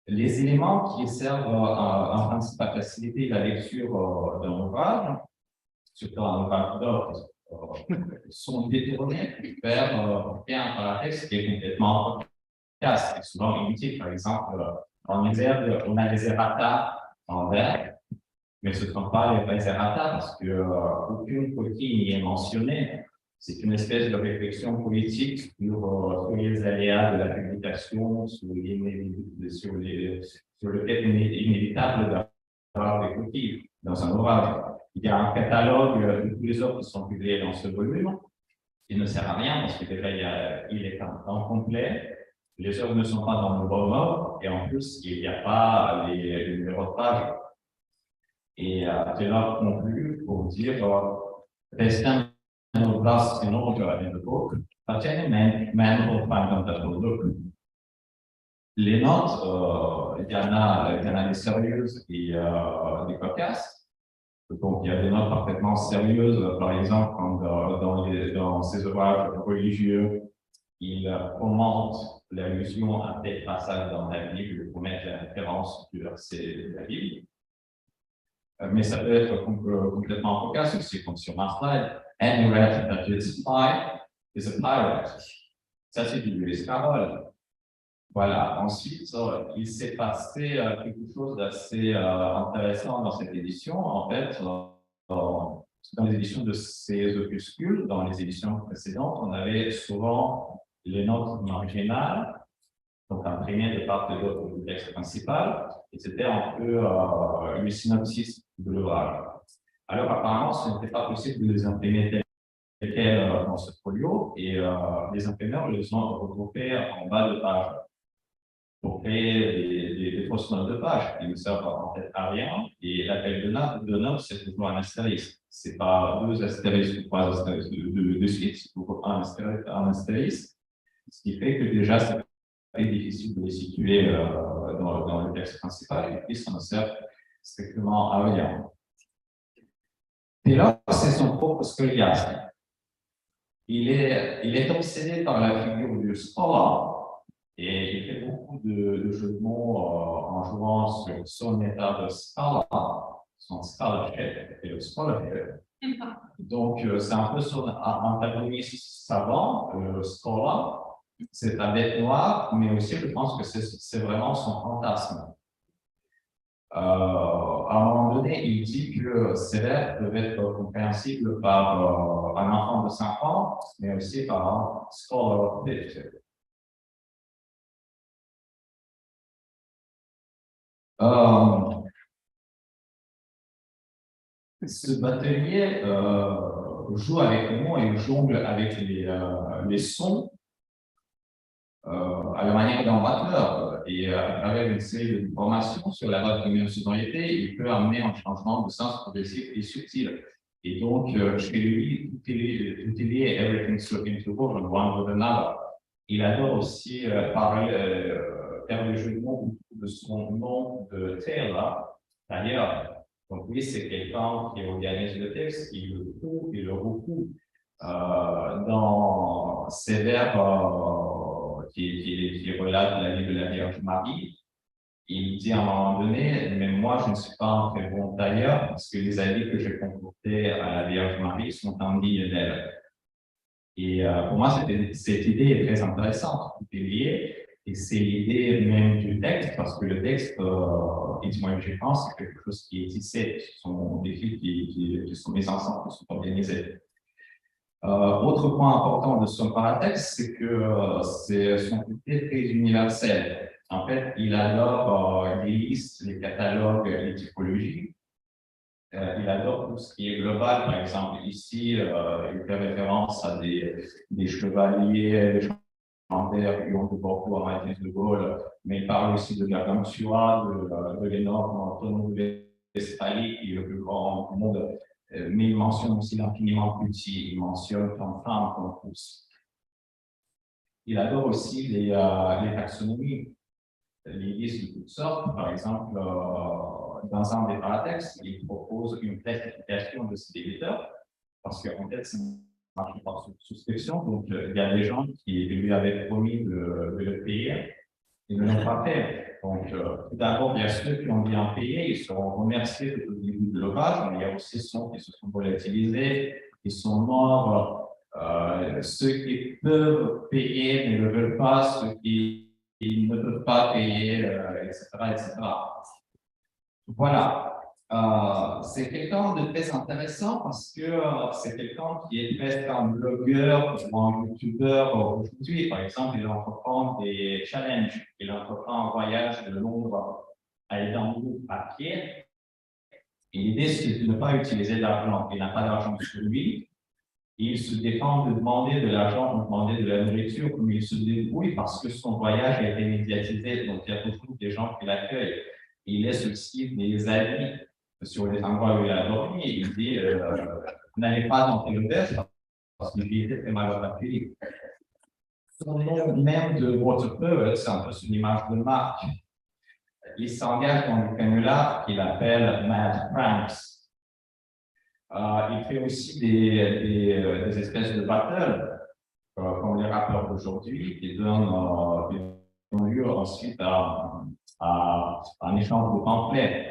Les éléments qui servent en principe à faciliter la lecture d'un ouvrage, surtout un ouvrage d'ordre, sont détournés vers un paratexte qui est complètement efficace et souvent inutile. Par exemple, en exergue, on a des errata en verbe, mais ce ne sont pas les vrais errata parce qu'aucune coquille n'y est mentionnée. C'est une espèce de réflexion politique sur les aléas de la publication, sur le fait inévitable d'avoir des coquilles dans un ouvrage. Il y a un catalogue de tous les œuvres qui sont publiées dans ce volume, qui ne sert à rien parce que déjà il est incomplet, les œuvres ne sont pas dans le bon ordre, et en plus il n'y a pas les numéros de page. Et Taylor conclut pour dire Restant no glass in order in the book, but any man will find them that will look. Les notes, il y en a des sérieuses et des cocasses. Donc, il y a des notes parfaitement sérieuses, par exemple, dans ces ouvrages religieux, il commente l'allusion à tel passage dans la Bible pour mettre la référence du verset de la Bible. Mais ça peut être complètement cocasse aussi, comme sur ma slide. Any rat that is spy is a pirate. Ça, c'est du Lewis Carroll. Voilà. Ensuite, il s'est passé quelque chose d'assez intéressant dans cette édition. En fait, dans les éditions de ces opuscules, dans les éditions précédentes, on avait souvent les notes marginales, donc imprimées de part et d'autre du texte principal, et c'était un peu le synopsis de l'ouvrage. Alors, apparemment, ce n'était pas possible de les imprimer tels quels dans ce folio, et les imprimeurs les ont regroupés en bas de page pour créer des fausses notes de page qui ne servent en fait à rien. Et l'appel de notes, c'est toujours un astérisque. Ce n'est pas deux astérisques ou trois astérisques de suite, c'est toujours un astérisque, ce qui fait que déjà, c'est très difficile de les situer dans le texte principal, et puis ça ne sert strictement à rien. Et là, c'est son propre scoliasme. Il est obsédé par la figure du scholar, et il fait beaucoup de jeux de mots en jouant sur son état de scholar, son scholarship et le scholarship. Donc, c'est un peu son antagoniste savant, le scholar. C'est un bête noir, mais aussi, je pense que c'est vraiment son fantasme. À un moment donné, il dit que ces vers peuvent être compréhensibles par un enfant de 5 ans, mais aussi par un scholar of 50. Ce batelier joue avec les mots et jongle avec les sons à la manière d'un batteur, et à travers une série de formations sur la base de sonorité, il peut amener un changement de sens progressif et subtil. Et donc, chez lui, tout est lié, everything's looking to go from one with another. Il adore aussi faire des jeux de mots autour de son nom de Taylor, d'ailleurs. Donc oui, c'est quelqu'un qui organise le texte, qui le trouve et le recoue dans ses vers qui relatent la vie de la Vierge Marie. Il dit à un moment donné, mais moi, je ne suis pas un très bon tailleur parce que les habits que j'ai concoctés à la Vierge Marie sont en ligne d'elle. Et pour moi, cette idée est très intéressante, tout est lié. Et c'est l'idée même du texte, parce que le texte, étymologiquement, c'est quelque chose qui est tissé. Ce sont des fils qui sont mis ensemble, qui sont organisés. Autre point important de son paratexte, c'est que c'est son côté très universel. En fait, il adore les listes, les catalogues, les typologies. Il adore tout ce qui est global. Par exemple, ici, il fait référence à des chevaliers, des chambers, Guillaume de Bordeaux, Mathis de Gaulle, mais il parle aussi de Gargantua, de l'énorme tonneau de Westphalie, qui est le plus grand du monde. Mais il mentionne aussi l'infiniment petit, il mentionne comme femme, comme pouce. Il adore aussi les taxonomies, les listes de toutes sortes. Par exemple, dans un des paratextes, il propose une classification de ces débiteurs, parce qu'en fait, c'est marche par souscription, donc il y a des gens qui lui avaient promis de le payer et ne l'ont pas fait. Donc, tout d'abord, il y a ceux qui ont bien payé, ils seront remerciés tout au début de l'orage, mais il y a aussi ceux qui se sont volatilisés, qui sont morts, ceux qui peuvent payer mais ne veulent pas, ceux qui ne peuvent pas payer, etc., etc. Voilà. C'est quelqu'un de très intéressant parce que c'est quelqu'un qui est presque un blogueur ou un youtubeur aujourd'hui. Par exemple, il entreprend des challenges. Il entreprend un voyage de Londres à Édimbourg à pied. Et l'idée, c'est de ne pas utiliser d'argent. Il n'a pas d'argent sur lui. Il se défend de demander de l'argent, de demander de la nourriture, mais il se débrouille parce que son voyage a été médiatisé. Donc, il y a beaucoup de gens qui l'accueillent. Il laisse aussi des avis sur les endroits où il a dormi. Il dit n'allez pas dans tel auberge parce qu'il était très mal accueilli. Son nom même de Waterfall, c'est un peu une image de marque. Il s'engage dans le canular qu'il appelle Mad Pranks. Il fait aussi des espèces de battles, comme les rappeurs d'aujourd'hui, qui donnent lieu ensuite à un échange de pamphlets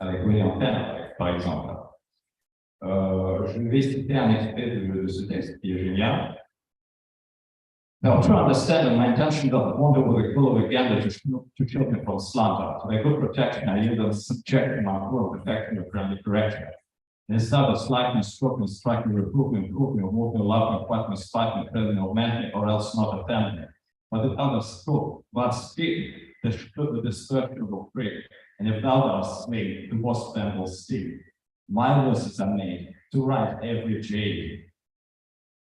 avec William Penn, par exemple. Je vais citer un extrait de ce texte qui est génial. Now, to understand my intention of the wonder with a goal of agenda to shield me from slander, to my good protection, I yield them subject my will protection of friendly correction. Instead of slight me, stroke me, strike me, reprove me, improve me, move me, love me, fight me, spite me, tell me, augment me, or else not offend me. But if thou dost spoke, but speak, the destruction will break. And if thou dost slay, the most of them will steal. My verses are made to write every jade.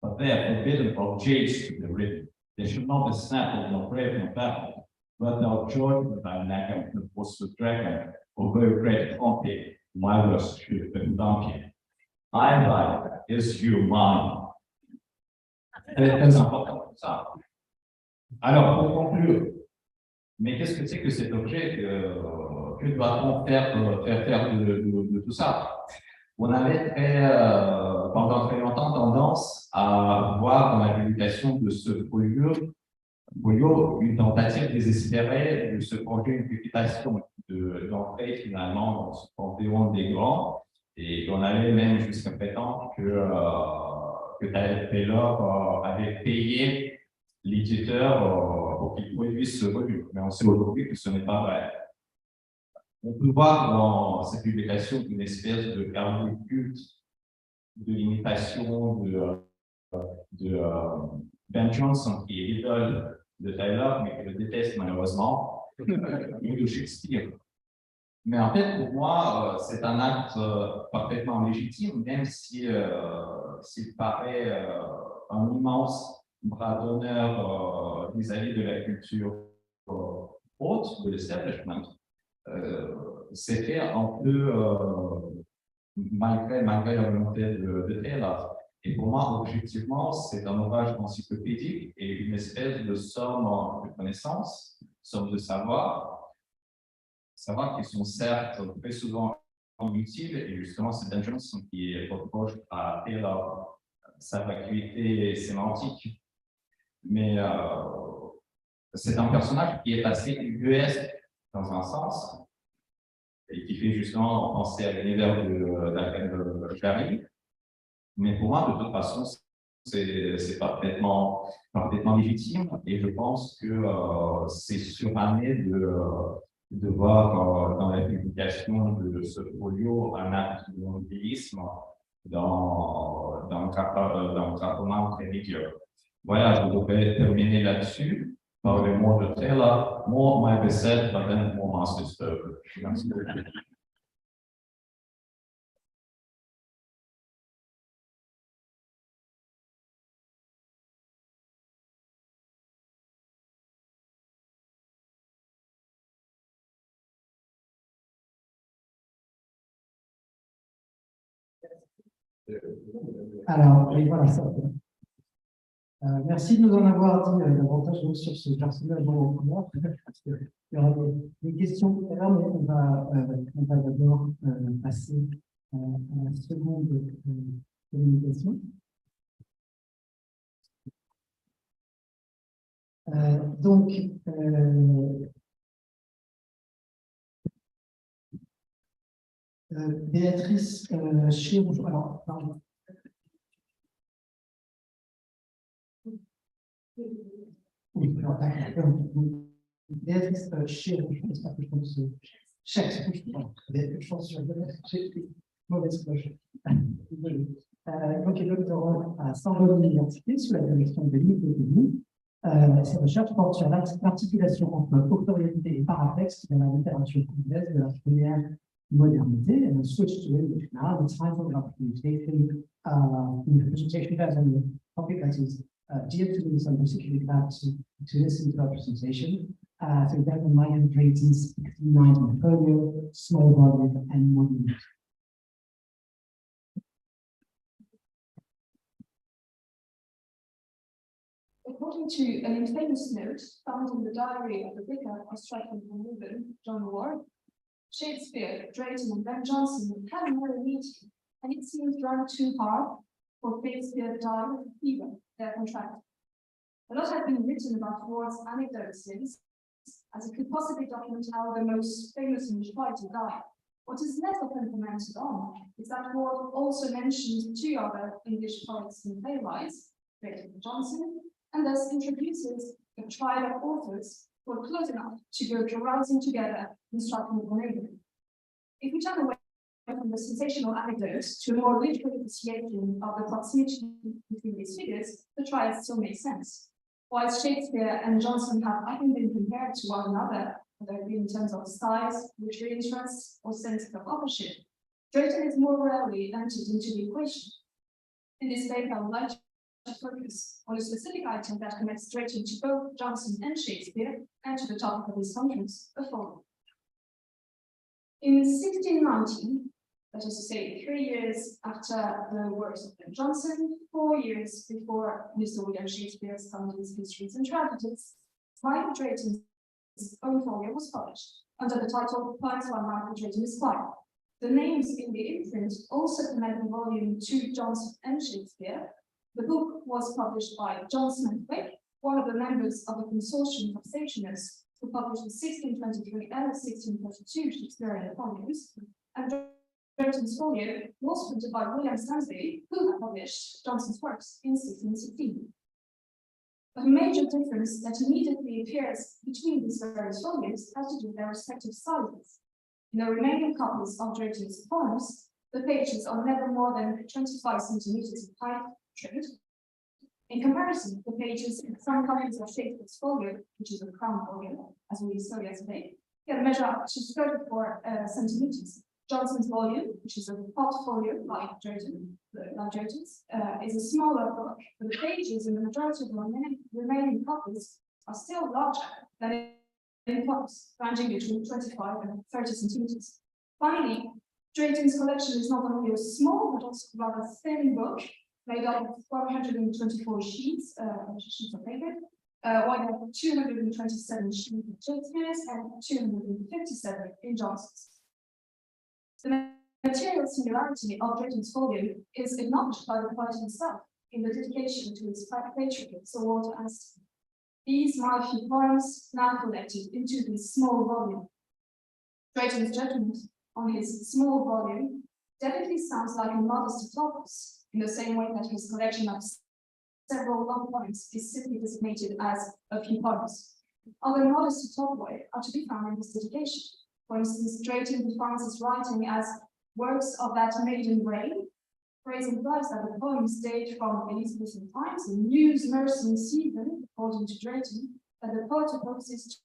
But they are forbidden from jades to be written. They should not be snapped nor brave nor baffled. But thou joy with thy neck and the voice of dragon, or very great company, my verse should be donkey. I like is you mine. C'est très important pour ça. Alors, pour conclure, mais qu'est-ce que c'est que cet objet? Que doit-on faire de tout ça? On avait pendant très longtemps tendance à voir dans la publication de ce folio une tentative désespérée de se projeter une réputation d'entrer finalement dans ce panthéon des grands, et on allait même jusqu'à prétendre que Taylor avait payé l'éditeur pour qu'il produise ce volume. Mais on sait aujourd'hui que ce n'est pas vrai. On peut voir dans cette publication une espèce de carnet culte de l'imitation de Ben Jonson, qui est l'idole de Taylor, mais qui le déteste malheureusement, ou de Shakespeare. Mais en fait, pour moi, c'est un acte parfaitement légitime, même s'il paraît un immense bras d'honneur vis-à-vis de la culture haute, de l'establishment. C'est fait un peu malgré la volonté de Taylor. Et pour moi, objectivement, c'est un ouvrage encyclopédique et une espèce de somme de connaissances, somme de savoir qui sont certes très souvent inutiles, et justement, c'est Dan Johnson qui reproche à Taylor sa vacuité sémantique. Mais c'est un personnage qui est assez ubuesque dans un sens, et qui fait justement penser à l'univers de Paris. Mais pour moi, de toute façon, c'est parfaitement légitime et je pense que c'est suranné de voir dans la publication de ce folio un acte de mondialisme dans le traitement très médiocre. Voilà, je voudrais terminer là-dessus par les mots de Taylor, more my beset, but then more master servant. Merci beaucoup. Alors, oui, voilà ça. Merci de nous en avoir dit davantage donc, sur ce personnage en couleur, parce qu'il y aura des questions tout à l'heure, mais on va d'abord passer à la seconde communication. Donc, Béatrice Chirou, alors, pardon. Oui, alors, Béatrice Chirou, j'espère que je pense Shakespeare, je pense sur mauvaise cloche. Donc, elle est doctorante à Sorbonne Université sous la direction de Nicolas. Ses recherches portent sur l'articulation entre autorité et paratexte dans la littérature anglaise de la première modernité. And switch to English now. The title of the presentation has on the topic that is dear to me, so I'm particularly glad to listen to our presentation. So that in my ratings 69 in folio, small volume, and modern. According to an infamous note found in the diary of the vicar of Stratford-upon-Avon, John Ward, Shakespeare, Drayton, and Ben Jonson had a merry meeting, and it seemed run too hard, for Shakespeare died of fever, their contract. A lot had been written about Ward's anecdotes since, as it could possibly document how the most famous English writer died. What is less often commented on is that Ward also mentions two other English poets and playwrights, Drayton and Jonson, and thus introduces a triad of authors who are close enough to go carousing together in Stratford-upon-Avon. If we turn away from the sensational anecdotes to a more literal appreciation of the proximity between these figures, the triad still makes sense. Whilst Shakespeare and Jonson have often been compared to one another, whether it be in terms of size, literary interests, or sense of authorship, Drayton is more rarely entered into the equation. In this paper, I would like to focus on a specific item that connects Drayton to both Jonson and Shakespeare, and to the topic of his conference, the following. In 1619, that is to say, 3 years after the works of Ben Jonson, 4 years before Mr. William Shakespeare's comedies, histories, and tragedies, Michael Drayton's own folio was published under the title Poems by Michael Drayton Esquire. The names in the imprint also connect the volume to Jonson and Shakespeare. The book was published by John Smith-Wick, one of the members of the consortium of stationists who published the 1623 and 1642 Shakespearean volumes, and Drayton's folio was printed by William Stansby, who had published Jonson's works in 1616. But a major difference that immediately appears between these various folios has to do with their respective sizes. In the remaining copies of Drayton's poems, the pages are never more than 25 centimeters in height. In comparison, the pages in some copies of Shakespeare's folio, which is a crown folio, as we saw yesterday, can measure up to 34 centimeters. Jonson's volume, which is a pot folio like Drayton's, is a smaller book, but the pages in the majority of the remaining copies are still larger than in pots, ranging between 25 and 30 centimeters. Finally, Drayton's collection is not only a small but also rather thin book, made up of 124 sheets of paper, while there are 227 sheets in Shakespeare's and 257 in Jonson's. The material similarity of Drayton's folio is acknowledged by the poet himself in the dedication to his patron, Sir Walter Aston. These my few poems now collected into this small volume. Drayton's judgment on his small volume definitely sounds like a modest topos, in the same way that his collection of several long poems is simply designated as a few poems. Other modest topoi are to be found in this dedication. For instance, Drayton defines his writing as works of that maiden reign, praising thus that the poems date from Elizabethan times, the News, Mercy, and Stephen, according to Drayton, that the poet opposes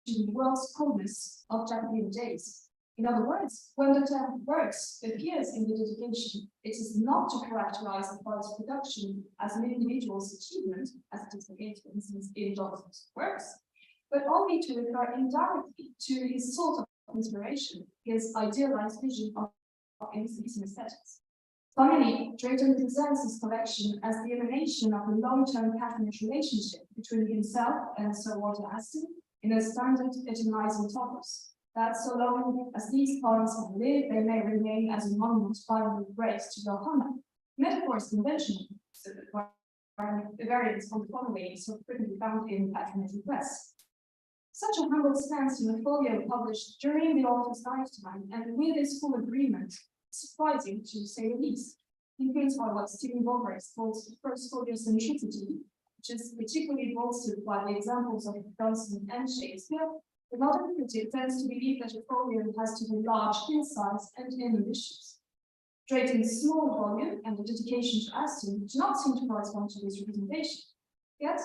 to the world's coldness of Jacobean days. In other words, when the term works appears in the dedication, it is not to characterize the poet's production as an individual's achievement, as it is the case, for instance, in Johnson's works, but only to refer indirectly to his sort of inspiration, his idealized vision of Elizabethan aesthetics. Finally, Drayton presents his collection as the emanation of a long-term patronage relationship between himself and Sir Walter Aston in a standard etymizing topos, that so long as these poems have lived, they may remain as a monument finally grace to their honor. Metaphor is conventional, so the variants from the following so frequently found in patronage requests. Such a humble stance in a folio published during the author's lifetime and with his full agreement, surprising to say the least, influenced by what Stephen Bulwer calls the first folio centricity, which is particularly bolstered by the examples of Johnson and Shakespeare. The modern critic tends to believe that a folio has to be large in size and ambitious. Drayton's small volume and the dedication to Aston do not seem to correspond to this representation. Yet,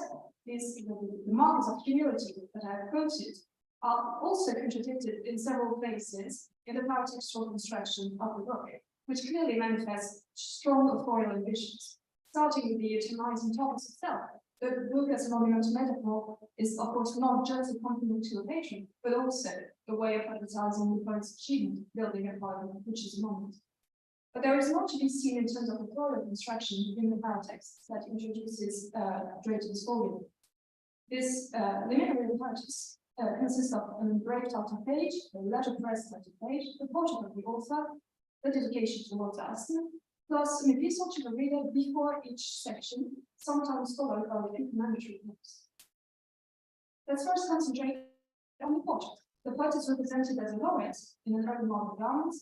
the markers of humility that I have quoted are also contradicted in several places in the paratextual construction of the book, which clearly manifests strong authorial ambitions, starting with the etymizing topos itself. The book as a monumental metaphor is, of course, not just a compliment to a patron, but also a way of advertising the poet's achievement, building a poem, which is a monument. But there is more to be seen in terms of authorial construction in the paratext that introduces Drayton's volume. This liminal paratexts consists of an engraved title page, a letterpress title page, the portrait of the author, the dedication to Walter Aston, plus an epistle to the reader before each section, sometimes followed by the mandatory notes. Let's first concentrate on the portrait. The poet is represented as a laureate in an early modern garment.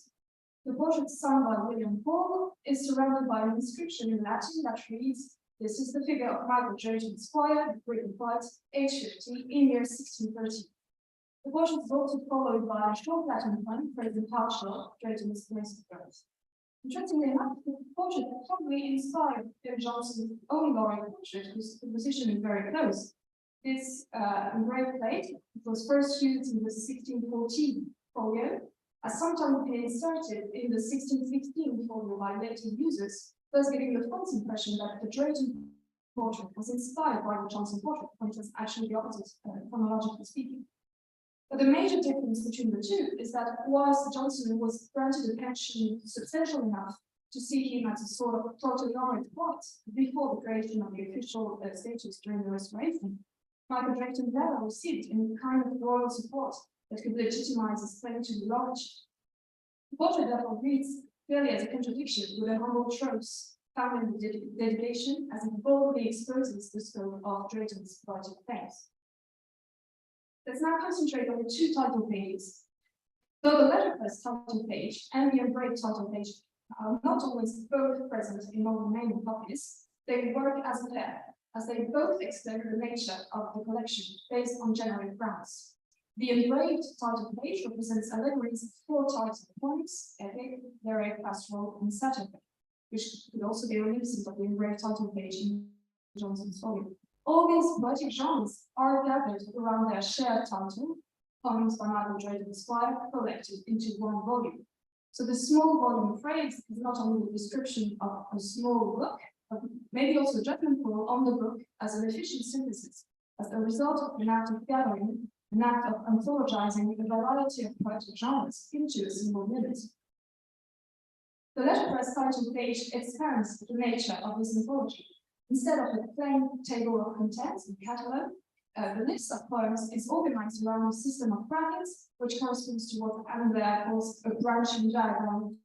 The portrait signed by William Paul is surrounded by an inscription in Latin that reads, "This is the figure of Michael Drayton, Squire, Britain poet, age 50, in year 1630. The portrait is also followed by a short Latin poem praising partial Drayton's place of birth. Interestingly enough, the portrait probably inspired Johnson's own laureate portrait, whose composition is very close. This engraved plate was first used in the 1614 folio, has sometimes been inserted in the 1616 folio by later users, thus giving the false impression that the Drayton portrait was inspired by the Johnson portrait, which is actually the opposite, chronologically speaking. But the major difference between the two is that whilst Johnson was granted a pension substantial enough to see him as a sort of totally honored poet before the creation of the official status during the Restoration, Michael Drayton never received any kind of royal support that could legitimize his claim to the lordship. The portrait therefore reads clearly as a contradiction with a humble tropes found in the dedication, as it boldly exposes the scope of Drayton's poetic claims. Let's now concentrate on the two title pages. Though the letterpress title page and the engraved title page are not always both present in all remaining copies, they work as a pair, as they both explain the nature of the collection based on generic grounds. The engraved title page represents allegories of 4 types of poems: epic, lyric, pastoral, and satiric, which could also be reminiscent of the engraved title page in Johnson's volume. All these poetic genres are gathered around their shared title, poems by Michael Drayton, Squire, collected into one volume. So the small volume phrase is not only a description of a small book, but maybe also a judgment call on the book as an efficient synthesis, as a result of an act of gathering, an act of anthologizing a variety of poetic genres into a single unit. The letterpress title page expands the nature of this anthology. Instead of a plain table of contents and catalogue, the list of poems is organized around a system of brackets, which corresponds to what Alan Blair calls a branching diagram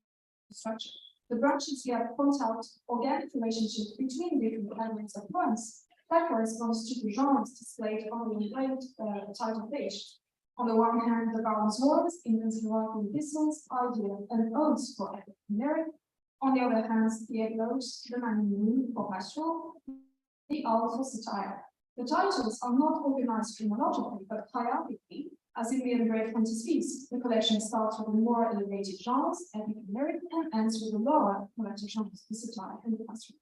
structure. The branches here point out organic relationships between different categories of poems that corresponds to the genres displayed on the engraved title page. On the one hand, the Baron's Wars, inventory epistles, idea, and odes for epic and lyric. On the other hand, the epilogues, the manual for pastoral, the ode for satire. The titles are not organized chronologically, but hierarchically, as in the Engraved Frontispiece. The collection starts with the more elevated genres, epic and lyric, and ends with the lower collective genres, the satire and the pastoral.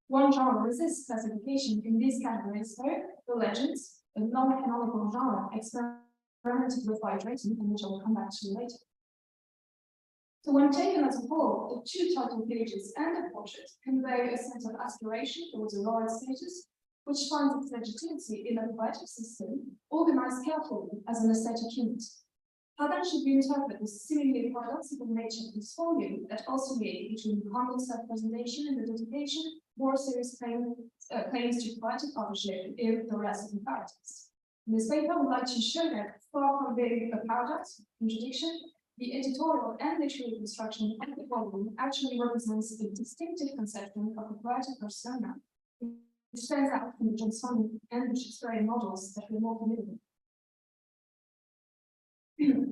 One genre resists classification in these categories, though, the legends, a non-canonical genre experimented with by Drayton, and which I will come back to later. So when taken as a whole, the two title pages and the portrait convey a sense of aspiration towards a laureate status, which finds its legitimacy in a poetic system organized carefully as an aesthetic unit. How then should we interpret the seemingly paradoxical nature of this volume that oscillates between humble self-presentation and the dedication, more serious claims to poetic authorship in the rest of the paradox? In this paper, I would like to show that far from being a paradox, contradiction, the editorial and literary construction of the volume actually represents a distinctive conception of the poetic persona, which stands out from the Johnsonian and the Shakespearean models that we're more familiar with.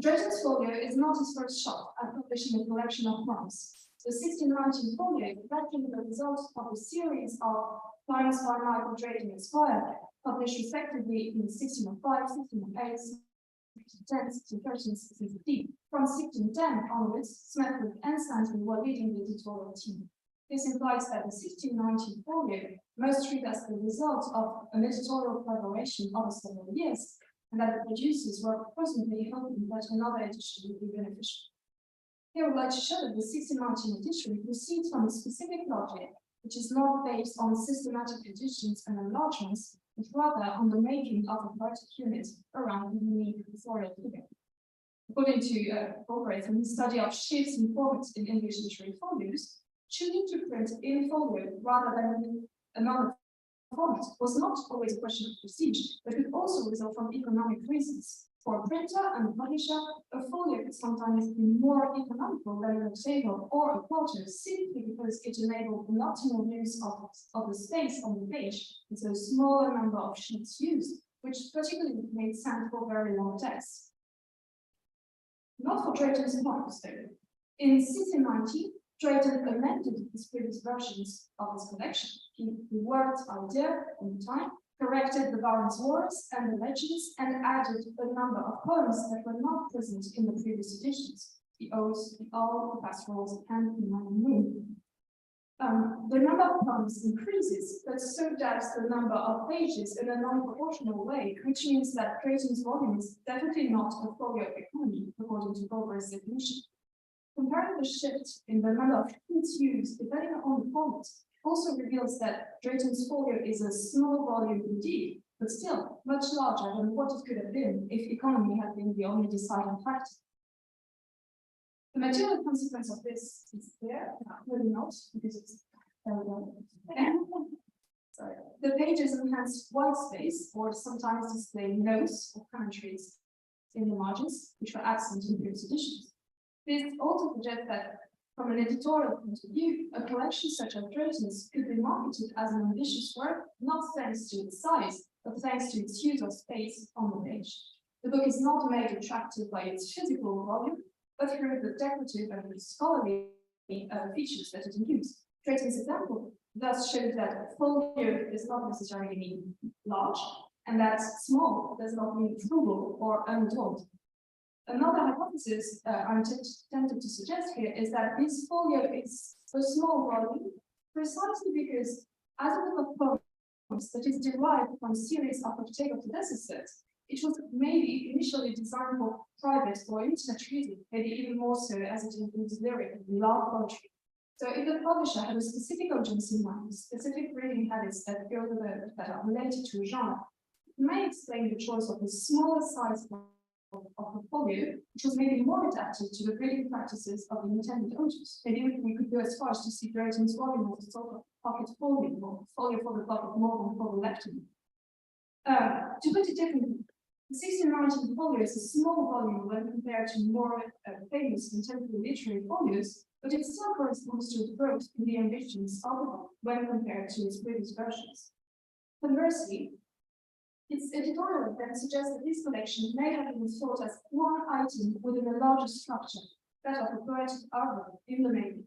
Drayton's folio is not his first shot at publishing a collection of poems. The 1619 folio is actually the result of a series of poems by Michael Drayton Esquire, published respectively in 1605, 1608, 1610, 1613, 1615. From 1610 onwards, Smethwick and Stanley were leading the editorial team. This implies that the 1619 folio must treat as the result of an editorial collaboration over several years, and that the producers were presently hoping that another edition would be beneficial. Here I would like to show that the 1619 edition proceeds from a specific logic, which is not based on systematic additions and enlargements, but rather on the making of a poetic unit around a unique authorial figure. According to Fulbright, in his study of shifts in format in English literary folios, choosing to print in folio rather than another format was not always a question of prestige, but could also result from economic reasons. For a printer and a publisher, a folio could sometimes be more economical than a table or a quarter, simply because it enabled an optimal use of the space on the page, with a smaller number of sheets used, which particularly made sense for very long texts. Not for Drayton's poems, though. In 1690, Drayton amended his previous versions of his collection. He reworked idea in time, corrected the Baron's Wars and the legends, and added a number of poems that were not present in the previous editions: the odes, the ode, the pastorals, and the moon. The number of poems increases, but so does the number of pages in a non-proportional way, which means that Drayton's volume is definitely not a folio economy, according to Goldberg's definition. Comparing the shift in the number of sheets used depending on the format also reveals that Drayton's folio is a small volume indeed, but still much larger than what it could have been if economy had been the only deciding factor. The material consequence of this is there, really not, because it's very well. Sorry. The pages enhance white space, or sometimes display notes or commentaries in the margins, which were absent in previous editions. This also suggests that, from an editorial point of view, a collection such as Drayton's could be marketed as an ambitious work, not thanks to its size, but thanks to its use of space on the page. The book is not made attractive by its physical volume, but through the decorative and scholarly features that it includes. Drayton's example thus shows that folio does not necessarily mean large, and that small does not mean frugal or unadorned. Another hypothesis I'm tempted to suggest here is that this folio is a small volume precisely because, as a book of poems that is derived from a series of potato predecessors, it was maybe initially designed for private or intimate reading, maybe even more so as it includes lyric and love poetry. So if the publisher had a specific audience in mind, specific reading habits that are related to a genre, it may explain the choice of a smaller size of the folio, which was maybe more adapted to the reading practices of the intended audience. Maybe we could go as far as to see Drayton's volume as a sort of pocket folio, or folio for the pocket more than for the lectern. To put it differently, the 1619 folio is a small volume when compared to more famous contemporary literary folios, but it still corresponds to the growth in the ambitions of the book when compared to its previous versions. Conversely, It's editorial that suggests that this collection may have been thought as one item within a larger structure, that of a poetic arbor in the main.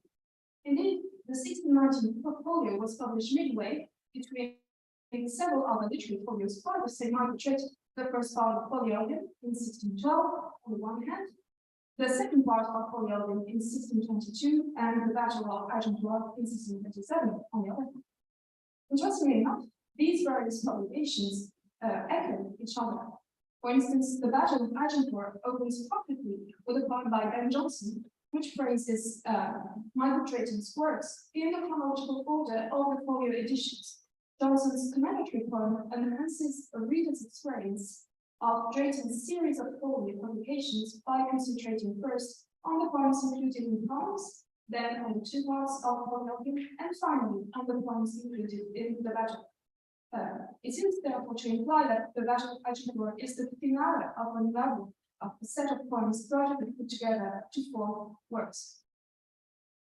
Indeed, the 1619 portfolio was published midway between several other literary folios by the same portrait. The first part of Folio in 1612 on the one hand, the second part of Folio in 1622, and the Battle of Agincourt in 1627 on the other hand. Interestingly enough, these various publications echo each other. For instance, the Battle of Agincourt opens perfectly with a poem by Ben Jonson, which phrases Michael Drayton's works in the chronological order of the folio editions. Johnson's commentary poem enhances a reader's experience of Drayton's series of folio publications by concentrating first on the poems included in poems, then on the two parts of folio, and finally on the poems included in the battle. It seems therefore to imply that the Battle of Agincourt is the finale of a novel of a set of poems gradually put together to form works.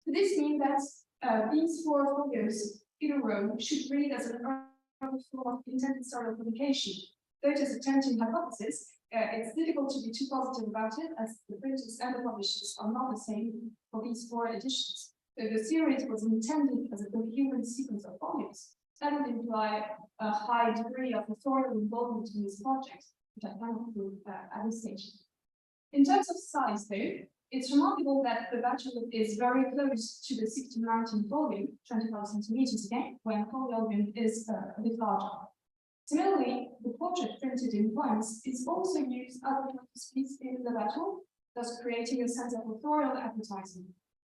This means that these four folios in a row should read as an early form of intended style of publication. Though it is a tempting hypothesis, it's difficult to be too positive about it, as the printers and the publishers are not the same for these four editions. So the series was intended as a coherent sequence of folios. That would imply a high degree of authorial involvement in this project, which I cannot prove at this stage. In terms of size, though, it's remarkable that the Battle is very close to the 1619 volume, 25 centimeters again, when folio is a bit larger. Similarly, the portrait printed in poems is also used as a piece in the Battle, thus creating a sense of authorial advertising.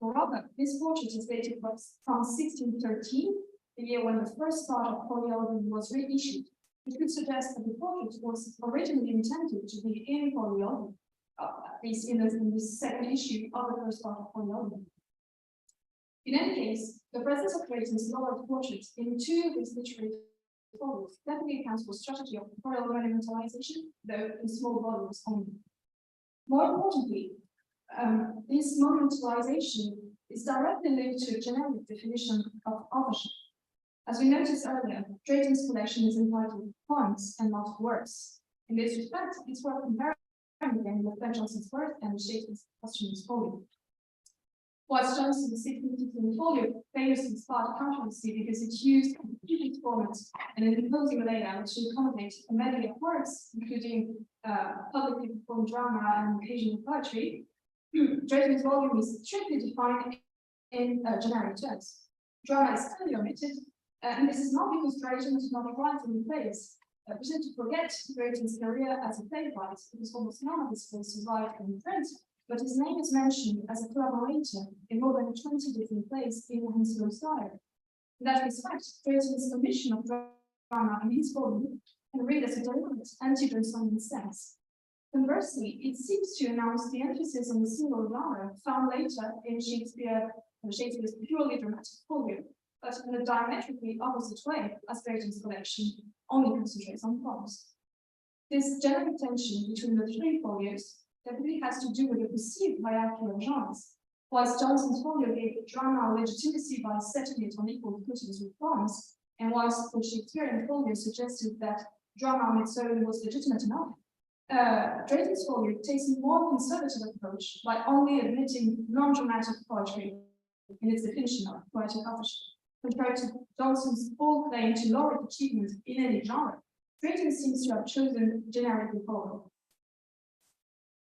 Moreover, this portrait is dated from 1613, the year when the first part of folio was reissued, which could suggest that the portrait was originally intended to be in folio, at least in the second issue of the first part of folio. In any case, the presence of Drayton's lowered portraits in two of his literary folios definitely accounts for strategy of authorial monumentalization, though in small volumes only. More importantly, this monumentalization is directly linked to a generic definition of authorship. As we noticed earlier, Drayton's collection is entitled Poems and not Works. In this respect, it's worth comparing again with Ben Jonson's work and Shakespeare's posthumous folio. Whilst Johnson's 1615 folio famously sparked controversy because it used a completed format and an imposing layout to accommodate a medley of works, including publicly performed drama and occasional poetry, Drayton's volume is strictly defined in generic terms. Drama is clearly omitted, and this is not because Drayton did not write any plays. We tend to forget Drayton's career as a playwright, because almost none of his plays survived in print, but his name is mentioned as a collaborator in more than 20 different plays in Henslowe's diary. In that respect, Drayton's omission of drama in his volume can read as a deliberate anti-Johnsonian sense. Conversely, it seems to announce the emphasis on the single genre found later in Shakespeare's purely dramatic folio, but in a diametrically opposite way, as Drayton's collection only concentrates on poems. This generic tension between the three folios definitely has to do with the perceived hierarchy of genres. Whilst Johnson's folio gave drama legitimacy by setting it on equal footings with poems, and whilst the Shakespearean folio suggested that drama on its own was legitimate enough, Drayton's folio takes a more conservative approach by only admitting non-dramatic poetry in its definition of poetic authorship. Compared to Johnson's full claim to lauric achievement in any genre, Drayton seems to have chosen generic folio.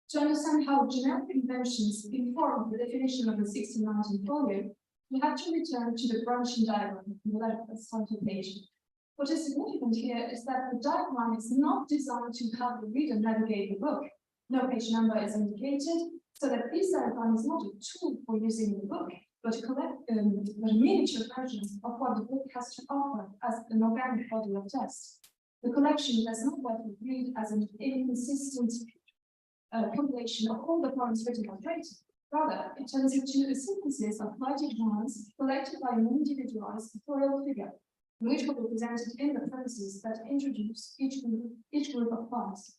To understand how generic conventions inform the definition of the 1619 folio, we have to return to the branching diagram on the left page. What is significant here is that the diagram is not designed to help the reader navigate the book. No page number is indicated, so that this diagram is not a tool for using the book, but a miniature version of what the book has to offer as an organic body of text. The collection does not therefore read as an inconsistent compilation of all the poems written by Drayton. Rather, it turns into a synthesis of poetic genres collected by an individualized authorial figure, which will be presented in the premises that introduce each group of poems.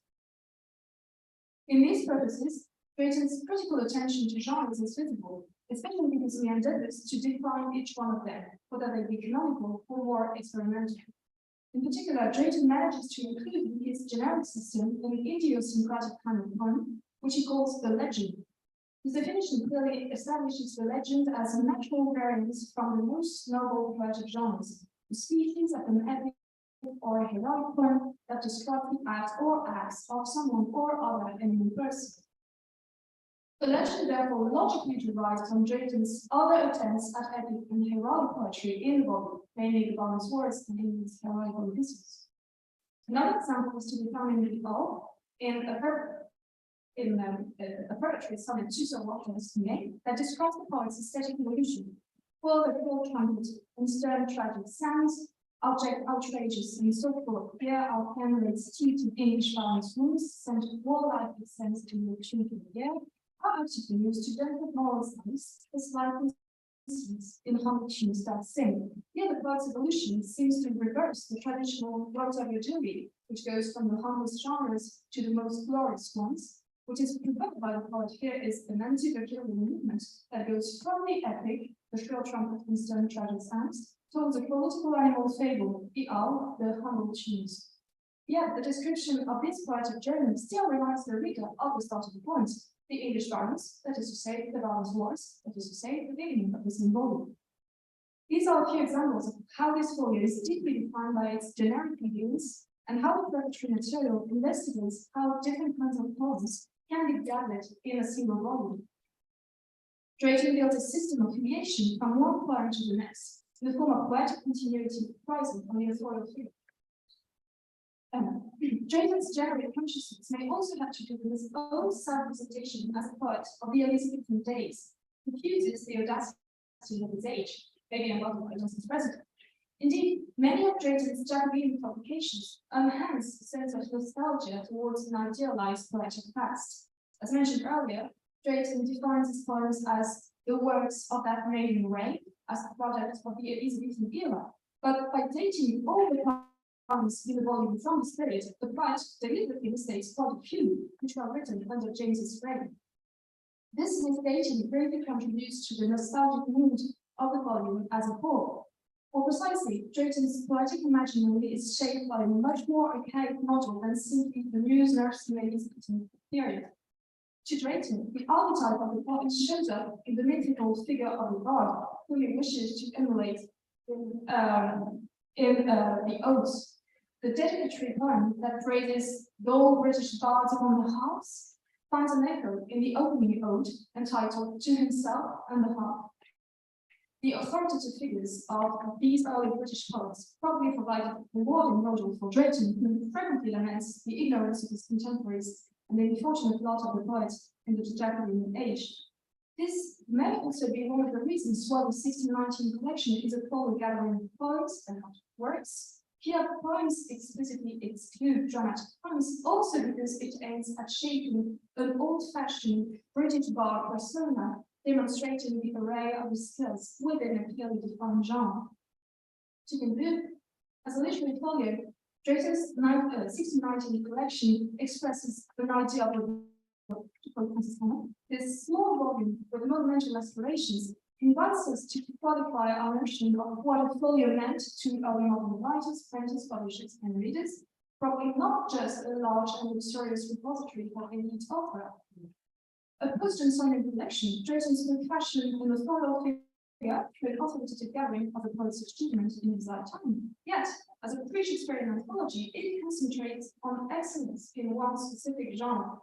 In these purposes, Drayton's critical attention to genres is visible, especially because he endeavors to define each one of them, whether they be canonical or more experimental. In particular, Drayton manages to include in his generic system an idiosyncratic kind of poem, which he calls the legend. His definition clearly establishes the legend as a natural variance from the most noble poetic genres, the species of an epic or a heroic poem that describes the act or acts of someone or other eminent person. The legend therefore logically derives from Drayton's other attempts at epic and heroic poetry in the volume, namely the Baron's Wars and his heroic epistles. Another example is to be found in the O, in a poetry sonnet to Sir Walter Scott that describes the poet's aesthetic evolution, full of full trumpet and stern tragic sounds, object outrageous and so forth. Here our pen lays steeped in English violence wounds, sent warlike sense to the tune of the air, are actively used to benefit moral studies, as like in humble tunes that sing. Here the poet's evolution seems to reverse the traditional rotary, which goes from the humblest genres to the most glorious ones. What is provoked by the poet here is an anti-virtual movement that goes from the epic, the shrill trumpet and stern tragic sounds, towards a political animal fable, the owl, the humble tunes. Yet the description of this poetic journey still reminds the reader of the start of the point, the English violence, that is to say, the Baron's Wars, that is to say, the beginning of the same volume. These are a few examples of how this folio is deeply defined by its generic ideals, and how the preparatory material investigates how different kinds of poems can be gathered in a single volume. Drayton built a system of filiation from one poem to the next, in the form of poetic continuity present on the authorial figure. Drayton's generic consciousness may also have to do with his own self-presentation as a poet of the Elizabethan days, who fuses the audacity of his age, maybe a lot of Johnson's president. Indeed, many of Drayton's Jacobean publications enhance a sense of nostalgia towards an idealized poetic past. As mentioned earlier, Drayton defines his poems as the works of that maiden reign, as the product of the Elizabethan era, but by dating all the poems in the volume from this period, the poet deliberately mistakes quite a few which were written under James's reign. This misdating greatly contributes to the nostalgic mood of the volume as a whole. More precisely, Drayton's poetic imaginary is shaped by a much more archaic model than simply the muse nursing Elizabethan period. To Drayton, the archetype of the poet shows up in the mythical figure of the bard, who he wishes to emulate in the odes. The dedicatory poem that praises the old British bards upon the harps finds an echo in the opening ode entitled To Himself and the Harp. The authoritative figures of these early British poets probably provided a rewarding model for Drayton, who frequently laments the ignorance of his contemporaries and the unfortunate lot of the poets in the Jacobean age. This may also be one of the reasons why the 1619 collection is a full gathering of poems and works. Here, poems explicitly exclude dramatic poems, also because it aims at shaping an old-fashioned British bard persona, demonstrating the array of his skills within a clearly defined genre. To conclude, as a literary folio, Drayton's 1619 collection expresses an idea of this small volume with monumental aspirations invites us to qualify our notion of what a folio meant to early modern writers, printers, publishers, and readers, probably not just a large and luxurious repository for elite opera. A post-Johnsonian collection, Drayton's good fashion in the thorough figure to an authoritative gathering of the poet's achievement in his lifetime. Yet, as a pre-Shakespearean anthology, it concentrates on excellence in one specific genre.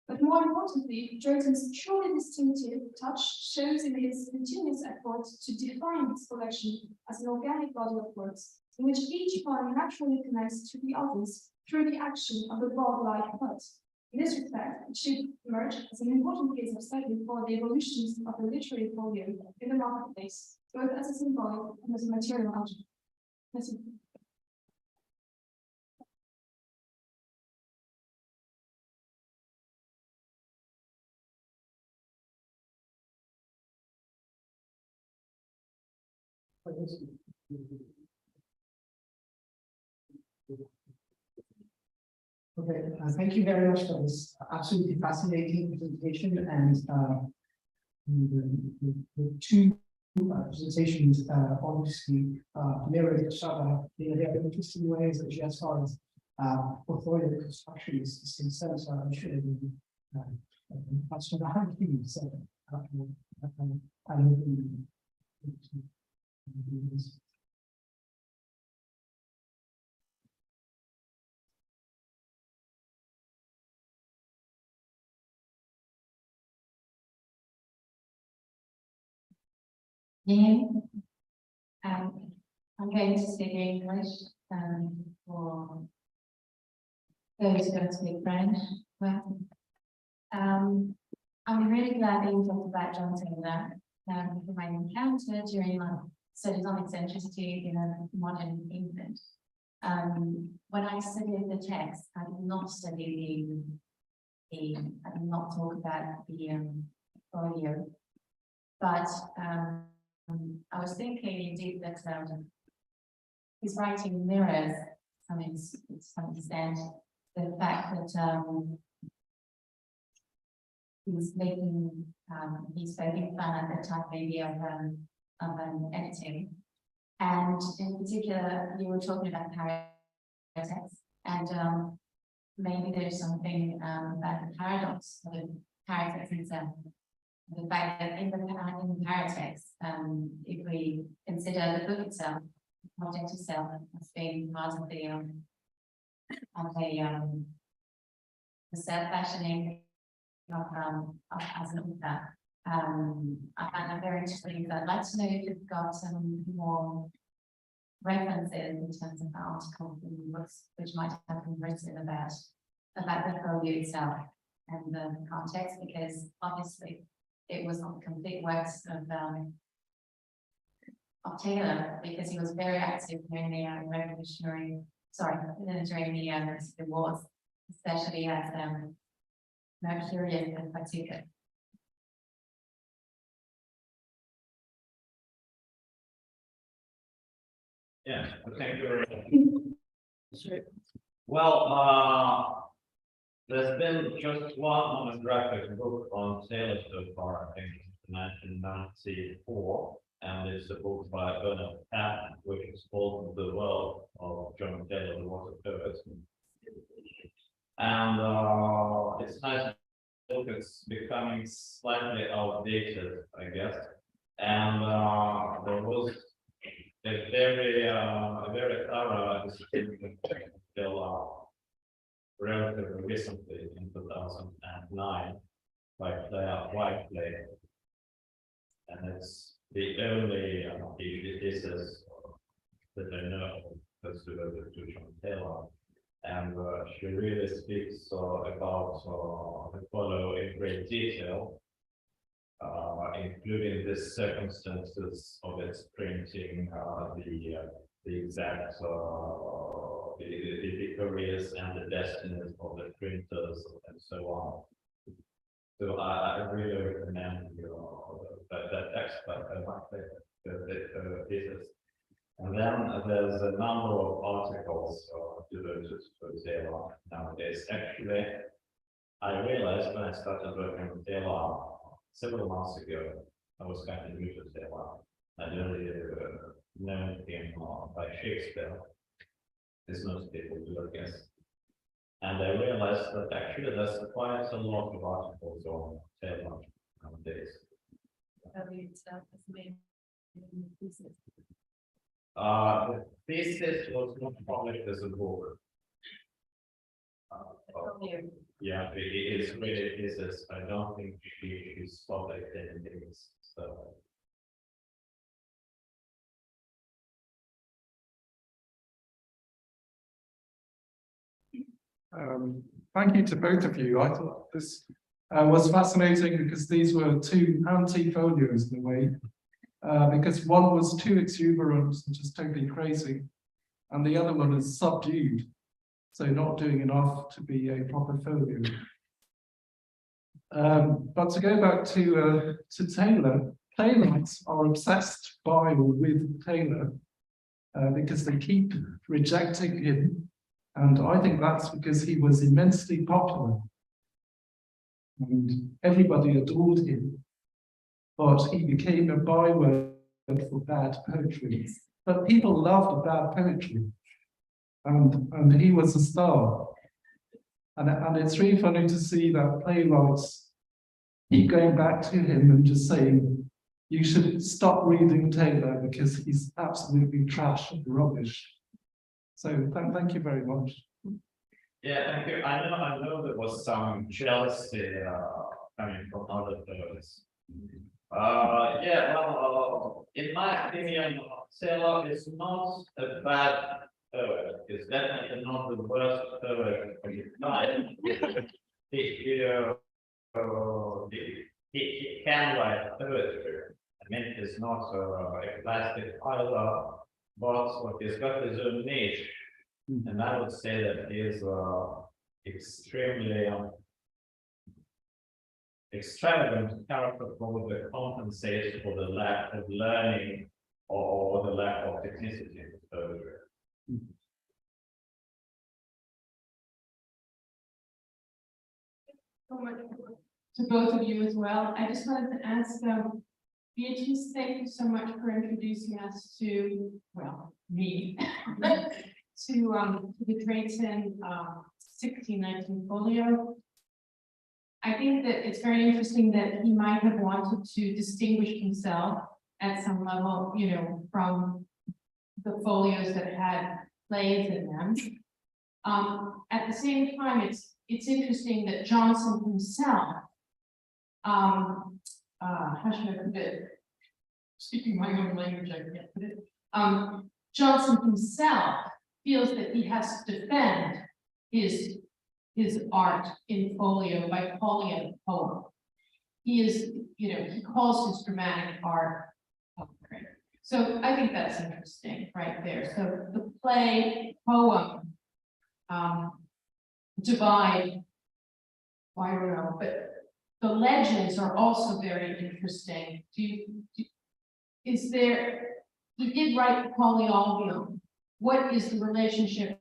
But more importantly, Drayton's truly distinctive touch shows in his continuous effort to define his collection as an organic body of works, in which each poem naturally connects to the others through the action of the bard-like poet. In this respect, it should emerge as an important case of study for the evolutions of the literary folio in the marketplace, both as a symbolic and as a material object. Merci. Okay, thank you very much for this absolutely fascinating presentation and the two presentations obviously mirrored each other. There are interesting ways that as far as portfolio construction is concerned, so I'm sure that's what I have been said. Yeah. I'm going to speak English for those who don't speak French. Well, I'm really glad that you talked about John Taylor, whom I encountered during my studies on eccentricity in modern England. When I studied the text, I did not study I did not talk about the folio, but I was thinking indeed that his writing mirrors, to some extent, the fact that he was making, he's making fun at the time maybe of editing. And in particular, you were talking about paratext, and maybe there's something about the paradox of the paratext itself. The fact that in the paratext, if we consider the book itself, the project itself, as being part of the self-fashioning of as an author, I find that very interesting. I'd like to know if you've got some more references in terms of articles and books which might have been written about the folio itself and the context, because obviously it was not the complete works of Taylor, because he was very active during the during the wars, especially as Mercurius in particular. Yeah, thank you very much. Well, there's been just one monographic book on Taylor so far, I think, in 1994, and it's a book by Bernard Patton, which is called The World of John Taylor, the Water Poet. And it's nice to look, it's becoming slightly outdated, I guess. And there was a very thorough discussion until relatively recently in 2009 by Claire Whiteley, and it's the only PhD thesis that I know that's devoted to John Taylor, and she really speaks about the folio in great detail, including the circumstances of its printing, the exact the careers and the destinies of the printers and so on. So I really recommend that text by the thesis. And then there's a number of articles devoted to Taylor nowadays. Actually, I realized when I started working with Taylor several months ago, I was kind of new to Taylor. I'd only known him by Shakespeare, as most people do, I guess. And I realized that actually there's quite a lot of articles on Taylor nowadays. The thesis was not published as a book. Yeah, it is really thesis. I don't think she's published anything. So. Thank you to both of you. I thought this was fascinating because these were two anti-folios in a way, because one was too exuberant and just totally crazy, and the other one is subdued, so not doing enough to be a proper folio. But to go back to Taylor, playwrights are obsessed by or with Taylor because they keep rejecting him. And I think that's because he was immensely popular and everybody adored him, but he became a byword for bad poetry, but people loved bad poetry, and he was a star. And it's really funny to see that playwrights keep going back to him and just saying, you should stop reading Taylor because he's absolutely trash and rubbish. So thank you very much. Yeah, thank you. I know there was some jealousy coming from other poets. Yeah, well, in my opinion, Taylor is not a bad poet. It's definitely not the worst poet of his time. He can write poetry. I mean, he's not a classic either, but he's got his own niche. And I would say that he is extremely extravagant character probably compensates for the lack of learning or the lack of technicity in the poetry. To both of you as well. I just wanted to ask Beatrice, thank you so much for introducing us to, well, me, to the Drayton 1619 folio. I think that it's very interesting that he might have wanted to distinguish himself at some level, you know, from the folios that had plays in them. At the same time, it's interesting that Johnson himself, how should I put it? Speaking my own language, I can't put it. Johnson himself feels that he has to defend his art in folio by calling it a poem. He is, you know, he calls his dramatic art poetry. So I think that's interesting right there. So the play poem divide, well, I don't know, but the legends are also very interesting. Is there, he did write Polyolbion. What is the relationship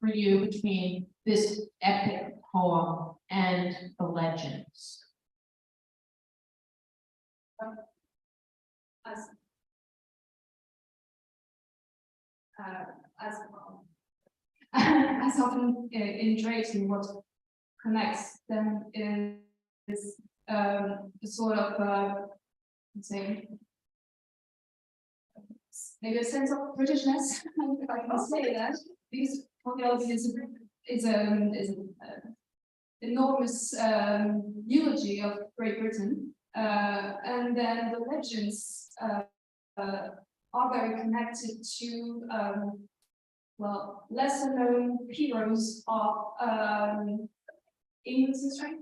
for you between this epic poem and the legends? As often in Drayton, what connects them is the sort of, let's say, maybe a sense of Britishness, if I can say that, because Polyolbion is an enormous eulogy of Great Britain, and then the legends are very connected to well, lesser known heroes of English history.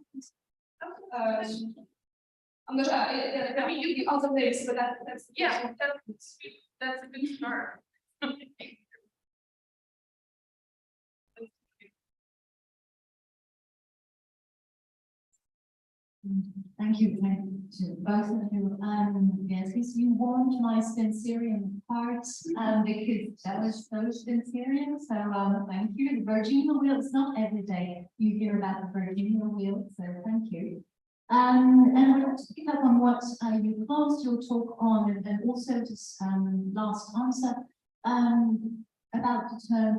I'm not sure. I mean, you other names, but that's yeah, that's a good start. Thank you to both of you. Yes, you warmed my Spencerian heart because that was so Spencerian. So thank you. The Virginia wheel, it's not every day you hear about the Virginia wheel, so thank you. And I want to pick up on what you closed your talk on, and also just last answer about the term,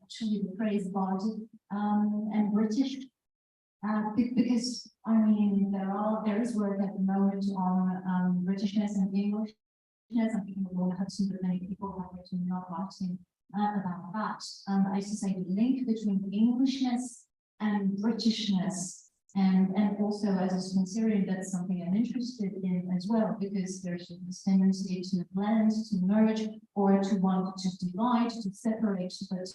actually the phrase Bardic and British. Because I mean there is work at the moment on Britishness and Englishness. I think we will have some, but many people have written not writing about that. I used to say the link between Englishness and Britishness, and also as a Spencerian, that's something I'm interested in as well, because there's this tendency to blend, to merge, or to want to divide, to separate, but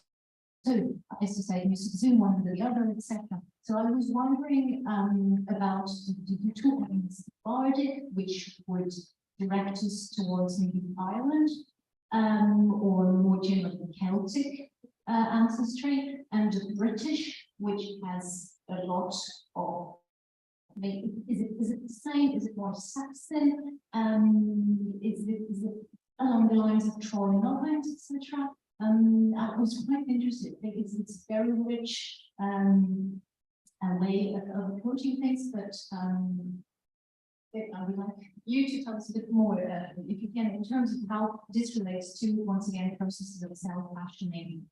so I used to say you zoom one under the other, etc. So I was wondering about the two elements, Bardic, which would direct us towards maybe Ireland, or more generally Celtic ancestry, and the British, which has a lot of, is it the same? Is it more Saxon? Is it along the lines of Troy Norland, etc.? I was quite interested because it's very rich way of approaching things, but I would like you to tell us a bit more, if you can, in terms of how this relates to, once again, processes of self-fashioning,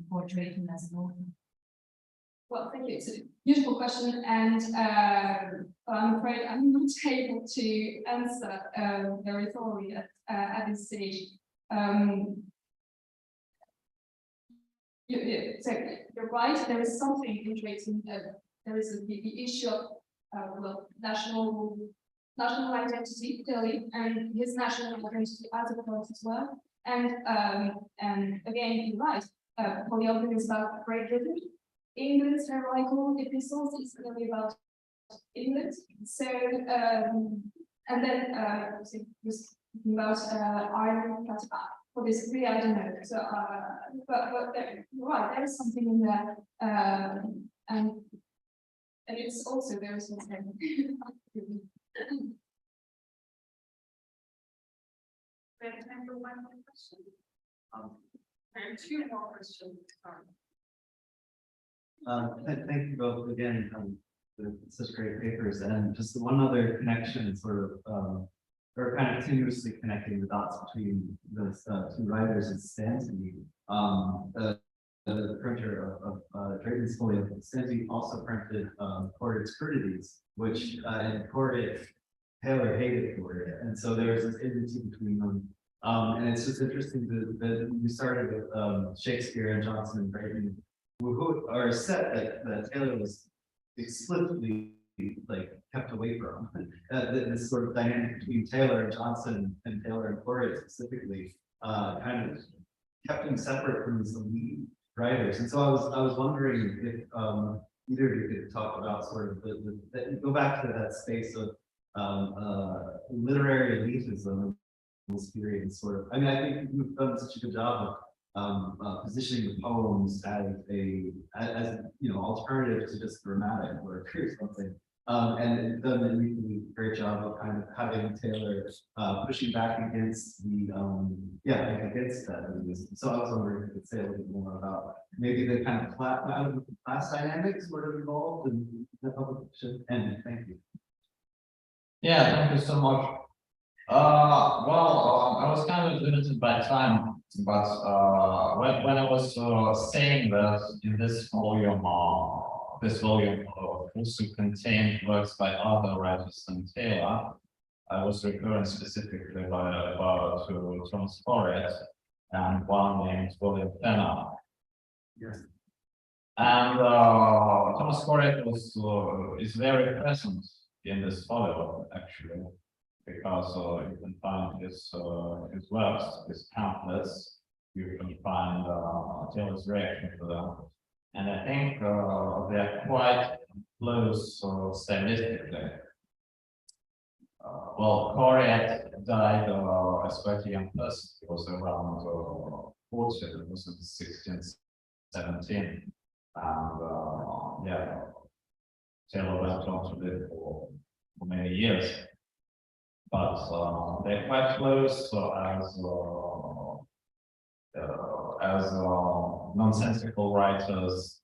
portraying as an author. Well, thank you. It's a beautiful question, and I'm afraid I'm not able to answer very thoroughly at this stage. So you're right. There is something interesting. There is the issue of well, national identity, clearly, and his national identity as a poet as well. And again, you're right. Polyolbion is about Great Britain. England's heroical epistles is really about England. So and then just about Ireland, for this really I don't know. So but there, you're right, there is something in there, and it's also very sensitive. We have time for one more question. And two more questions. Thank you both again for such great papers, and just one other connection, sort of, or kind of continuously connecting the dots between those two writers is Stanley. The printer of Drayton's Folio, Stanley also printed Cordate's Crudities, which in Cordate, Taylor hated Cordate, and so there was this enmity between them. And it's just interesting that you started with Shakespeare and Johnson and Drayton, who are set that Taylor was explicitly like kept away from. This sort of dynamic between Taylor and Johnson and Taylor and Cordate specifically kind of kept him separate from his elite writers. And so I was wondering if either of you could talk about sort of go back to that space of literary elitism in this period, and sort of, I mean, I think you've done such a good job of positioning the poems as as you know, alternative to just dramatic work or something. And it's done a really great job of kind of having Taylor pushing back against the against that. So I was wondering if you could say a little bit more about maybe the kind of class dynamics sort of involved in the publication. And thank you. Yeah, thank you so much. Well, I was kind of limited by time, but when I was saying that in this volume also contained works by other writers than Taylor, I was referring specifically to Thomas Corret and one named William Fenner. Yes. And Thomas Corret is very present in this folio, actually, because you can find his works, his pamphlets, you can find Taylor's reaction to them. And I think they are quite close stylistically. Well, Corret died as quite a young person. He was around 40, it was in 1617. And yeah, Taylor went on to live for many years. But they're quite close as nonsensical writers,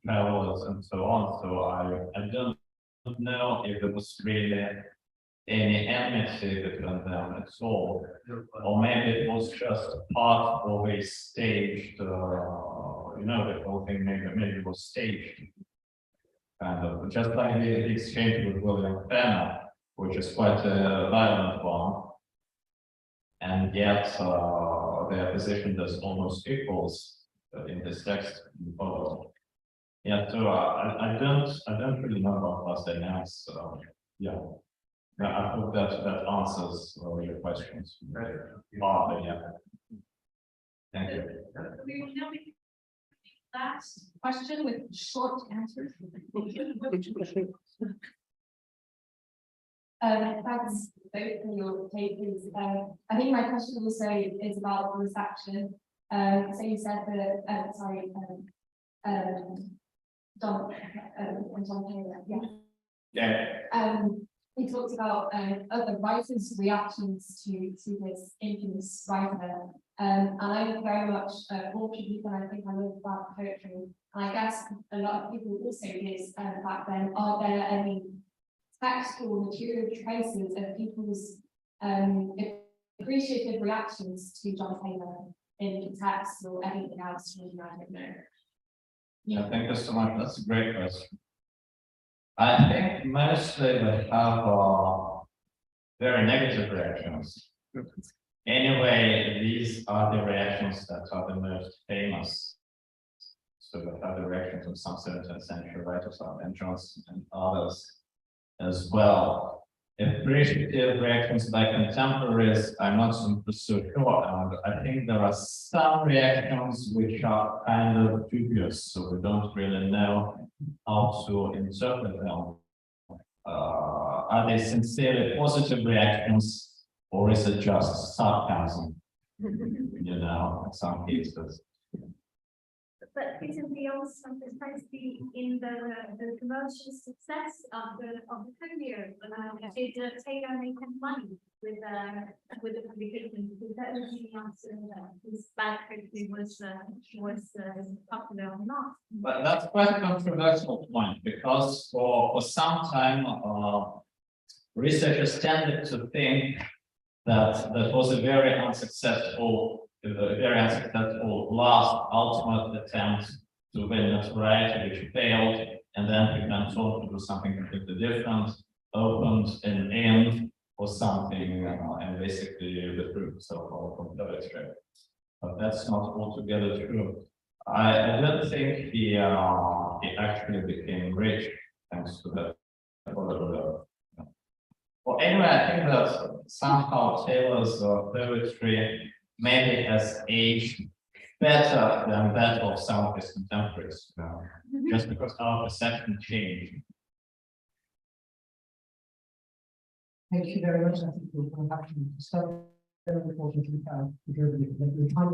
travelers, and so on. So I don't know if there was really any enmity between them at all, or maybe it was just part of a staged, the whole thing maybe was staged, kind of, just like the exchange with William Fenner, which is quite a violent one, and yet they are positioned as almost equals in this text. Yeah, so I don't really know about class dynamics. Yeah, I hope that answers your questions. Right. Yeah. Thank you. We will now make the last question with short answers. Thanks both for your papers. I think my question also is about this action. So you said that, John Taylor, yeah. Yeah. He talked about other writers' reactions to this infamous writer. And I'm very much Portuguese, and I think I know about poetry. And I guess a lot of people also did back then. Are there any textual material traces of people's appreciative reactions to John Taylor in text or anything else, really, I don't know. Yeah, thank you so much. That's a great question. I think mostly we have very negative reactions. Anyway, these are the reactions that are the most famous. So we have the reactions of some 17th century writers and Johnson and others as well. Appreciative reactions by contemporaries, I'm not so sure, and I think there are some reactions which are kind of dubious, so we don't really know how to interpret them. Are they sincerely positive reactions, or is it just sarcasm? You know, in some cases. But isn't the also precisely in the commercial success of the career? Did Taylor make money with the publication? Because that was the answer that his biography was popular or not. But that's quite a controversial point, because for some time researchers tended to think that that was a very unsuccessful last ultimate attempt to win notoriety, which failed, and then he went on to do something completely different, opened an end or something, and basically withdrew so-called from poetry. But that's not altogether true. I don't think he actually became rich thanks to that. Well, anyway, I think that somehow Taylor's poetry maybe has aged better than that of some of his contemporaries, just because our perception changed. Thank you very much. I think we'll have to start. Unfortunately, because the time